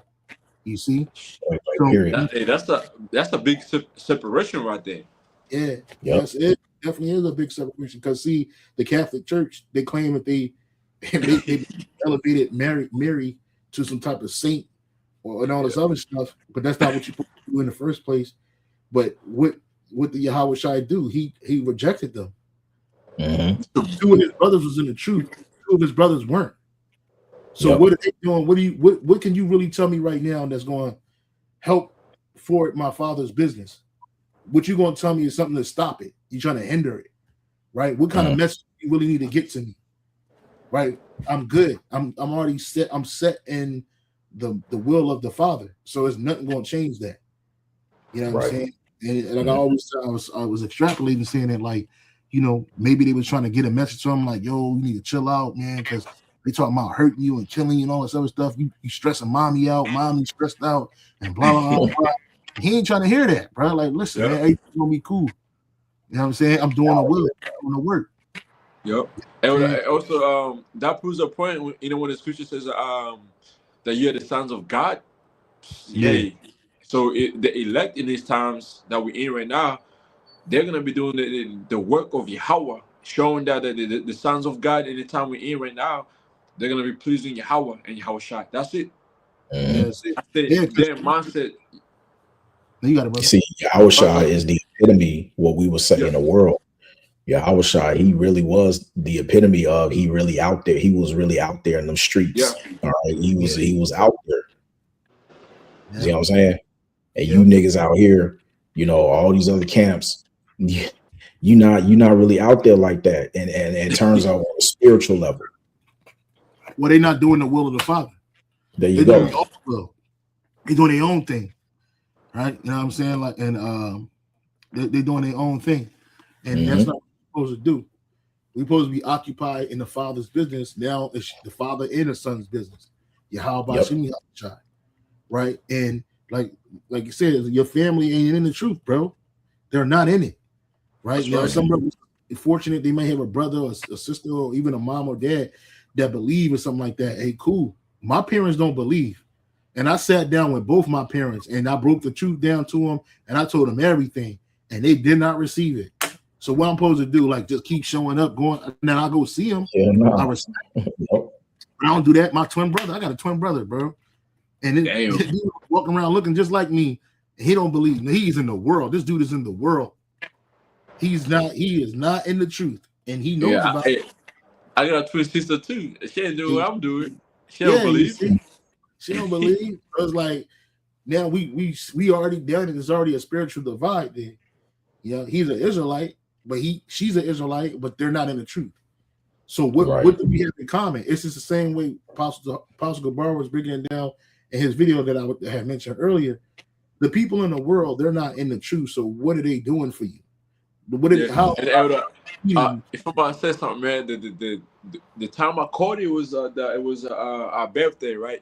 You see? Right, So period. Hey, that's a big separation right there. yeah, Yep. yes, it definitely is a big separation. Because see, the Catholic Church, they claim that they elevated Mary to some type of saint and all this other stuff, but that's not what you supposed to do in the first place. But what the Yahweh Shai do? He rejected them. Mhm. Two of his brothers was in the truth. Two of his brothers weren't. So Yep. what are they doing? What can you really tell me right now that's going to help forward my father's business? What you going to tell me is something to stop it? You're trying to hinder it, right? What kind of message you really need to get to me, right? I'm good. I'm already set. I'm set in the will of the Father. So there's nothing going to change that. You know what I'm saying? And like I always said, I was extrapolating, saying that, like, you know, maybe they was trying to get a message to him, like, yo, you need to chill out, man, because they talking about hurting you and killing you and all this other stuff. You stressing mommy out, mommy stressed out, and blah blah blah. blah. He ain't trying to hear that, bro. Like, listen, man, everything's gonna be cool. You know what I'm saying? I'm doing the will, I'm doing the work. Yep. And also, that proves a point. You know, when the scripture says that you are the sons of God. Yeah. So the elect in these times that we're in right now, they're gonna be doing the work of Yahweh, showing that the sons of God in the time we're in right now, they're gonna be pleasing Yahweh and Yahweh Shai. That's it. That's it. That's it. Yeah, Their mindset. you got it, You brother. see, Yahweh Shai is the epitome, what we would say in the world. Yahweh Shai, he really was the epitome of, he really out there. He was really out there in them streets. Yeah. All right. He was out there. Yeah. See what I'm saying? And you niggas out here, you know, all these other camps, you're not really out there like that. And it turns out on a spiritual level. Well, they're not doing the will of the Father. There you They're doing go. their own will. They're doing their own thing, right? You know what I'm saying? Like, and they're doing their own thing, and that's not what we're supposed to do. We're supposed to be occupied in the Father's business. Now it's the Father and the Son's business. Yahweh Shai, right? And like you said, your family ain't in the truth, bro. They're not in it, right? That's Now, right. some brothers are fortunate they may have a brother or a sister or even a mom or dad that believe or something like that. Hey, cool. My parents don't believe. And I sat down with both my parents and I broke the truth down to them and I told them everything and they did not receive it. So what I'm supposed to do, like, just keep showing up, going, and then I go see them. Yeah, no. I respect. I don't do that. My twin brother, I got a twin brother, bro. And then he walking around looking just like me. And he don't believe me. He's in the world. This dude is in the world. He is not in the truth. And he knows about it. I got a twin sister too. She ain't doing what I'm doing. She don't believe. She don't believe. So it's like, now we already done it. There's already a spiritual divide there. You know, he's an Israelite, but she's an Israelite, but they're not in the truth. So what do we have in common? It's just the same way Apostle Gabar was breaking it down in his video that I had mentioned earlier. The people in the world, they're not in the truth. So what are they doing for you? If I'm about to say something, man, the time I called it was our birthday, right?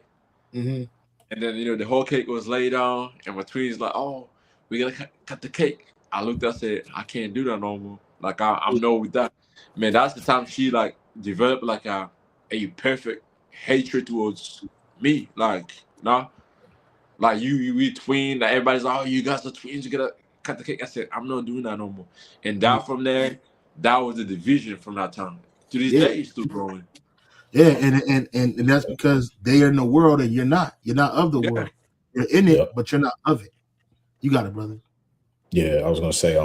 Mm-hmm. And then, you know, the whole cake was laid on, and my twins like, oh, we gotta cut the cake. I looked, I said, I can't do that no more. Like I'm no with that. Man, that's the time she like developed like a perfect hatred towards me. Like, nah, like we twin. Like everybody's like, oh, you guys are twins. You gotta cut the cake. I said, I'm not doing that no more. And that from there, that was the division from that time. To this day, it's still growing. Yeah, and that's because they are in the world and you're not. You're not of the world. You're in it, but you're not of it. You got it, brother. Yeah, I was gonna say,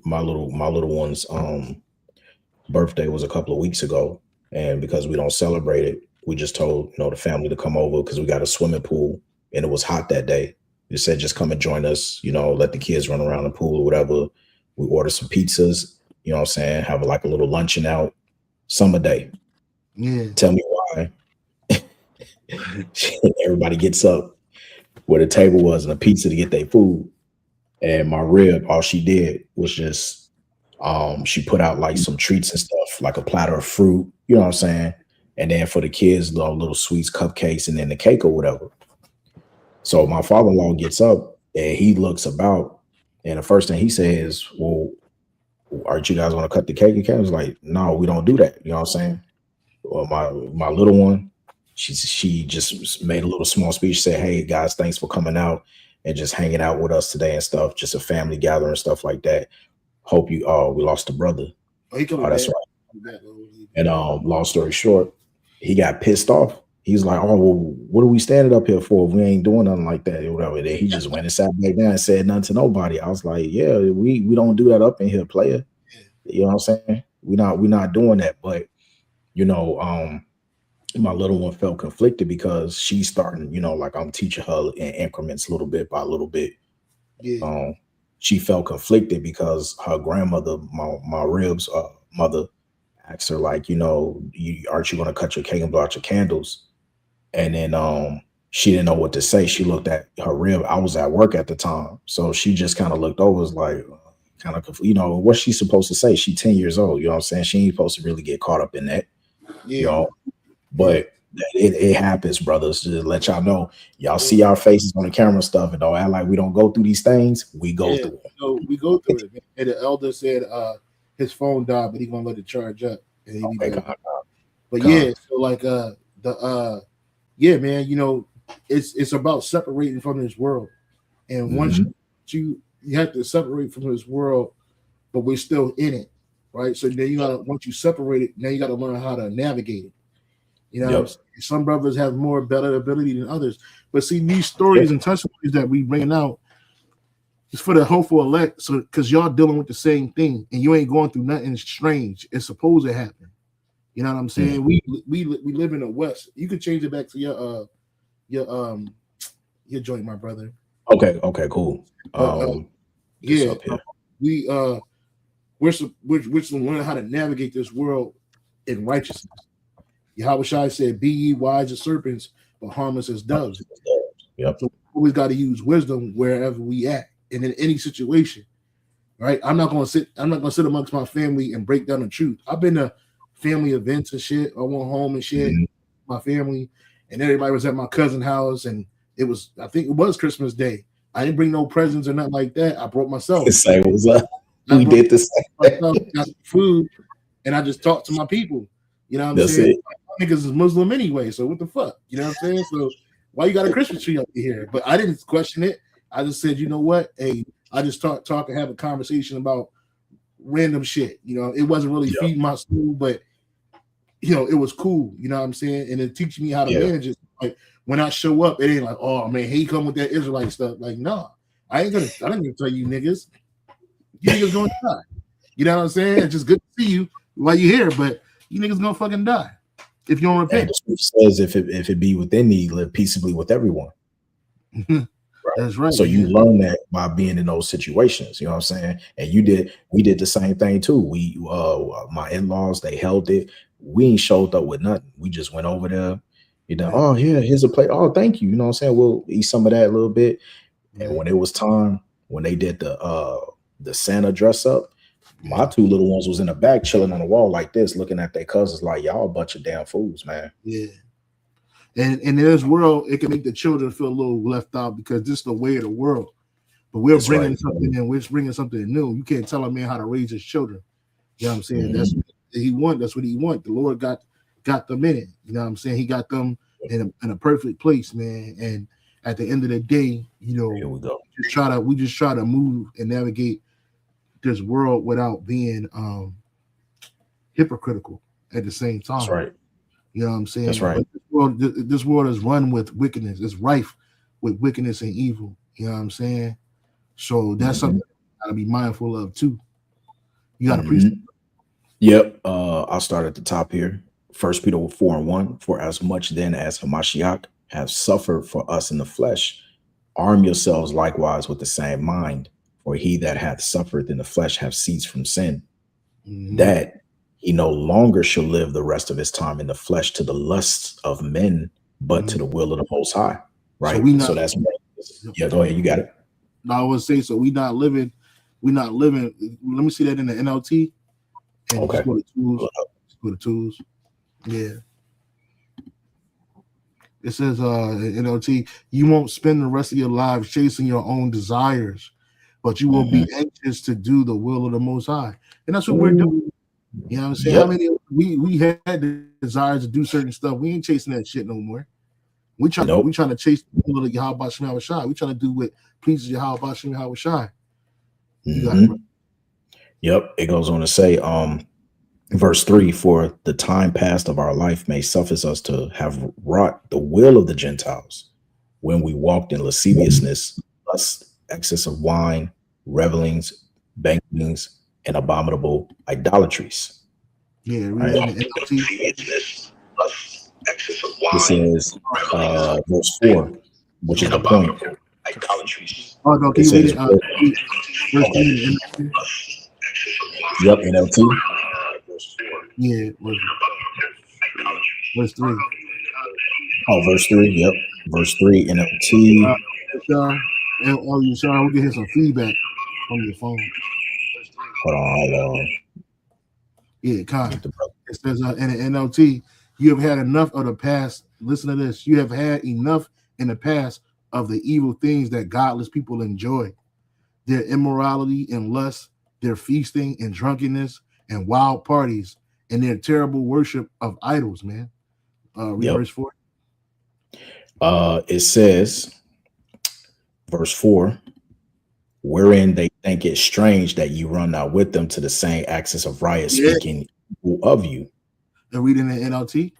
my little one's birthday was a couple of weeks ago, and because we don't celebrate it, we just told the family to come over because we got a swimming pool and it was hot that day. They said just come and join us, let the kids run around the pool or whatever. We ordered some pizzas, you know what I'm saying, have like a little luncheon out, summer day. Yeah. Tell me why. Everybody gets up where the table was and a pizza to get their food. And my rib, all she did was just she put out like some treats and stuff, like a platter of fruit, you know what I'm saying? And then for the kids, little sweets, cupcakes, and then the cake or whatever. So my father-in-law gets up and he looks about, and the first thing he says, well, aren't you guys want to cut the cake? And I was like, no, we don't do that. You know what I'm saying? Well, my little one, she just made a little small speech, said, "Hey guys, thanks for coming out and just hanging out with us today and stuff. Just a family gathering and stuff like that. Hope you we lost a brother." Oh, he coming That's back. right. And long story short, he got pissed off. He's like, "Oh, well, what are we standing up here for if we ain't doing nothing like that or whatever?" Then he just went and sat back down and said nothing to nobody. I was like, "Yeah, we don't do that up in here, player." You know what I'm saying? We not doing that. But you know, my little one felt conflicted because she's starting, you know, like I'm teaching her in increments, little bit by little bit. Yeah. She felt conflicted because her grandmother, my ribs mother, asked her like, you know, aren't you going to cut your cake and blow out your candles? And then she didn't know what to say. She looked at her rib. I was at work at the time, so she just kind of looked over, was like, kind of, you know, what's she supposed to say? She's 10 years old. You know what I'm saying? She ain't supposed to really get caught up in that. Yeah. You know, but it happens, brothers. Just let y'all know. Y'all see our faces on the camera stuff, and don't act like we don't go through these things. We go through it. So we go through it. And the elder said his phone died, but he's gonna let it charge up. And but yeah, so like yeah, man, you know, it's about separating from this world. And once you have to separate from this world, but we're still in it, right? So then you gotta, once you separate it, now you gotta learn how to navigate it. You know, some brothers have more better ability than others. But see, these stories and testimonies that we bring out is for the hopeful elect. So because y'all dealing with the same thing and you ain't going through nothing strange. It's supposed to happen. You know what I'm saying? We live in the West. You could change it back to your joint, my brother. Okay, cool. Yeah, we're to learn how to navigate this world in righteousness. Yahweh Shai said, "Be ye wise as serpents, but harmless as doves." Yep. So we always got to use wisdom wherever we at and in any situation. Right? I'm not gonna sit amongst my family and break down the truth. I've been to family events and shit. I went home and shit, my family, and everybody was at my cousin's house, and I think it was Christmas Day. I didn't bring no presents or nothing like that. I brought myself. Say what's up. We did the same. Got food, and I just talked to my people. You know what I'm saying? Niggas is Muslim anyway, so what the fuck? You know what I'm saying? So why you got a Christmas tree up here? But I didn't question it. I just said, you know what? Hey, I just talk and have a conversation about random shit. You know, it wasn't really feeding my soul, but you know, it was cool. You know what I'm saying? And it teaching me how to manage it. Like when I show up, it ain't like, oh man, he come with that Israelite stuff. Like, no, I ain't gonna tell you niggas. You niggas gonna die. You know what I'm saying? It's just good to see you while you're here, but you niggas gonna fucking die if you don't repent. And the scripture says, if it be within thee, live peaceably with everyone. Right. That's right. So you learn that by being in those situations. You know what I'm saying? And we did the same thing too. We my in-laws, they held it. We ain't showed up with nothing. We just went over there. You know, oh yeah, here's a plate. Oh, thank you. You know what I'm saying? We'll eat some of that a little bit. And when it was time, when they did the Santa dress up, my two little ones was in the back chilling on the wall like this, looking at their cousins like, y'all a bunch of damn fools, man. Yeah. And in this world, it can make the children feel a little left out because this is the way of the world. But we're bringing something in. We're bringing something new. You can't tell a man how to raise his children. You know what I'm saying? That's what he want. That's what he want. The Lord got them in it. You know what I'm saying? He got them in a perfect place, man. And at the end of the day, you know, we just try to move and navigate this world without being hypocritical at the same time. That's right. You know what I'm saying? That's right. But this world is run with wickedness. It's rife with wickedness and evil. You know what I'm saying? So that's something you gotta be mindful of too. You gotta preach. Yep. I'll start at the top here. 1 Peter 4:1. For as much then as Hamashiach have suffered for us in the flesh, arm yourselves likewise with the same mind. For he that hath suffered in the flesh have ceased from sin, that he no longer shall live the rest of his time in the flesh to the lusts of men, but to the will of the Most High. Right. So that's go ahead. You got it. No, I would say so. We're not living. Let me see that in the NLT. And okay. Go to tools. Yeah. It says NLT, you won't spend the rest of your lives chasing your own desires, but you will be anxious to do the will of the Most High. And that's what we're doing. You know what I'm saying? we had the desire to do certain stuff. We ain't chasing that shit no more. We trying to chase the will of Yahweh Shem Shai. We trying to do what pleases Yahweh Shem Shai. Yep. It goes on to say, verse 3, for the time past of our life may suffice us to have wrought the will of the Gentiles when we walked in lasciviousness, lust, excess of wine, revelings, banquetings, and abominable idolatries. Yeah, This is verse 4, which is the point. Idolatries. Oh no, can you read it? Yep, NLT. Yeah, verse 3. Oh, verse 3. Yep, verse 3 NLT. You sorry, we'll get some feedback from your phone. Hold on. Yeah, Con. It says in the NLT, you have had enough of the past. Listen to this. You have had enough in the past of the evil things that godless people enjoy. Their immorality and lust, their feasting and drunkenness and wild parties, and their terrible worship of idols, man. Verse 4. It says, verse 4, wherein they think it strange that you run not with them to the same access of riot, speaking of you. And reading the NLT?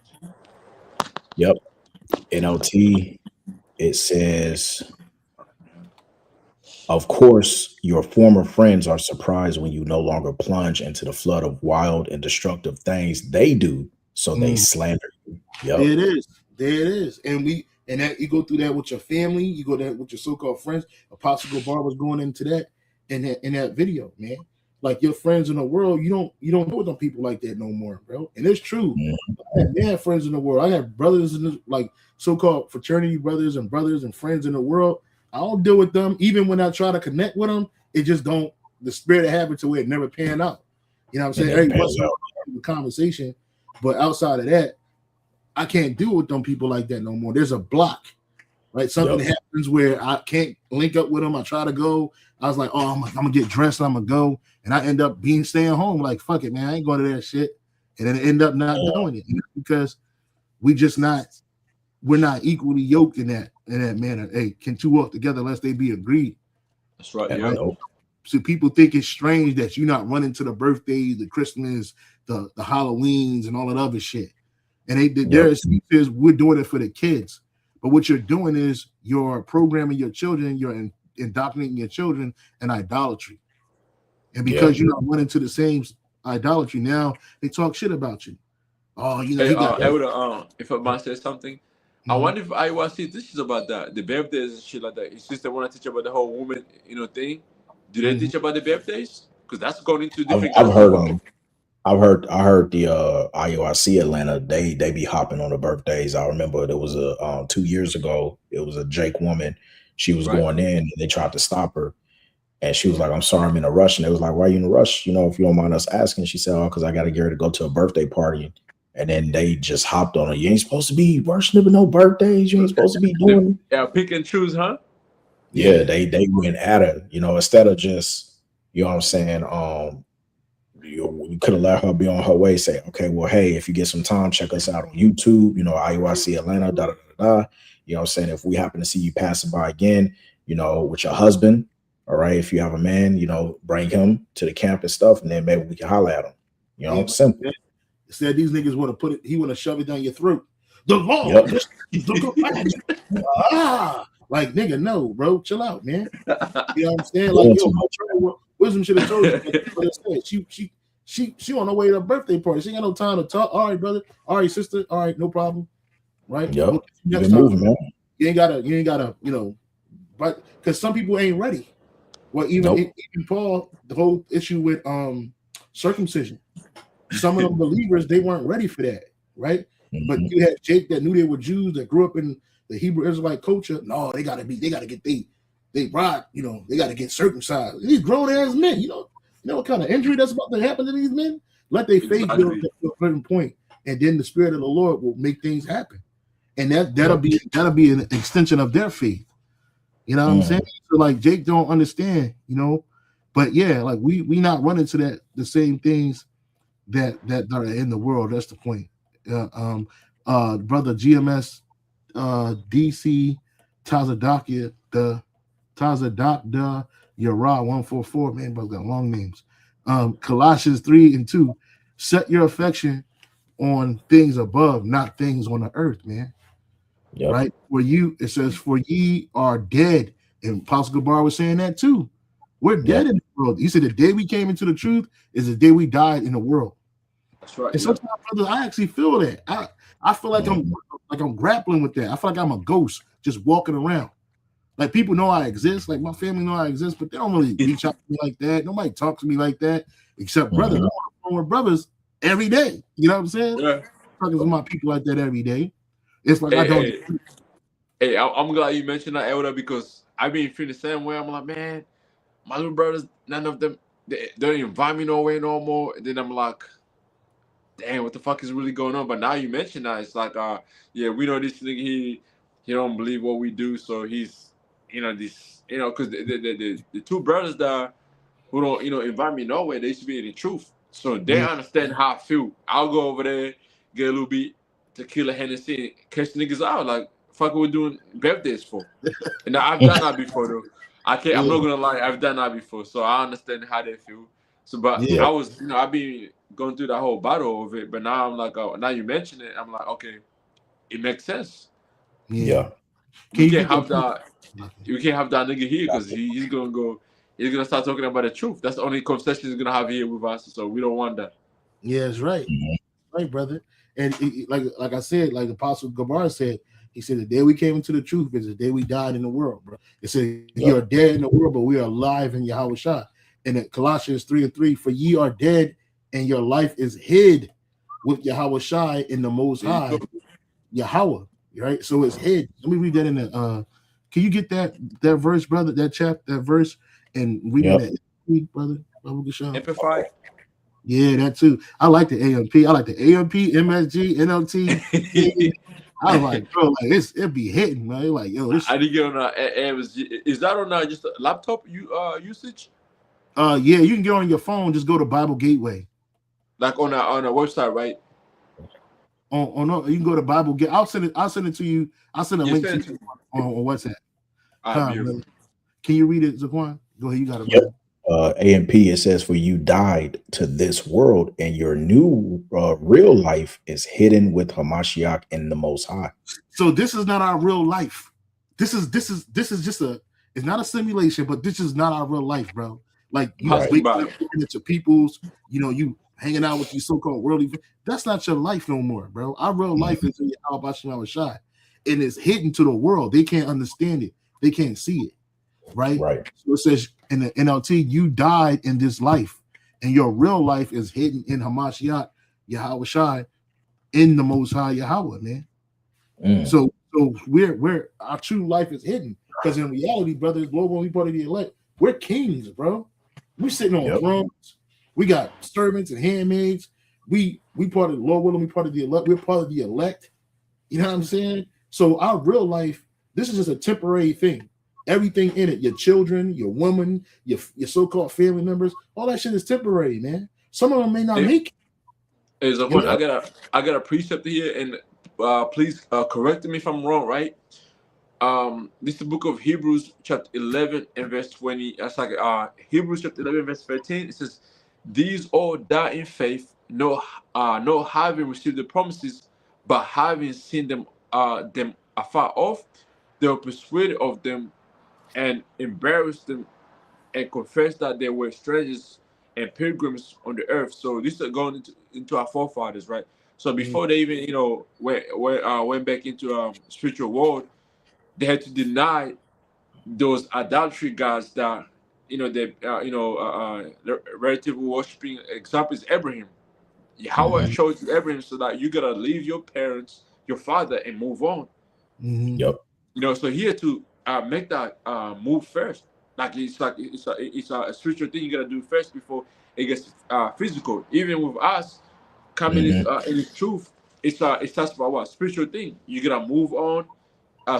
Yep. NLT, it says, of course, your former friends are surprised when you no longer plunge into the flood of wild and destructive things they do, so they slander you. Yep. There it is. And that you go through that with your family, you go there with your so-called friends. Apostle Gabar was going into that in that video, man. Like your friends in the world, you don't know them people like that no more, bro. And it's true. I have friends in the world. I have brothers in the, like so-called fraternity brothers and friends in the world. I don't deal with them. Even when I try to connect with them, it just don't. The spirit of habit to where it never pan out. You know what I'm saying? Every once in a while, a conversation, but outside of that, I can't deal with them people like that no more. There's a block, right? Something happens where I can't link up with them. I try to go. I was like, oh, I'm gonna get dressed. I'm gonna go, and I end up staying home. Like, fuck it, man. I ain't going to that shit, and then I end up not doing it because we're not equally yoked in that manner. Hey, can two walk together unless they be agreed? That's right. Yeah. So people think it's strange that you're not running to the birthdays, the Christmas, the Halloweens, and all that other shit. And their excuse is we're doing it for the kids. But what you're doing is you're programming your children, you're indoctrinating your children in idolatry. And because you're not running to the same idolatry, now they talk shit about you. Oh, you know, if I might say something, I wonder if I was this is about the birthdays and shit like that. Your sister want to teach about the whole woman, thing. Do they teach about the birthdays? Because that's going into different. I've heard them. I heard the IOIC Atlanta, they be hopping on the birthdays. I remember there was a 2 years ago, it was a Jake woman. She was going in and they tried to stop her. And she was like, I'm sorry, I'm in a rush. And they was like, why are you in a rush? If you don't mind us asking. She said, oh, because I got to get her to go to a birthday party. And then they just hopped on her. You ain't supposed to be worshiping no birthdays. You ain't supposed to be doing. Yeah, pick and choose, huh? Yeah, they went at her, instead of just, you know what I'm saying, you could have let her be on her way, say, okay, well, hey, if you get some time, check us out on YouTube, IUIC Atlanta, da, da, da, da. You know what I'm saying? If we happen to see you passing by again, with your husband, all right, if you have a man, bring him to the camp and stuff, and then maybe we can holler at him. Simple. Said these niggas want to he want to shove it down your throat. The law. Like, nigga, no, bro, chill out, man. You know what I'm saying? Like, Wisdom should have told you. She on her way to a birthday party. She ain't got no time to talk. All right, brother. All right, sister. All right, no problem. Right? Yep. Next time, moving, man. You ain't gotta, but because some people ain't ready. Well, even Paul, the whole issue with circumcision. Some of them believers, they weren't ready for that, right? But you had Jake that knew they were Jews that grew up in the Hebrew Israelite culture. No, they gotta get they ride, they gotta get circumcised. These grown ass men, you know what kind of injury that's about to happen to these men? Let their faith build to a certain point, and then the spirit of the Lord will make things happen. And that'll be an extension of their faith. You know what I'm saying? So like Jake don't understand, but yeah, like we not running to the same things that are in the world. That's the point. Brother GMS DC Tazadakia the Yara 144, man, brother got long names. Colossians 3:2, set your affection on things above, not things on the earth, man. Yep. Right? For you, it says, for ye are dead. And Apostle Gabar was saying that too. We're dead in the world. He said the day we came into the truth is the day we died in the world. That's right. And sometimes, brother, I actually feel that. I feel like I'm grappling with that. I feel like I'm a ghost just walking around. Like people know I exist, like my family know I exist, but they don't really reach out to me like that. Nobody talks to me like that, except brothers. I'm on the phone with brothers every day. You know what I'm saying? Yeah. Talking to my people like that every day. It's like I don't. Hey, I'm glad you mentioned that, Elder, because I've been feeling the same way. I'm like, man, my little brothers, none of them, they don't invite me nowhere no more. And then I'm like, damn, what the fuck is really going on? But now you mention that, it's like, yeah, we know this nigga, he don't believe what we do, so he's, this, because the two brothers that who don't, invite me nowhere, they should be in the truth. So they understand how I feel. I'll go over there, get a little bit tequila, Hennessy, and catch niggas out. Like, fuck what we're doing birthdays for. And I've done that before, though. I'm not gonna lie, I've done that before, so I understand how they feel. So, but I was, I've been going through that whole battle of it, but now I'm like, now you mention it, I'm like, okay, it makes sense. Yeah. We can't have that. You can't have that nigga here because he's gonna start talking about the truth. That's the only conversation he's gonna have here with us. So we don't want that. Yeah, that's right. Right, brother. And like I said, like Apostle Gabar said, he said the day we came into the truth is the day we died in the world, bro. It said ye are dead in the world, but we are alive in Yahweh Shah. And in Colossians 3:3, for ye are dead and your life is hid with Yahweh Shai in the Most High, Yahweh. Right? So it's hid. Let me read that in the can you get that verse, brother? That verse and read that, brother. Amplify. Yeah, that too. I like the AMP. I like the AMP, MSG, NLT. I was like, bro, like it be hitting, man. Like, yo, this. I didn't get on MSG. Is that on just a laptop usage? Yeah, you can get on your phone. Just go to Bible Gateway. Like on a website, right? No, you can go to Bible Gateway. I'll send it to you. I'll send a link to you on WhatsApp. Can you read it, Zaquan? Go ahead. You got it. Yep. AMP, it says, for you died to this world and your new real life is hidden with Hamashiach in the Most High. So this is not our real life. This is just it's not a simulation, but this is not our real life, bro. Like you into people's, you hanging out with these so-called worldly. That's not your life no more, bro. Our real life is in Yahweh Shai, and it's hidden to the world. They can't understand it. They can't see it. Right. So it says in the NLT, you died in this life, and your real life is hidden in Hamashiach, Yahweh Shai, in the Most High Yahweh, man. So we're our true life is hidden, because in reality, brothers, Lord, when we part of the elect, we're kings, bro. We're sitting on thrones. We got servants and handmaids. We part of the Lord willing, we part of the elect. We're part of the elect. You know what I'm saying? So our real life, this is just a temporary thing. Everything in it, your children, your woman, your so-called family members, all that shit is temporary, man. Some of them may not make it. I got a precept here, and please correct me if I'm wrong, right? This is the book of Hebrews, chapter 11 and verse 20. That's like Hebrews chapter 11, verse 13. It says, "These all die in faith, no having received the promises, but having seen them afar off, they were persuaded of them, and embarrassed them, and confessed that they were strangers and pilgrims on the earth." So this is going into our forefathers, right? So before they even, went back into spiritual world, they had to deny those idolatry gods that, relative worshiping. Example is Abraham. Yahweh showed to Abraham so that you gotta leave your parents, your father, and move on. So he had to make that move first. Like it's a spiritual thing you gotta do first before it gets physical. Even with us coming in its truth, it starts about what spiritual thing. You gotta move on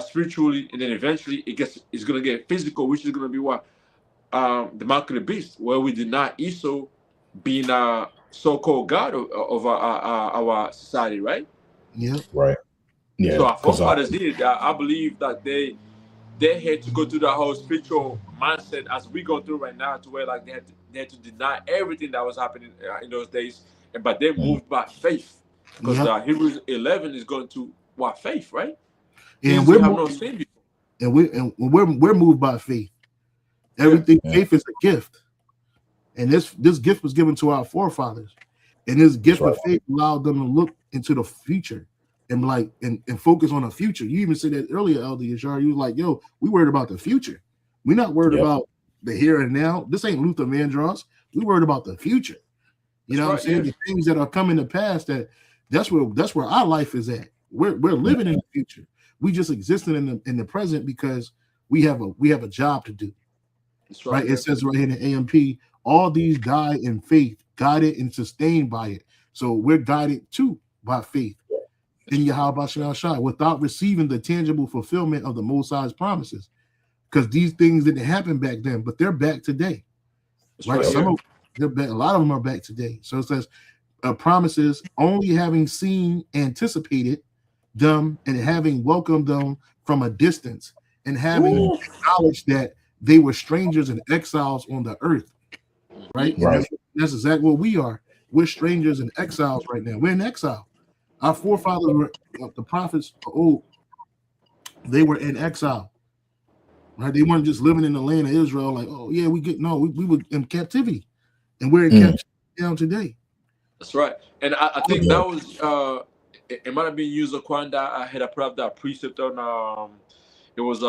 spiritually, and then eventually it's gonna get physical, which is gonna be what the mark of the beast, where we deny Esau being so-called God of our society, right? Yeah. Right. So Yeah. our Because forefathers did. I believe that they had to go through that whole spiritual mindset as we go through right now, to where like they had to deny everything that was happening in those days, but they moved by faith, because Yep. Hebrews 11 is going to what faith, right? And Things you have not seen before. we're moved by faith. Yeah, Everything, faith is a gift. And this gift was given to our forefathers. And this that's gift right. of faith allowed them to look into the future and and focus on the future. You even said that earlier, Elder Yashar. You was like, yo, we worried about the future. We're not worried Yep. about the here and now. This ain't Luther Vandross. We worried about the future. You that's know what I'm right. saying? Yeah, The things that are coming to pass, that's where our life is at. We're living in the future. We just existing in the present because we have a job to do. that's Right? right. It Yeah, says right here in the AMP, all these die in faith, guided and sustained by it. So we're guided too by faith in Yahweh Shal Shai without receiving the tangible fulfillment of the Most High's promises. Because these things didn't happen back then, but they're back today. that's Right? right. Yeah, They're back, a lot of them are back today. So it says promises only having seen, anticipated them, and having welcomed them from a distance, and having acknowledged that they were strangers and exiles on the earth. Right? And Right. that's exactly what we are. We're strangers and exiles right now. We're in exile. Our forefathers were the prophets of old. They were in exile. Right? They weren't just living in the land of Israel, like, oh yeah, we were in captivity. And we're in captivity now today. that's right. And I think Yeah. that was it might have been User Kwanda. I had put up that precept on it was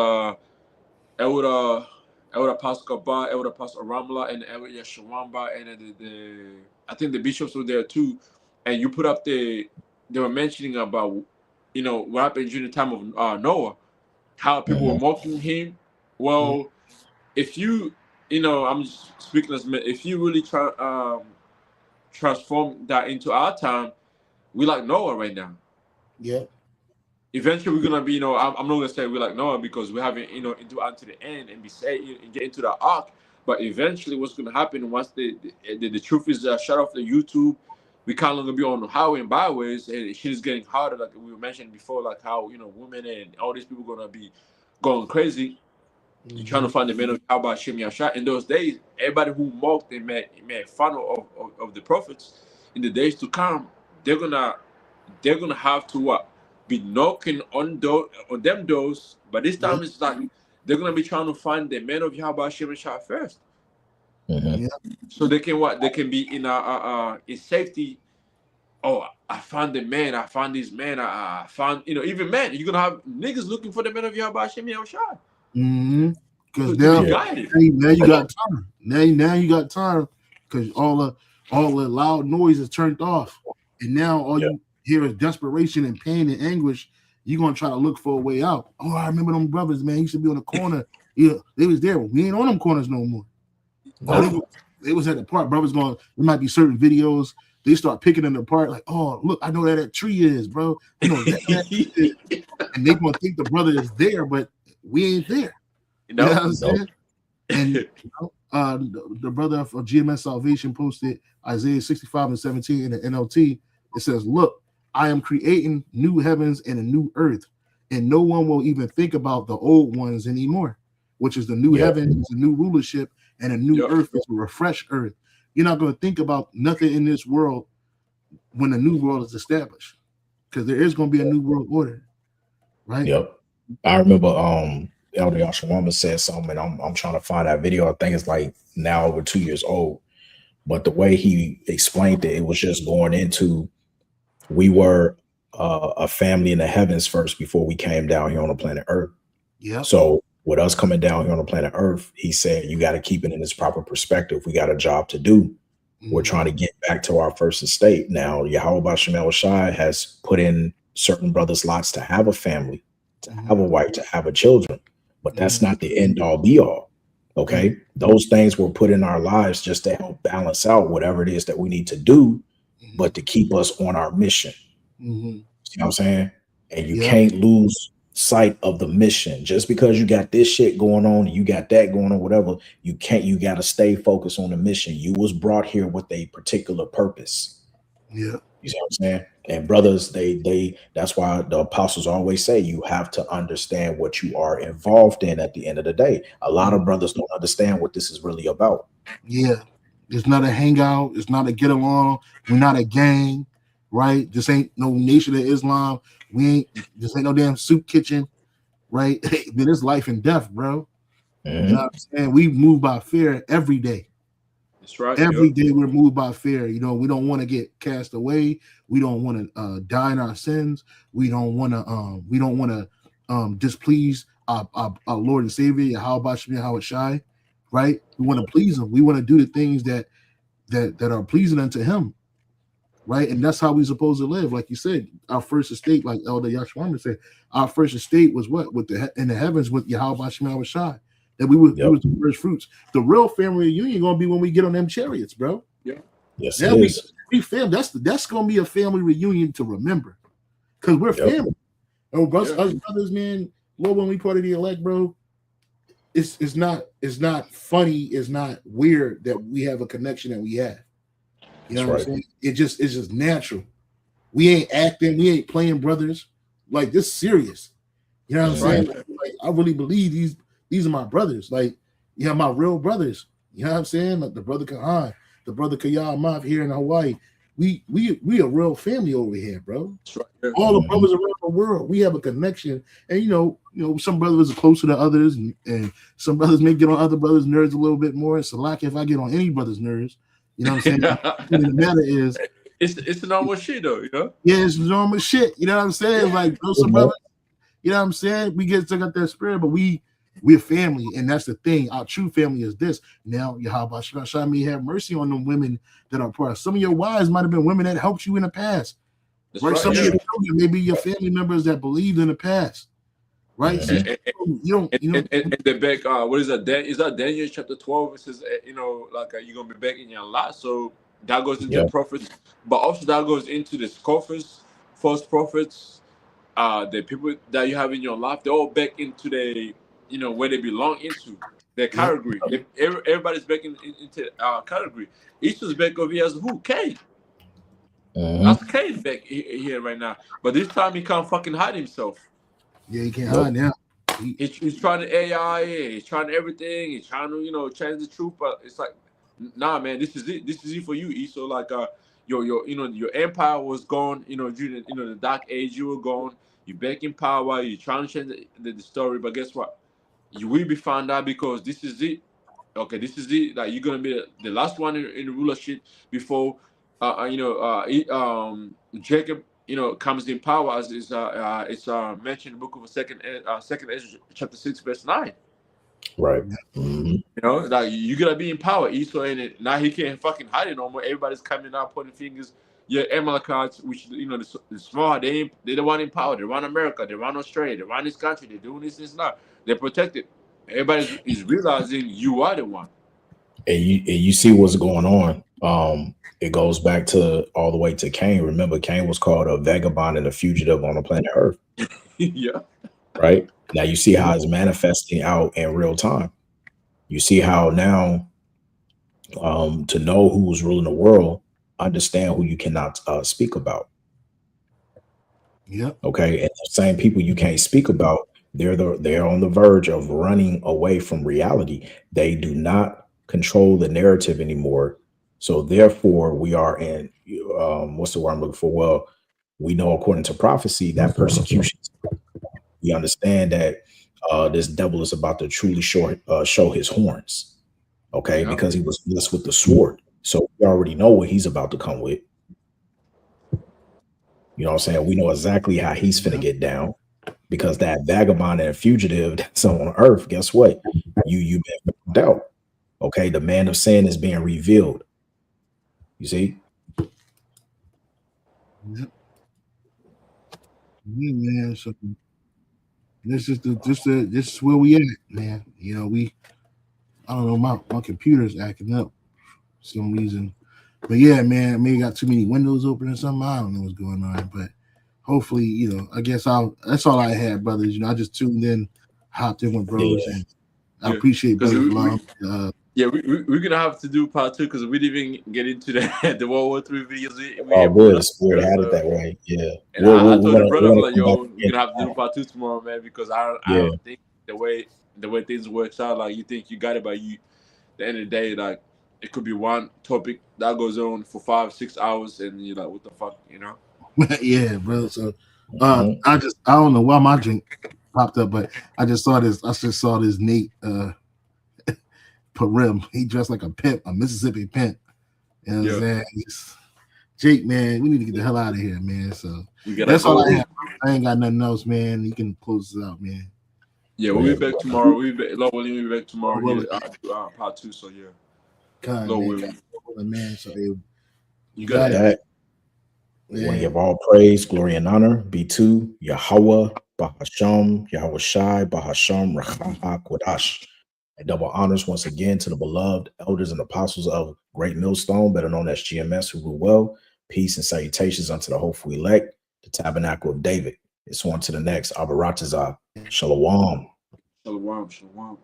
Elder Pascal Ba, Elder Pascal Ramla, and Elder Yeshawamba, and then the I think the bishops were there too. And you put up they were mentioning about what happened during the time of Noah, how people were mocking him. Well, if I'm just speaking as men, if you really transform that into our time, we like Noah right now. Yeah. Eventually we're gonna be, I'm not gonna say we like Noah, because we haven't, into unto the end and be saved and get into the ark. But eventually, what's gonna happen once the truth is shut off the YouTube, we can't longer be on the highway and byways, and shit is getting harder. Like we were mentioning before, like how women and all these people gonna be going crazy. You're trying to find the men of how about Shem Yashai. In those days, everybody who mocked and made fun of the prophets, in the days to come, they're gonna have to be knocking on them doors. But this time it's like they're gonna be trying to find the men of Yahweh Shem Yashai first, so they can be in safety. Oh, I found the man. I found this man. I found even men. You're gonna have niggas looking for the men of Yahweh Shem Yashai. Because To be now, guided. now you got time. Now you got time because all the loud noise is turned off, and now all you hear is desperation and pain and anguish. You're gonna try to look for a way out. Oh, I remember them brothers, man. Used to be on the corner. Yeah, they was there. We ain't on them corners no more. Oh, they was at the park. Brothers going. There might be certain videos. They start picking them apart. Like, oh, look, I know where that tree is, bro. You know that tree is. And they gonna think the brother is there, but we ain't there. You know what I'm saying? And the brother of GMS Salvation posted Isaiah 65 and 17 in the NLT. It says, look, I am creating new heavens and a new earth, and no one will even think about the old ones anymore, which is the new heavens, the new rulership, and a new earth is a refreshed earth. You're not going to think about nothing in this world when the new world is established, because there is going to be a new world order, right? Yep. I remember Elder Yashawama said something, and I'm trying to find that video. I think it's like now over 2 years old. But the way he explained it, it was just going into we were a family in the heavens first before we came down here on the planet Earth. Yeah. So with us coming down here on the planet Earth, he said you got to keep it in its proper perspective. We got a job to do. We're trying to get back to our first estate. Now, Yahweh Shemel Shai has put in certain brothers' lots to have a family, to have a wife, to have a children. But that's not the end all be all. Okay. Those things were put in our lives just to help balance out whatever it is that we need to do, but to keep us on our mission. You know what I'm saying? And you can't lose sight of the mission. Just because you got this shit going on, you got that going on, whatever, you got to stay focused on the mission. You was brought here with a particular purpose. Yeah. You see what I'm saying? And brothers, that's why the apostles always say you have to understand what you are involved in at the end of the day. A lot of brothers don't understand what this is really about. Yeah. It's not a hangout. It's not a get along. We're not a gang, right? This ain't no Nation of Islam. This ain't no damn soup kitchen, right? Then it's life and death, bro. You know what I'm saying? We move by fear every day. That's right. Every day we're moved by fear. You know, we don't want to get cast away. We don't want to die in our sins. We don't want to displease our Lord and Savior, Yahweh Shai, right? We want to please him. We want to do the things that are pleasing unto him, right? And that's how we're supposed to live. Like you said, our first estate, like Elder Yashwama said, our first estate was what? In the heavens with Yahweh Shai. That we was the first fruits. The real family reunion gonna be when we get on them chariots, bro. Yeah. Yes, it is. We fam. That's gonna be a family reunion to remember, because we're family. Oh, us brothers, man. Lord, when we part of the elect, bro, it's not funny. It's not weird that we have a connection that we have. You know what I'm saying? It's just natural. We ain't acting. We ain't playing brothers. Like, this serious. You know what I'm saying? Like, I really believe these are my brothers. Like, yeah, my real brothers. You know what I'm saying? Like the brother Kahan, the brother Kayal Mav here in Hawaii. We a real family over here, bro. Right. All the brothers around the world, we have a connection. And you know, some brothers are closer to others, and some brothers may get on other brothers' nerves a little bit more. So like if I get on any brother's nerves, you know what I'm saying? The matter is, it's the normal shit though, you know? Yeah, it's normal shit. You know what I'm saying? Like those brothers, you know what I'm saying? We get took out that spirit, but we're family, and that's the thing. Our true family is this. Now, Yahweh Shai may have mercy on them women that are part. Some of your wives might have been women that helped you in the past. That's right? Some of your children may be your Yeah. family members that believed in the past. Right? So And the back, what is that? Is that Daniel chapter 12? It says, you're gonna be back in your lot. So that goes into the prophets, but also that goes into the scoffers, false prophets, the people that you have in your life. They're all back into the, where they belong into their category. Everybody's back into category. Esau's back over here as who? Cain. That's Cain back here right now. But this time he can't fucking hide himself. Yeah, he can't hide now. He's trying to AI, he's trying to everything, he's trying to, change the truth, but it's like, nah, man, this is it. This is it for you, Esau. Like, your empire was gone, during the dark age, you were gone. You're back in power, you're trying to change the story, but guess what? You will be found out because this is it. Okay, this is it. Like, you're gonna be the last one in the rulership before, Jacob, comes in power, as is it's mentioned in the book of Second Ezra, chapter 6, verse 9. Right. Like, you gotta be in power. Esau in it now, he can't fucking hide it no more. Everybody's coming out pointing fingers. Yeah, Amalekites, which the small, they the one in power. They run America, they run Australia, they run this country. They're doing this now. They're protected. Everybody is realizing you are the one. And you see what's going on. It goes back to all the way to Cain. Remember, Cain was called a vagabond and a fugitive on the planet Earth. Yeah. Right? Now you see how it's manifesting out in real time. You see how now, to know who's ruling the world, understand who you cannot speak about. Yeah. Okay. And the same people you can't speak about, they're on the verge of running away from reality. They do not control the narrative anymore. So therefore, we are in what's the word I'm looking for? Well, we know according to prophecy that persecution. We understand that this devil is about to truly show his horns. Okay, because he was blessed with the sword. So we already know what he's about to come with. You know what I'm saying? We know exactly how he's finna get down, because that vagabond and fugitive that's on earth, guess what? You've been found out. Okay, the man of sin is being revealed. You see? Yep. Yeah, man. So this is where we at, man. I don't know, my computer's acting up for some reason. But yeah, man, maybe got too many windows open or something. I don't know what's going on, but hopefully, you know, I guess that's all I had, brothers. You know, I just tuned in, hopped in with bros, and I appreciate brothers' love. We're gonna have to do part 2 because we didn't even get into the WW3 videos. Oh, good. The spirit had it that way. Yeah. And I told the brother, like, yo, we're gonna have to do part 2 tomorrow, man, because I don't think the way things works out, like, you think you got it, but the end of the day, like, it could be one topic that goes on for 5-6 hours, and you're like, what the fuck, you know? Yeah, bro. So I don't know why my drink popped up, but I just saw this Nate Parim. He dressed like a pimp, a Mississippi pimp. You know what I'm saying? Jake, man, we need to get the hell out of here, man. So that's all I have. I ain't got nothing else, man. You can close this out, man. Yeah, we'll be back tomorrow. We'll be back tomorrow. Part 2. So yeah. God, man. So you got that. We want to give all praise, glory, and honor be to Yahweh, Bahasham, Yahweh Shai, Bahasham, Rachaha, Kodash. And double honors once again to the beloved elders and apostles of Great Millstone, better known as GMS, who grew well. Peace and salutations unto the hopeful elect, the tabernacle of David. It's on to the next. Abaratazah. Shalom. Shalom.